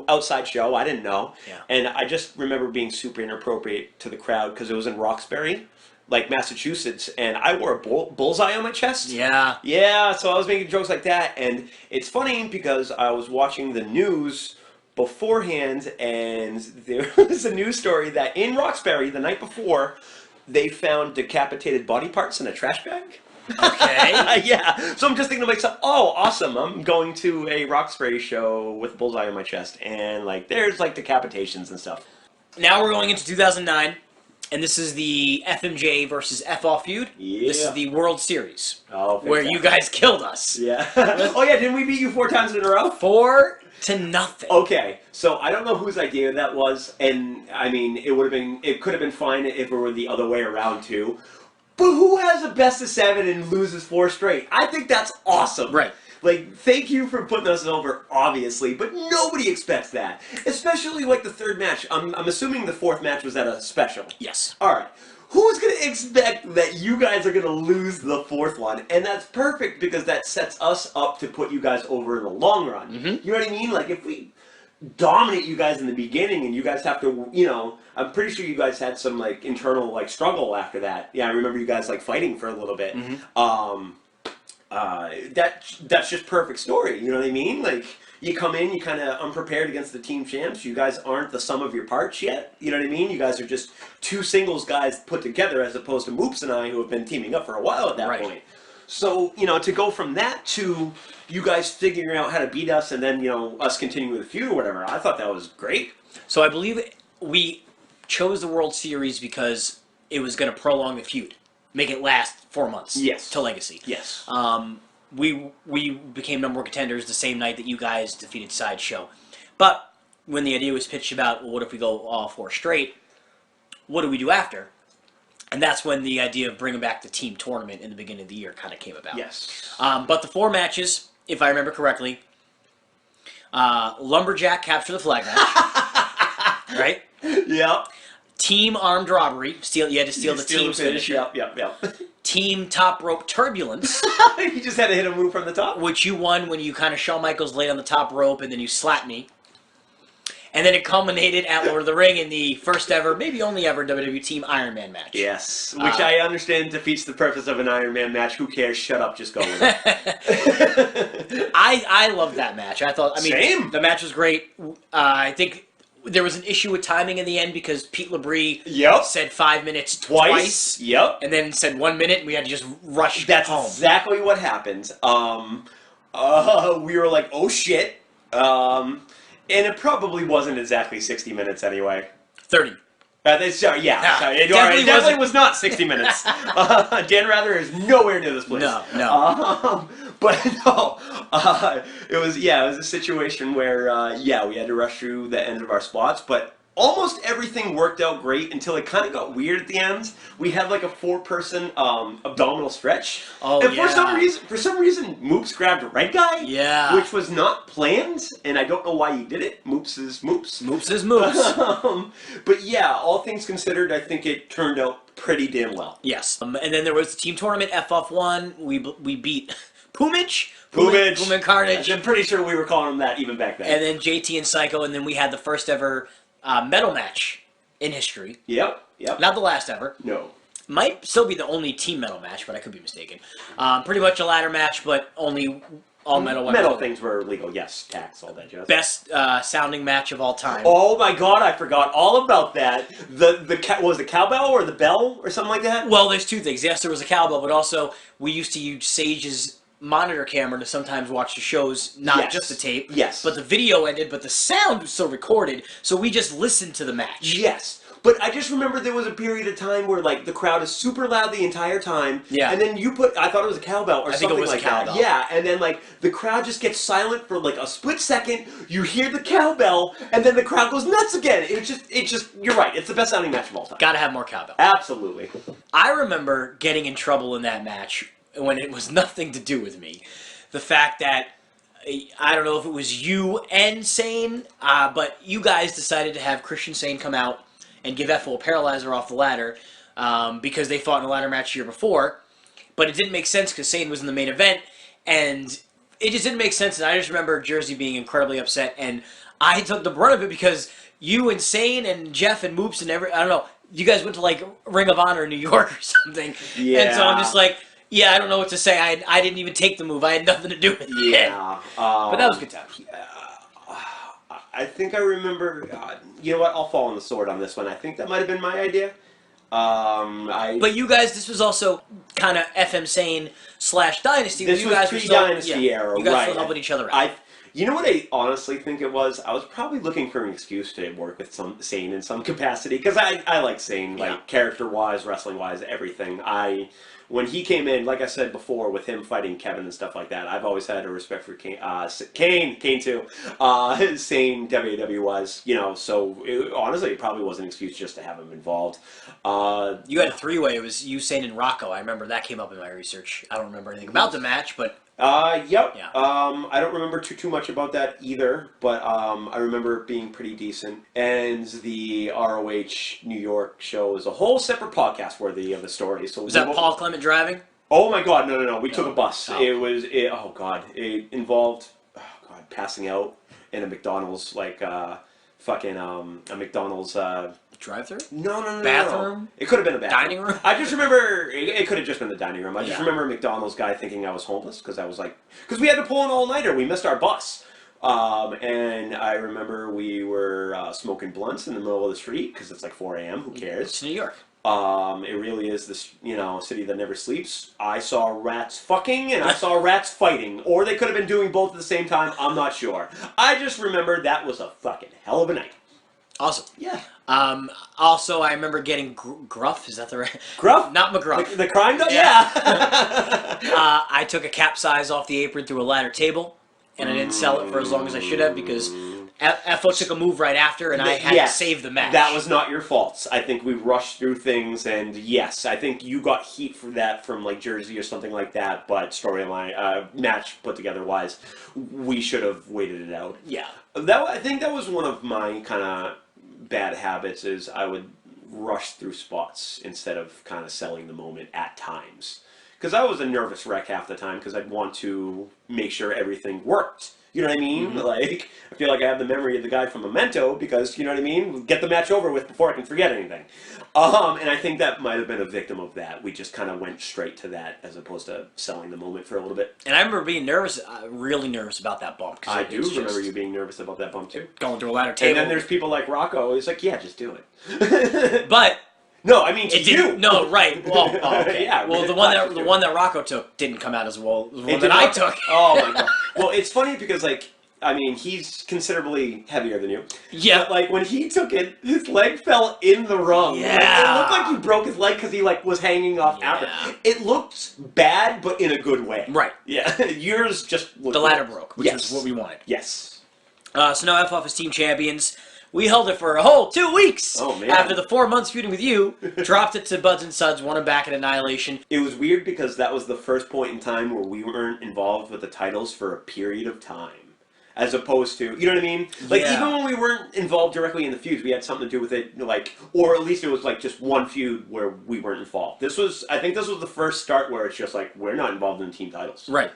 Speaker 4: outside show, I didn't know.
Speaker 3: Yeah.
Speaker 4: And I just remember being super inappropriate to the crowd because it was in Roxbury, like Massachusetts, and I wore a bullseye on my chest.
Speaker 3: Yeah.
Speaker 4: Yeah, so I was making jokes like that. And it's funny because I was watching the news beforehand, and there was a news story that in Roxbury, the night before, they found decapitated body parts in a trash bag.
Speaker 3: Okay.
Speaker 4: Yeah. So I'm just thinking to myself, oh, awesome. I'm going to a Roxbury show with a bullseye on my chest. And, there's, decapitations and stuff.
Speaker 3: Now we're going into 2009, and this is the FMJ versus FO feud.
Speaker 4: Yeah.
Speaker 3: This is the World Series.
Speaker 4: Oh,
Speaker 3: where you guys killed us.
Speaker 4: Yeah. Oh, yeah. Didn't we beat you 4 times in a row?
Speaker 3: 4-0.
Speaker 4: Okay. So I don't know whose idea that was. And, I mean, it could have been fine if it were the other way around, too. But who has a best of 7 and loses 4 straight? I think that's awesome.
Speaker 3: Right.
Speaker 4: Thank you for putting us over, obviously, but nobody expects that. Especially, the third match. I'm assuming the 4th match was at a special.
Speaker 3: Yes.
Speaker 4: Alright. Who's going to expect that you guys are going to lose the 4th one? And that's perfect because that sets us up to put you guys over in the long run. You know what I mean? If we dominate you guys in the beginning and you guys have to, I'm pretty sure you guys had some internal struggle after that. Yeah, I remember you guys fighting for a little bit. That's just perfect story, you know what I mean? You come in, you kind of unprepared against the team champs. You guys aren't the sum of your parts yet, you know what I mean? You guys are just 2 singles guys put together as opposed to Moops and I who have been teaming up for a while at that point. So, to go from that to you guys figuring out how to beat us and then, us continuing with the feud or whatever, I thought that was great.
Speaker 3: So I believe we chose the World Series because it was going to prolong the feud. Make it last 4 months.
Speaker 4: Yes.
Speaker 3: To Legacy.
Speaker 4: Yes.
Speaker 3: we became number one contenders the same night that you guys defeated Sideshow. But when the idea was pitched about, well, what if we go all 4 straight? What do we do after? And that's when the idea of bringing back the team tournament in the beginning of the year kind of came about.
Speaker 4: Yes.
Speaker 3: But the 4 matches, if I remember correctly, Lumberjack capture the flag match, right?
Speaker 4: Yep.
Speaker 3: Team armed robbery. You had to steal the team's
Speaker 4: finish.
Speaker 3: finisher.
Speaker 4: Yep.
Speaker 3: Team top rope turbulence,
Speaker 4: You just had to hit a move from the top.
Speaker 3: which you won when you kind of Shawn Michaels laid on the top rope and then you slapped me. And then it culminated at Lord of the Ring in the first ever, maybe only ever, WWE Team Iron Man match.
Speaker 4: Yes, which I understand defeats the purpose of an Iron Man match. Who cares? Shut up, just go with it.
Speaker 3: I loved that match.
Speaker 4: Same.
Speaker 3: The match was great. I think there was an issue with timing in the end because Pete LeBrie
Speaker 4: Yep.
Speaker 3: said 5 minutes
Speaker 4: Twice. Yep.
Speaker 3: and then said 1 minute, and we had to just rush
Speaker 4: That's
Speaker 3: home.
Speaker 4: exactly what happened. We were like, oh shit. And it probably wasn't exactly 60 minutes anyway.
Speaker 3: 30.
Speaker 4: Sorry, it
Speaker 3: definitely
Speaker 4: was not 60 minutes. Dan Rather is nowhere near this place.
Speaker 3: No.
Speaker 4: But no, it was a situation where we had to rush through the end of our spots, but almost everything worked out great until it kind of got weird at the end. We had like a 4-person abdominal stretch, and for some reason, Moops grabbed Red Guy, which was not planned, and I don't know why he did it. Moops is Moops.
Speaker 3: Moops is Moops.
Speaker 4: But yeah, all things considered, I think it turned out pretty damn well.
Speaker 3: Yes. And then there was the team tournament, FF1. We beat Pumage and Carnage.
Speaker 4: I'm pretty sure we were calling him that even back then.
Speaker 3: And then JT and Psycho, and then we had the first ever medal match in history.
Speaker 4: Yep.
Speaker 3: Not the last ever.
Speaker 4: No.
Speaker 3: Might still be the only team medal match, but I could be mistaken. Pretty much a ladder match, but only all medal weapons.
Speaker 4: Metal things were legal, yes. Tax, all that jazz.
Speaker 3: Best sounding match of all time.
Speaker 4: Oh my god, I forgot all about that. Was the cowbell or the bell or something like that?
Speaker 3: Well, there's 2 things. Yes, there was a cowbell, but also we used to use Sage's monitor camera to sometimes watch the shows, not just the tape.
Speaker 4: Yes.
Speaker 3: But the video ended, but the sound was still recorded, so we just listened to the match.
Speaker 4: Yes. But I just remember there was a period of time where like the crowd is super loud the entire time.
Speaker 3: Yeah.
Speaker 4: And then I thought it was a cowbell or something like that.
Speaker 3: Cowbell.
Speaker 4: Yeah. And then like the crowd just gets silent for like a split second. You hear the cowbell, and then the crowd goes nuts again. It just. You're right. It's the best sounding match of all time.
Speaker 3: Gotta have more cowbell.
Speaker 4: Absolutely.
Speaker 3: I remember getting in trouble in that match when it was nothing to do with me. The fact that, I don't know if it was you and Sane, but you guys decided to have Christian Sane come out and give Ethel a paralyzer off the ladder because they fought in a ladder match the year before. But it didn't make sense because Sane was in the main event, and it just didn't make sense. And I just remember Jersey being incredibly upset, and I took the brunt of it because you and Sane and Jeff and Moops and I don't know, you guys went to like Ring of Honor in New York or something.
Speaker 4: Yeah.
Speaker 3: And so I'm just like, yeah, I don't know what to say. I didn't even take the move. I had nothing to do with it.
Speaker 4: Yeah.
Speaker 3: But that was a good time.
Speaker 4: I think I remember. You know what? I'll fall on the sword on this one. I think that might have been my idea.
Speaker 3: But you guys, this was also kind of FM Sane / Dynasty.
Speaker 4: This
Speaker 3: you
Speaker 4: was
Speaker 3: guys
Speaker 4: pre-Dynasty era,
Speaker 3: You guys
Speaker 4: right?
Speaker 3: were helping each other out.
Speaker 4: You know what I honestly think it was? I was probably looking for an excuse to work with Sane in some capacity because I like Sane, like character-wise, wrestling-wise, everything. When he came in, like I said before, with him fighting Kevin and stuff like that, I've always had a respect for Kane too. Sane WWE-wise, so honestly, it probably was an excuse just to have him involved.
Speaker 3: You had a 3-way. It was you, Sane, and Rocko. I remember that came up in my research. I don't remember anything about the match, but...
Speaker 4: Yep.
Speaker 3: Yeah.
Speaker 4: I don't remember too much about that either, but I remember it being pretty decent. And the ROH New York show is a whole separate podcast worthy of a story. So
Speaker 3: was that Paul Clement driving?
Speaker 4: Oh my God, no. We took a bus.
Speaker 3: Oh.
Speaker 4: It involved passing out in a McDonald's, like a McDonald's.
Speaker 3: Drive-thru?
Speaker 4: No.
Speaker 3: Bathroom?
Speaker 4: No. It could have been a bathroom.
Speaker 3: Dining room?
Speaker 4: I just remember it could have just been the dining room. I just
Speaker 3: Yeah.
Speaker 4: remember a McDonald's guy thinking I was homeless because we had to pull an all-nighter. We missed our bus. And I remember we were smoking blunts in the middle of the street because it's like 4 a.m. Who cares?
Speaker 3: It's New York.
Speaker 4: It really is this, city that never sleeps. I saw rats fucking and I saw rats fighting. Or they could have been doing both at the same time. I'm not sure. I just remember that was a fucking hell of a night.
Speaker 3: Awesome.
Speaker 4: Yeah.
Speaker 3: Also, I remember getting Gruff. Is that the right?
Speaker 4: Gruff?
Speaker 3: Not McGruff.
Speaker 4: The crime dog? Yeah.
Speaker 3: I took a capsize off the apron through a ladder table, and I didn't sell it for as long as I should have because FO took a move right after, and I had to save the match.
Speaker 4: That was not your fault. I think we rushed through things, and yes, I think you got heat for that from like Jersey or something like that. But storyline, match put together wise, we should have waited it out.
Speaker 3: Yeah.
Speaker 4: I think that was one of my kind of bad habits. Is I would rush through spots instead of kind of selling the moment at times. Because I was a nervous wreck half the time because I'd want to make sure everything worked. You know what I mean? Mm-hmm. Like, I feel like I have the memory of the guy from Memento because, you know what I mean? Get the match over with before I can forget anything. And I think that might have been a victim of that. We just kind of went straight to that as opposed to selling the moment for a little bit.
Speaker 3: And I remember being nervous, really nervous about that bump.
Speaker 4: I do remember you being nervous about that bump, too.
Speaker 3: Going through a ladder table.
Speaker 4: And then there's people like Rocko. He's like, yeah, just do it.
Speaker 3: But...
Speaker 4: No, I mean to you.
Speaker 3: No, right. Well, okay.
Speaker 4: Yeah.
Speaker 3: Well, the one that Rocko took didn't come out as well as the one that I took.
Speaker 4: Oh my god. Well, it's funny because like I mean he's considerably heavier than you.
Speaker 3: Yeah.
Speaker 4: But like when he took it, his leg fell in the rung.
Speaker 3: Yeah.
Speaker 4: Like, it looked like he broke his leg because he like was hanging off after. It looked bad, but in a good way.
Speaker 3: Right.
Speaker 4: Yeah. Yours just looked
Speaker 3: the ladder broke, which is what we wanted.
Speaker 4: Yes.
Speaker 3: So now FF is team champions. We held it for a whole 2 weeks.
Speaker 4: Oh, man.
Speaker 3: After the 4 months feuding with you, dropped it to Buds and Suds, won him back at Annihilation.
Speaker 4: It was weird because that was the first point in time where we weren't involved with the titles for a period of time. As opposed to, you know what I mean? Like, even when we weren't involved directly in the feuds, we had something to do with it, like, or at least it was, like, just one feud where we weren't involved. I think this was the first start where it's just, like, we're not involved in team titles.
Speaker 3: Right.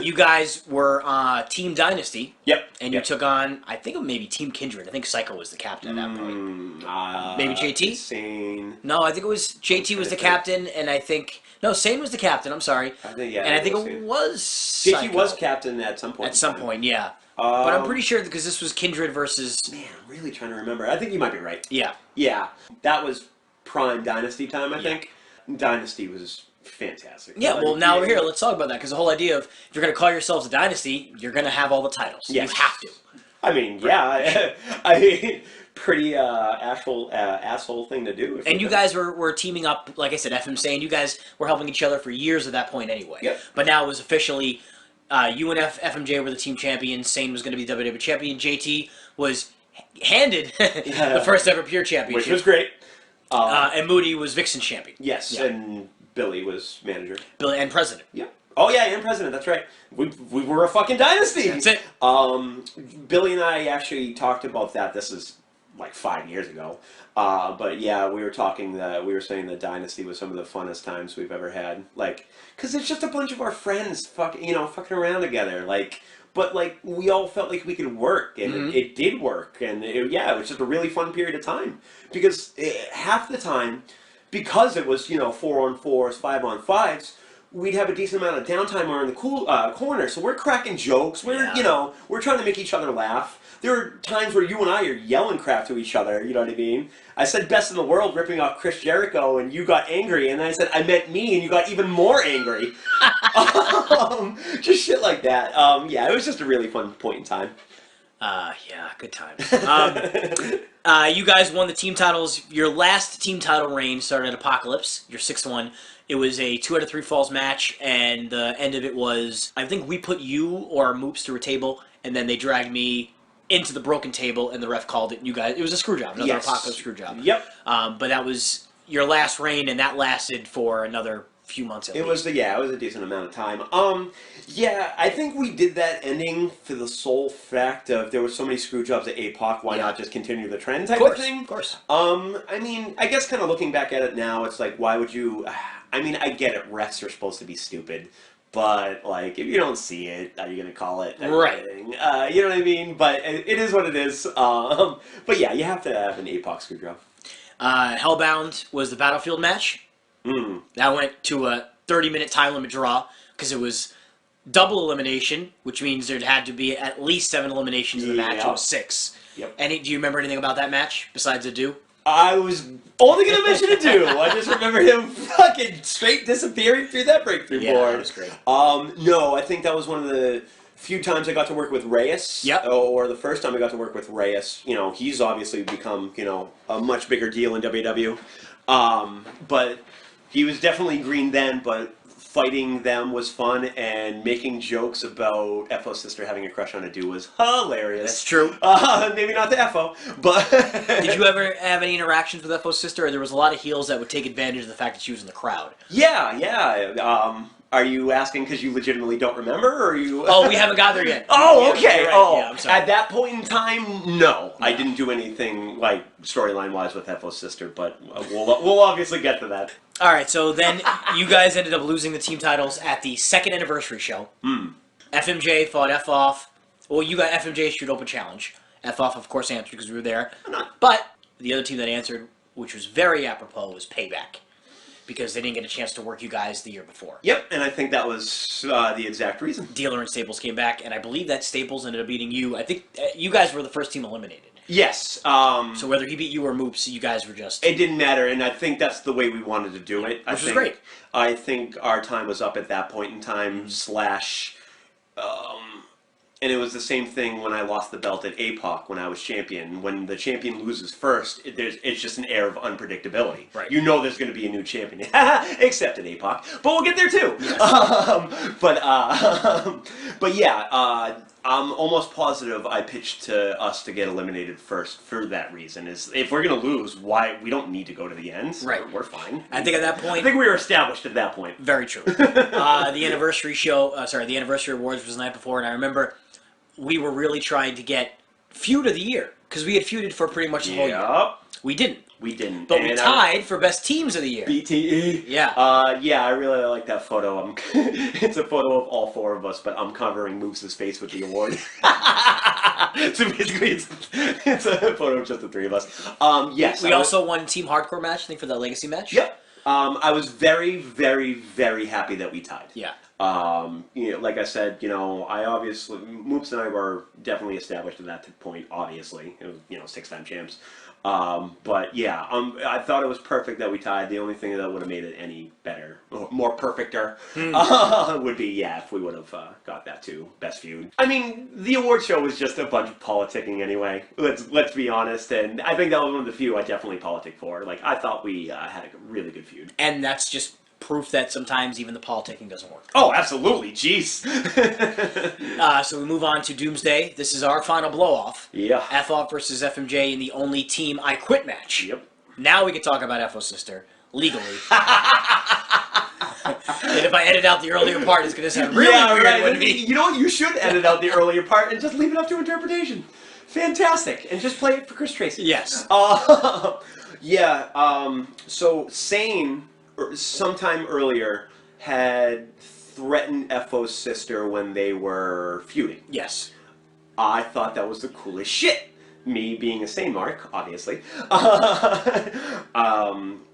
Speaker 3: You guys were Team Dynasty.
Speaker 4: Yep.
Speaker 3: And you took on, I think maybe Team Kindred. I think Psycho was the captain at that point. Maybe JT?
Speaker 4: Insane.
Speaker 3: No, I think it was, JT was the captain, and I think... No, Sane was the captain, I'm sorry.
Speaker 4: I think, yeah.
Speaker 3: And I think it was Psycho.
Speaker 4: JT was captain at some point.
Speaker 3: At some point, yeah. But I'm pretty sure because this was Kindred versus...
Speaker 4: Man, I'm really trying to remember. I think you might be right.
Speaker 3: Yeah.
Speaker 4: Yeah. That was prime Dynasty time, I think. Dynasty was fantastic.
Speaker 3: Yeah, well, now we're here. Let's talk about that. Because the whole idea of if you're going to call yourselves a Dynasty, you're going to have all the titles.
Speaker 4: Yes.
Speaker 3: You have to.
Speaker 4: I mean, yeah. I mean, pretty asshole thing to do.
Speaker 3: And you guys were teaming up, like I said, FM saying you guys were helping each other for years at that point anyway.
Speaker 4: Yep.
Speaker 3: But now it was officially... you and FMJ were the team champions. Sane was going to be WWE champion. JT was handed the first ever pure championship.
Speaker 4: Which was great.
Speaker 3: And Moody was Vixen champion.
Speaker 4: Yes, and Billy was manager.
Speaker 3: Billy and president.
Speaker 4: Yeah. Oh yeah, and president. That's right. We were a fucking dynasty.
Speaker 3: That's it.
Speaker 4: Billy and I actually talked about that. This is like 5 years ago. But yeah, we were talking that we were saying the dynasty was some of the funnest times we've ever had. Like, cause it's just a bunch of our friends fucking around together. Like, but like we all felt like we could work, and it did work, and it was just a really fun period of time. Because half the time, because it was 4-on-4s, 5-on-5s. We'd have a decent amount of downtime or in the corner, so we're cracking jokes. We're we're trying to make each other laugh. There are times where you and I are yelling crap to each other. You know what I mean? I said best in the world, ripping off Chris Jericho, and you got angry, and I said I meant me, and you got even more angry. Just shit like that. Yeah, it was just a really fun point in time.
Speaker 3: Yeah, good times. You guys won the team titles. Your last team title reign started at Apocalypse. Your 6th one. It was a 2 out of 3 falls match, and the end of it was, I think we put you or Moops through a table, and then they dragged me into the broken table, and the ref called it. And you guys, it was a screw job, another Apocalypse screw job.
Speaker 4: Yep.
Speaker 3: But that was your last reign, and that lasted for another few months at least.
Speaker 4: It was a decent amount of time. Yeah, I think we did that ending for the sole fact of there were so many screw jobs at APOC, why not just continue the trend type of thing?
Speaker 3: Of course.
Speaker 4: I mean, I guess kind of looking back at it now, it's like, why would you... I mean, I get it, refs are supposed to be stupid, but, like, if you don't see it, are you going to call it?
Speaker 3: Right.
Speaker 4: You know what I mean? But it is what it is. But yeah, you have to have an APOC screw job.
Speaker 3: Hellbound was the Battlefield match. That went to a 30-minute time limit draw because it was double elimination, which means there had to be at least 7 eliminations in the match. It was 6.
Speaker 4: Yep.
Speaker 3: Do you remember anything about that match besides Adu?
Speaker 4: I was only going to mention Adu. I just remember him fucking straight disappearing through that breakthrough board.
Speaker 3: Yeah, that was great.
Speaker 4: No, I think that was one of the few times I got to work with Reyes.
Speaker 3: Yep.
Speaker 4: Or the first time I got to work with Reyes, he's obviously become, a much bigger deal in WW. But he was definitely green then, but fighting them was fun, and making jokes about FO's sister having a crush on a dude was hilarious.
Speaker 3: That's true.
Speaker 4: Maybe not the FO, but...
Speaker 3: Did you ever have any interactions with FO's sister? Or there was a lot of heels that would take advantage of the fact that she was in the crowd.
Speaker 4: Yeah. Are you asking because you legitimately don't remember, or are you...
Speaker 3: Oh, we haven't got there yet.
Speaker 4: Oh, okay.
Speaker 3: Right.
Speaker 4: Oh,
Speaker 3: yeah, I'm sorry.
Speaker 4: at that point in time, no. I didn't do anything, like, storyline-wise with FO's sister, but we'll obviously get to that.
Speaker 3: All right, so then you guys ended up losing the team titles at the second anniversary show. FMJ fought F-Off. Well, you got FMJ issued open challenge. F-Off, of course, answered because we were there. But the other team that answered, which was very apropos, was Payback, because they didn't get a chance to work you guys the year before.
Speaker 4: Yep, and I think that was the exact reason.
Speaker 3: Dealer and Staples came back, and I believe that Staples ended up beating you. I think you guys were the first team eliminated.
Speaker 4: Yes.
Speaker 3: So whether he beat you or Moops, you guys were just...
Speaker 4: It didn't matter, and I think that's the way we wanted to do it.
Speaker 3: Which was great.
Speaker 4: I think our time was up at that point in time, and it was the same thing when I lost the belt at APOC when I was champion. When the champion loses first, it's just an air of unpredictability.
Speaker 3: Right.
Speaker 4: You know there's going to be a new champion, except at APOC. But we'll get there too.
Speaker 3: Yes.
Speaker 4: But yeah, I'm almost positive I pitched to us to get eliminated first for that reason. Is if we're going to lose, why we don't need to go to the end.
Speaker 3: Right.
Speaker 4: We're fine.
Speaker 3: I think at that point...
Speaker 4: I think we were established at that point.
Speaker 3: Very true. The anniversary show, the anniversary awards was the night before, and I remember we were really trying to get feud of the year, because we had feuded for pretty much the whole year. We didn't.
Speaker 4: We didn't.
Speaker 3: But we tied for best teams of the year.
Speaker 4: BTE.
Speaker 3: Yeah.
Speaker 4: Yeah, I really like that photo. It's a photo of all four of us, but I'm covering Moose' face with the award. So basically, it's a photo of just the three of us. Yes.
Speaker 3: We also won Team Hardcore match, I think, for the Legacy match.
Speaker 4: Yep. I was very, very, very happy that we tied.
Speaker 3: Yeah.
Speaker 4: Like I said, I obviously, Moops and I were definitely established at that point, obviously. It was, 6-time champs. But yeah, I thought it was perfect that we tied. The only thing that would have made it any better, or more perfecter, would be, if we would have got that too. Best feud. I mean, the award show was just a bunch of politicking anyway. Let's be honest, and I think that was one of the few I definitely politic for. Like, I thought we had a really good feud.
Speaker 3: And that's just proof that sometimes even the politicking doesn't work.
Speaker 4: Oh, absolutely. Jeez.
Speaker 3: So we move on to Doomsday. This is our final blow-off.
Speaker 4: Yeah.
Speaker 3: F-Off versus FMJ in the only team I quit match.
Speaker 4: Yep.
Speaker 3: Now we can talk about FO's sister, legally. And if I edit out the earlier part, it's going to sound really weird, wouldn't it?
Speaker 4: You know what? You should edit out the earlier part and just leave it up to interpretation. Fantastic. And just play it for Chris Tracy.
Speaker 3: Yes.
Speaker 4: So Sane, sometime earlier, had threatened FO's sister when they were feuding.
Speaker 3: Yes.
Speaker 4: I thought that was the coolest shit. Me being a Sane mark, obviously,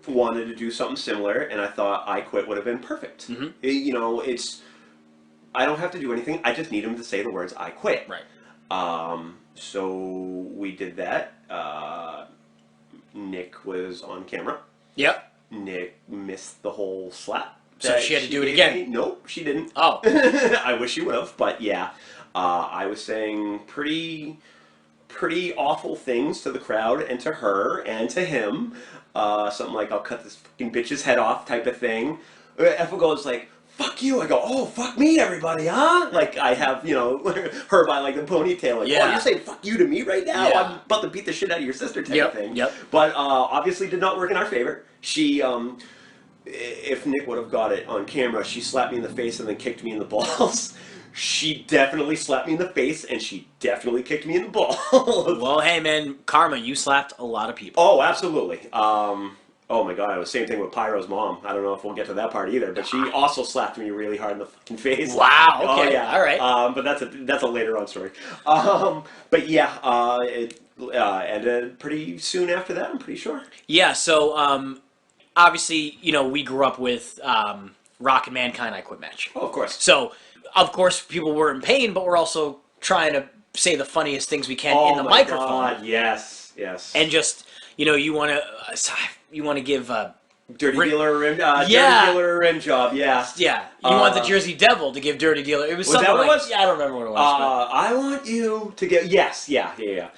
Speaker 4: wanted to do something similar, and I thought I Quit would have been perfect. Mm-hmm. I don't have to do anything. I just need him to say the words "I quit."
Speaker 3: Right.
Speaker 4: So we did that. Nick was on camera.
Speaker 3: Yep.
Speaker 4: Nick missed the whole slap.
Speaker 3: So she had to do it again?
Speaker 4: Nope, she didn't.
Speaker 3: Oh.
Speaker 4: I wish she would have, but yeah. I was saying pretty awful things to the crowd and to her and to him. Something like, I'll cut this fucking bitch's head off type of thing. Effa goes like, fuck you. I go, oh, fuck me, everybody, huh? Like, I have, her by like the ponytail. Like, oh, you're saying fuck you to me right now?
Speaker 3: Yeah.
Speaker 4: I'm about to beat the shit out of your sister type of thing.
Speaker 3: Yep.
Speaker 4: But obviously did not work in our favor. She, if Nick would have got it on camera, she slapped me in the face and then kicked me in the balls. She definitely slapped me in the face, and she definitely kicked me in the balls.
Speaker 3: Well, hey, man, karma, you slapped a lot of people.
Speaker 4: Oh, absolutely. Oh my god, it was the same thing with Pyro's mom. I don't know if we'll get to that part either, but she also slapped me really hard in the fucking face.
Speaker 3: Wow, okay,
Speaker 4: oh, yeah.
Speaker 3: All right.
Speaker 4: But that's a later on story. But yeah, it ended pretty soon after that, I'm pretty sure.
Speaker 3: Yeah, so obviously, we grew up with Rock and Mankind I Quit match.
Speaker 4: Oh, of course.
Speaker 3: So, of course, people were in pain, but we're also trying to say the funniest things we can in the microphone.
Speaker 4: God, yes.
Speaker 3: And just, you want to give
Speaker 4: Dirty Dealer rim job, yeah.
Speaker 3: Yeah, you want the Jersey Devil to give Dirty Dealer. It was something
Speaker 4: that what
Speaker 3: like,
Speaker 4: it was?
Speaker 3: Yeah, I don't remember what it was.
Speaker 4: I want you to get, yes, yeah.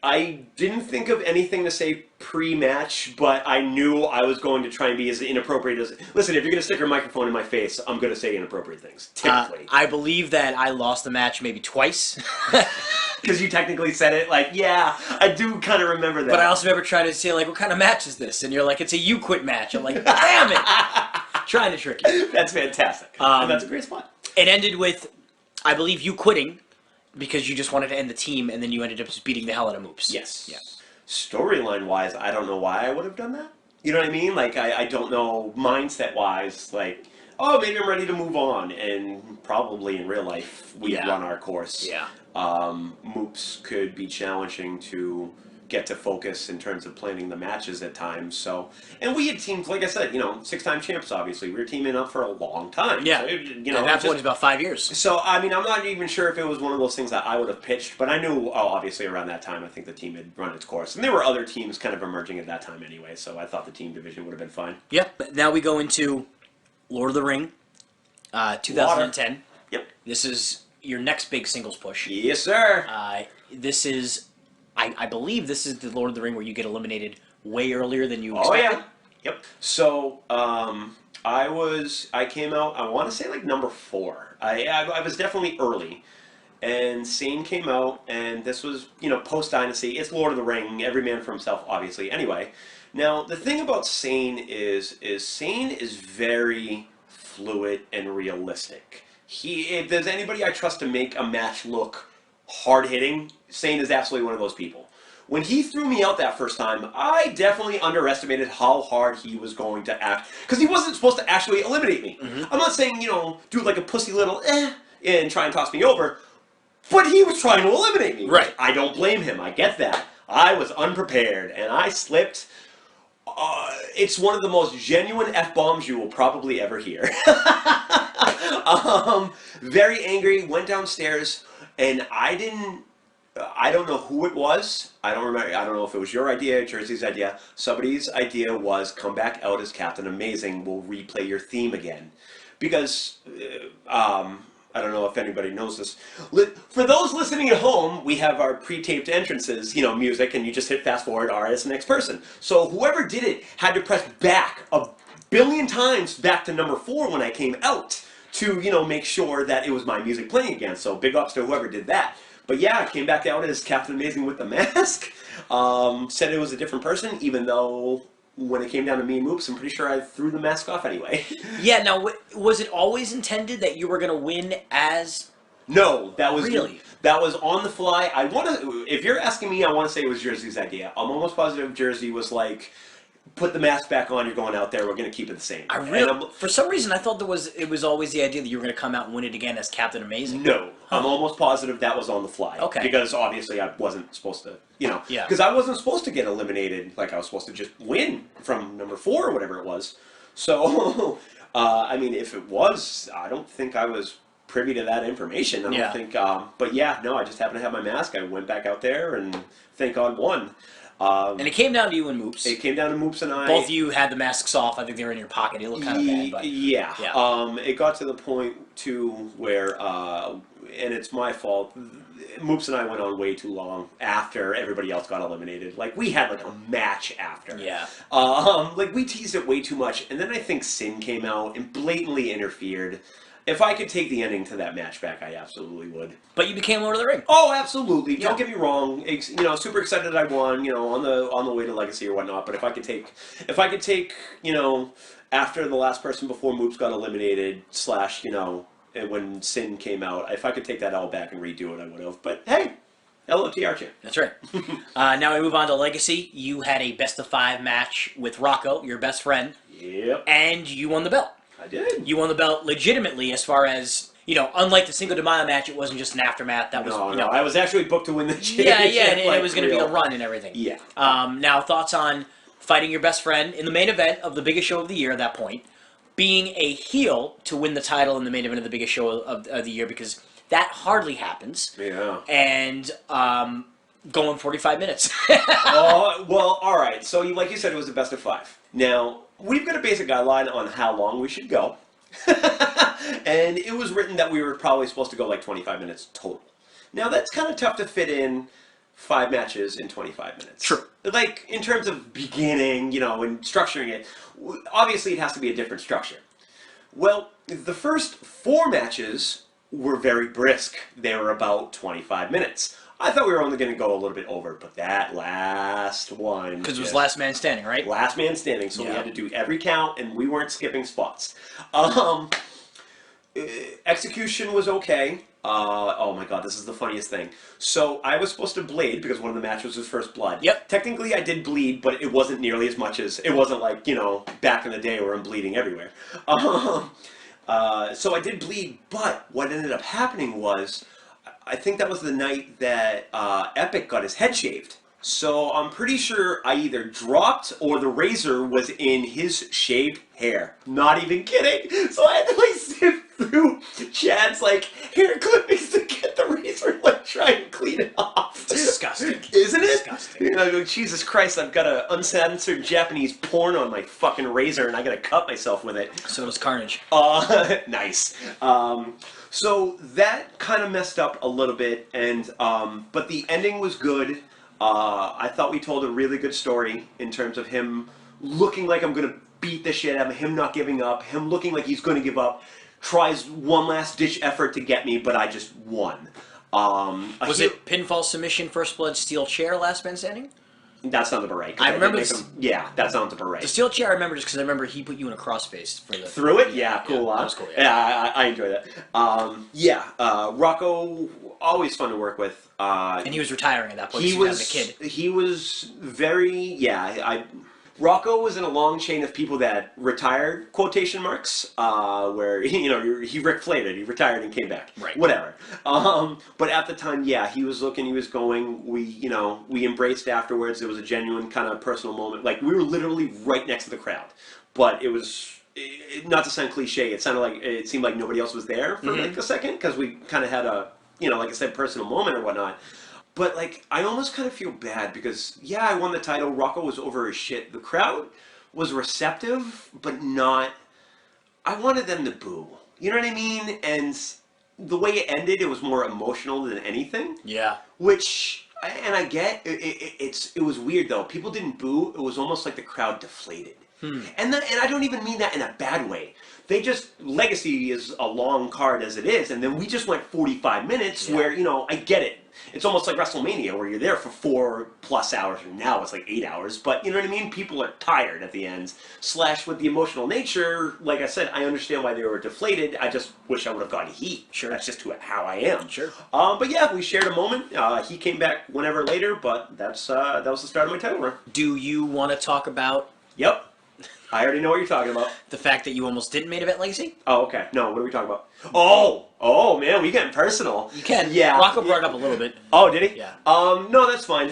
Speaker 4: I didn't think of anything to say pre-match, but I knew I was going to try and be as inappropriate as... Listen, if you're going to stick your microphone in my face, I'm going to say inappropriate things, typically.
Speaker 3: I believe that I lost the match maybe twice.
Speaker 4: Because you technically said it, like, yeah, I do kind of remember that.
Speaker 3: But I also remember trying to say, like, what kind of match is this? And you're like, it's a you quit match. I'm like, damn it! Trying to trick you.
Speaker 4: That's fantastic. And that's a great spot.
Speaker 3: It ended with, I believe, you quitting because you just wanted to end the team, and then you ended up just beating the hell out of Moops.
Speaker 4: Yes.
Speaker 3: Yeah.
Speaker 4: Storyline-wise, I don't know why I would have done that. You know what I mean? Like, I don't know, mindset-wise, like, oh, maybe I'm ready to move on. And probably in real life, we run our course.
Speaker 3: Yeah.
Speaker 4: Moops could be challenging to get to focus in terms of planning the matches at times. So, and we had teamed, like I said, 6-time champs, obviously. We were teaming up for a long time.
Speaker 3: Yeah.
Speaker 4: So
Speaker 3: At that point, it's about 5 years.
Speaker 4: So, I mean, I'm not even sure if it was one of those things that I would have pitched, but I knew, obviously around that time, I think the team had run its course. And there were other teams kind of emerging at that time anyway, so I thought the team division would have been fine.
Speaker 3: Yep. Now we go into Lord of the Ring, 2010.
Speaker 4: Yep.
Speaker 3: This is your next big singles push.
Speaker 4: Yes, sir.
Speaker 3: This is, I believe this is the Lord of the Ring where you get eliminated way earlier than you
Speaker 4: Oh,
Speaker 3: expected.
Speaker 4: yeah. Yep. So, I came out, I want to say like number 4. I was definitely early. And Sane came out, and this was, post-Dynasty. It's Lord of the Ring, every man for himself, obviously. Anyway, now, the thing about Sane is Sane is very fluid and realistic. If there's anybody I trust to make a match look hard-hitting, Sane is absolutely one of those people. When he threw me out that first time, I definitely underestimated how hard he was going to act. Because he wasn't supposed to actually eliminate me. Mm-hmm. I'm not saying, do like a pussy little and try and toss me over. But he was trying to eliminate me.
Speaker 3: Right.
Speaker 4: I don't blame him. I get that. I was unprepared, and I slipped. It's one of the most genuine F-bombs you will probably ever hear. Very angry, went downstairs, and I don't know who it was. I don't remember. I don't know if it was your idea, Jersey's idea. Somebody's idea was come back out as Captain Amazing. We'll replay your theme again. Because, I don't know if anybody knows this. For those listening at home, we have our pre-taped entrances, music, and you just hit fast forward, alright, it's the next person. So whoever did it had to press back a billion times back to number 4 when I came out to, make sure that it was my music playing again. So big ups to whoever did that. But yeah, I came back out as Captain Amazing with the mask. Said it was a different person, even though when it came down to me and Moops, I'm pretty sure I threw the mask off anyway.
Speaker 3: Yeah, now, was it always intended that you were going to win as...
Speaker 4: No, that was...
Speaker 3: Really?
Speaker 4: That was on the fly. If you're asking me, I want to say it was Jersey's idea. I'm almost positive Jersey was like, put the mask back on, you're going out there, we're going to keep it the same.
Speaker 3: For some reason, I thought it was always the idea that you were going to come out and win it again as Captain Amazing.
Speaker 4: No, I'm almost positive that was on the fly.
Speaker 3: Okay.
Speaker 4: Because obviously I wasn't supposed to,
Speaker 3: Yeah.
Speaker 4: Because I wasn't supposed to get eliminated. Like, I was supposed to just win from number 4 or whatever it was. So, if it was, I don't think I was privy to that information. I don't think, but yeah, no, I just happened to have my mask. I went back out there and thank God won.
Speaker 3: And it came down to you and Moops.
Speaker 4: It came down to Moops and I.
Speaker 3: Both of you had the masks off. I think they were in your pocket. It looked kind of bad. But
Speaker 4: yeah. It got to the point, too, where, and it's my fault, Moops and I went on way too long after everybody else got eliminated. Like, we had, like, a match after.
Speaker 3: Yeah.
Speaker 4: We teased it way too much. And then I think Sin came out and blatantly interfered. If I could take the ending to that match back, I absolutely would.
Speaker 3: But you became Lord of the Ring.
Speaker 4: Oh, absolutely.
Speaker 3: Yeah.
Speaker 4: Don't get me wrong. Super excited I won, on the way to Legacy or whatnot. But if I could take, after the last person before Moops got eliminated, / when Sin came out, if I could take that all back and redo it, I would have. But hey, LOTR champ.
Speaker 3: That's right. Now we move on to Legacy. You had a best-of-5 match with Rocko, your best friend.
Speaker 4: Yep.
Speaker 3: And you won the belt.
Speaker 4: I did.
Speaker 3: You won the belt legitimately, as far as, unlike the Cinco de Mayo match, it wasn't just an aftermath. That was,
Speaker 4: No, I was actually booked to win the championship.
Speaker 3: Yeah, and it was going to be a run and everything.
Speaker 4: Yeah.
Speaker 3: Now, thoughts on fighting your best friend in the main event of the biggest show of the year at that point, being a heel to win the title in the main event of the biggest show of the year, because that hardly happens.
Speaker 4: Yeah.
Speaker 3: And going 45 minutes.
Speaker 4: Well, all right. So, like you said, it was the best of 5. Now, we've got a basic guideline on how long we should go. And it was written that we were probably supposed to go like 25 minutes total. Now, that's kind of tough to fit in 5 matches in 25 minutes.
Speaker 3: True.
Speaker 4: Like, in terms of beginning, you know, and structuring it, obviously it has to be a different structure. Well, the first 4 matches were very brisk. They were about 25 minutes. I thought we were only going to go a little bit over, but that last one...
Speaker 3: Because it was last man standing, right?
Speaker 4: Last man standing, so we had to do every count, and we weren't skipping spots. Execution was okay. Oh my god, this is the funniest thing. So I was supposed to bleed because one of the matches was First Blood.
Speaker 3: Yep.
Speaker 4: Technically I did bleed, but it wasn't nearly as much as... It wasn't like, you know, back in the day where I'm bleeding everywhere. So I did bleed, but what ended up happening was... I think that was the night that Epic got his head shaved. So I'm pretty sure I either dropped or the razor was in his shaved hair. Not even kidding. So I had to like sift through Chad's like hair clippings to get the razor and like try and clean it off.
Speaker 3: Disgusting.
Speaker 4: Isn't it?
Speaker 3: Disgusting.
Speaker 4: You know, Jesus Christ, I've got a uncensored Japanese porn on my fucking razor and I gotta cut myself with it.
Speaker 3: So does Carnage.
Speaker 4: Nice. So that kind of messed up a little bit, and but the ending was good. I thought we told a really good story in terms of him looking like I'm gonna beat the shit out of him not giving up, him looking like he's gonna give up, tries one last ditch effort to get me, but I just won.
Speaker 3: Was it pinfall submission, First Blood, steel chair, last man standing?
Speaker 4: That sounds about right.
Speaker 3: I remember
Speaker 4: yeah, that sounds about right.
Speaker 3: The steel chair I remember just because I remember he put you in a crossface for the...
Speaker 4: Through it? Yeah, cool.
Speaker 3: Yeah, that was cool,
Speaker 4: yeah, I enjoy that. Rocko, always fun to work with.
Speaker 3: And he was retiring at that point. He was a kid.
Speaker 4: He was very, Rocko was in a long chain of people that retired, quotation marks, where, you know, he Rick Flated, he retired and came back.
Speaker 3: Right.
Speaker 4: Whatever. But at the time, yeah, he was looking, he was going, we embraced afterwards. It was a genuine kind of personal moment. Like, we were literally right next to the crowd. But it was, not to sound cliche, it seemed like nobody else was there for like a second, because we kind of had a, you know, like I said, personal moment or whatnot. But, like, I almost kind of feel bad because, yeah, I won the title. Rocko was over his shit. The crowd was receptive, but not... I wanted them to boo. You know what I mean? And the way it ended, it was more emotional than anything.
Speaker 3: Yeah.
Speaker 4: Which, and I get, it was weird, though. People didn't boo. It was almost like the crowd deflated. And I don't even mean that in a bad way. They just, Legacy is a long card as it is, and then we just went 45 minutes where, you know, I get it. It's almost like WrestleMania where you're there for 4+ hours, or now it's like 8 hours, but you know what I mean? People are tired at the end. Slash with the emotional nature, like I said, I understand why they were deflated. I just wish I would have gotten heat.
Speaker 3: Sure.
Speaker 4: That's just how I am.
Speaker 3: Sure.
Speaker 4: But yeah, we shared a moment. He came back whenever later, but that was the start of my title run.
Speaker 3: Do you want to talk about...
Speaker 4: Yep. I already know what you're talking about.
Speaker 3: The fact that you almost didn't main event Legacy?
Speaker 4: Oh, okay. No, what are we talking about? Oh, man, we getting personal.
Speaker 3: You can.
Speaker 4: Yeah.
Speaker 3: Rocko brought it up a little bit.
Speaker 4: Oh, did he?
Speaker 3: Yeah.
Speaker 4: No, that's fine.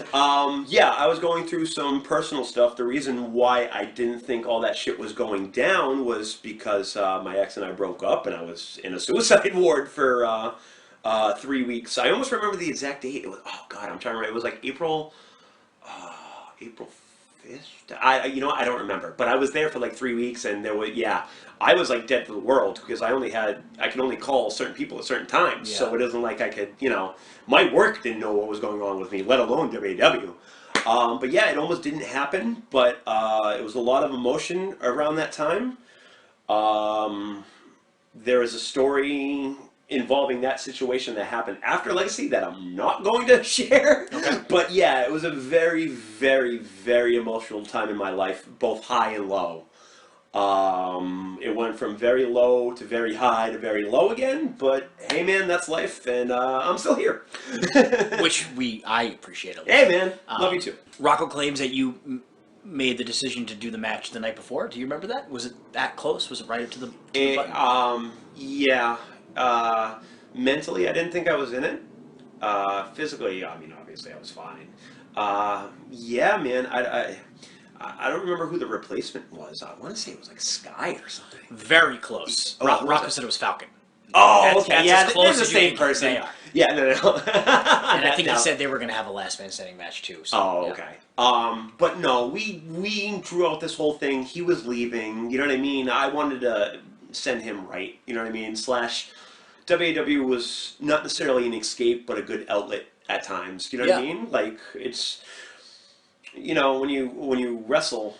Speaker 4: Yeah, I was going through some personal stuff. The reason why I didn't think all that shit was going down was because my ex and I broke up, and I was in a suicide ward for 3 weeks. I almost remember the exact date. It was, oh God, I'm trying to remember. It was like April 5th. I don't remember, but I was there for like 3 weeks, and there was, I was like dead to the world because I could only call certain people at certain times, so it isn't like I could, my work didn't know what was going on with me, let alone WAW. But yeah, it almost didn't happen, but it was a lot of emotion around that time. There is a story involving that situation that happened after Legacy that I'm not going to share. Okay. But yeah, it was a very, very, very emotional time in my life, both high and low. It went from very low to very high to very low again, but hey man, that's life, and I'm still here.
Speaker 3: Which I appreciate a lot.
Speaker 4: Hey man, love you too.
Speaker 3: Rocko claims that you made the decision to do the match the night before. Do you remember that? Was it that close? Was it right up to the button?
Speaker 4: Yeah. Mentally, I didn't think I was in it. Physically, I mean, obviously, I was fine. Yeah, man, I don't remember who the replacement was. I want to say it was like Sky or something.
Speaker 3: Very close. Rocko said it was Falcon.
Speaker 4: Oh, okay.
Speaker 3: That's
Speaker 4: Yeah,
Speaker 3: as close
Speaker 4: they're the
Speaker 3: as you
Speaker 4: same
Speaker 3: can-
Speaker 4: person.
Speaker 3: They are.
Speaker 4: Yeah, no.
Speaker 3: And I think he said they were going to have a last man standing match too. So,
Speaker 4: Oh,
Speaker 3: yeah.
Speaker 4: okay. But no, we drew out this whole thing. He was leaving. You know what I mean? I wanted to send him right. You know what I mean? Slash, WAW was not necessarily an escape, but a good outlet at times. You know what I
Speaker 3: Yeah.
Speaker 4: mean? Like it's, when you wrestle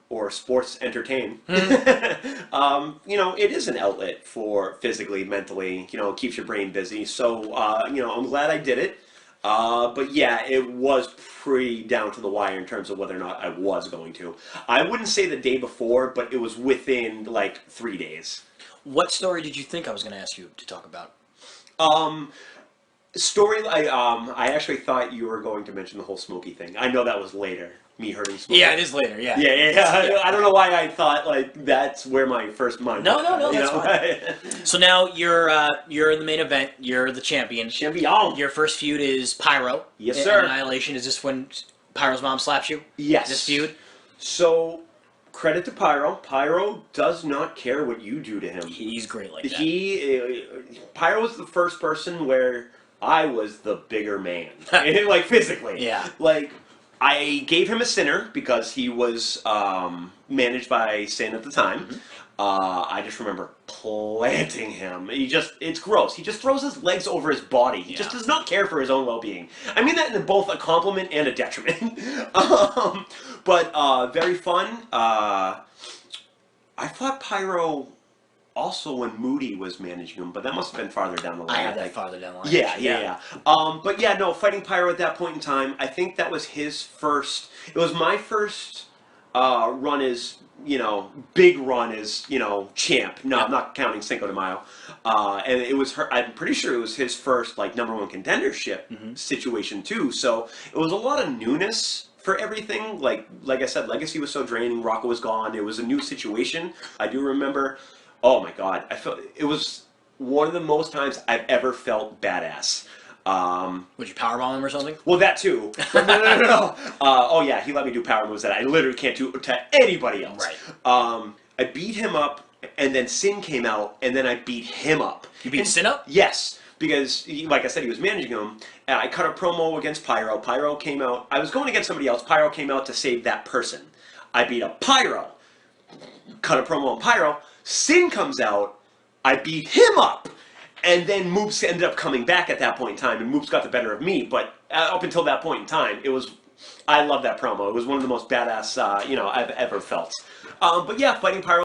Speaker 4: or sports entertain, it is an outlet for physically, mentally. It keeps your brain busy. So I'm glad I did it. But yeah, it was pretty down to the wire in terms of whether or not I was going to. I wouldn't say the day before, but it was within like 3 days.
Speaker 3: What story did you think I was going to ask you to talk about?
Speaker 4: Story. I actually thought you were going to mention the whole Smokey thing. I know that was later. Me hurting Smokey.
Speaker 3: Yeah, it is later. Yeah.
Speaker 4: Yeah. I don't know why I thought like that's where my first mind.
Speaker 3: No,
Speaker 4: went,
Speaker 3: that's fine. So now you're in the main event. You're the champion.
Speaker 4: Champion.
Speaker 3: Your first feud is Pyro.
Speaker 4: Yes, sir.
Speaker 3: Annihilation. Is this when Pyro's mom slaps you?
Speaker 4: Yes.
Speaker 3: This feud.
Speaker 4: So, credit to Pyro. Pyro does not care what you do to him.
Speaker 3: He's great like that.
Speaker 4: Pyro was the first person where I was the bigger man, like physically.
Speaker 3: Yeah.
Speaker 4: Like I gave him a sinner because he was managed by Sin at the time.
Speaker 3: Mm-hmm.
Speaker 4: I just remember planting him. It's gross. He just throws his legs over his body. He just does not care for his own well-being. I mean that in both a compliment and a detriment. But very fun. I fought Pyro also when Moody was managing him, but that must have been farther down the line.
Speaker 3: I have that farther down the line.
Speaker 4: Yeah. But yeah, no, fighting Pyro at that point in time, I think that was his first. It was my first run as big run as champ. No, I'm not counting Cinco de Mayo. And it was I'm pretty sure it was his first like #1 contendership situation too. So it was a lot of newness for everything. Like I said, Legacy was so draining. Rocko was gone. It was a new situation. I do remember. Oh my God! I felt it was one of the most times I've ever felt badass.
Speaker 3: Would you powerbomb him or something?
Speaker 4: Well, that too. No. Oh yeah, he let me do power moves that I literally can't do to anybody else.
Speaker 3: Right.
Speaker 4: I beat him up, and then Sin came out, and then I beat him up.
Speaker 3: You beat Sin up?
Speaker 4: Yes, because like I said, he was managing him. And I cut a promo against Pyro. Pyro came out. I was going against somebody else. Pyro came out to save that person. I beat up Pyro. Cut a promo on Pyro. Sin comes out. I beat him up. And then Moops ended up coming back at that point in time, and Moops got the better of me. But up until that point in time, I love that promo. It was one of the most badass, I've ever felt. But yeah, fighting Pyro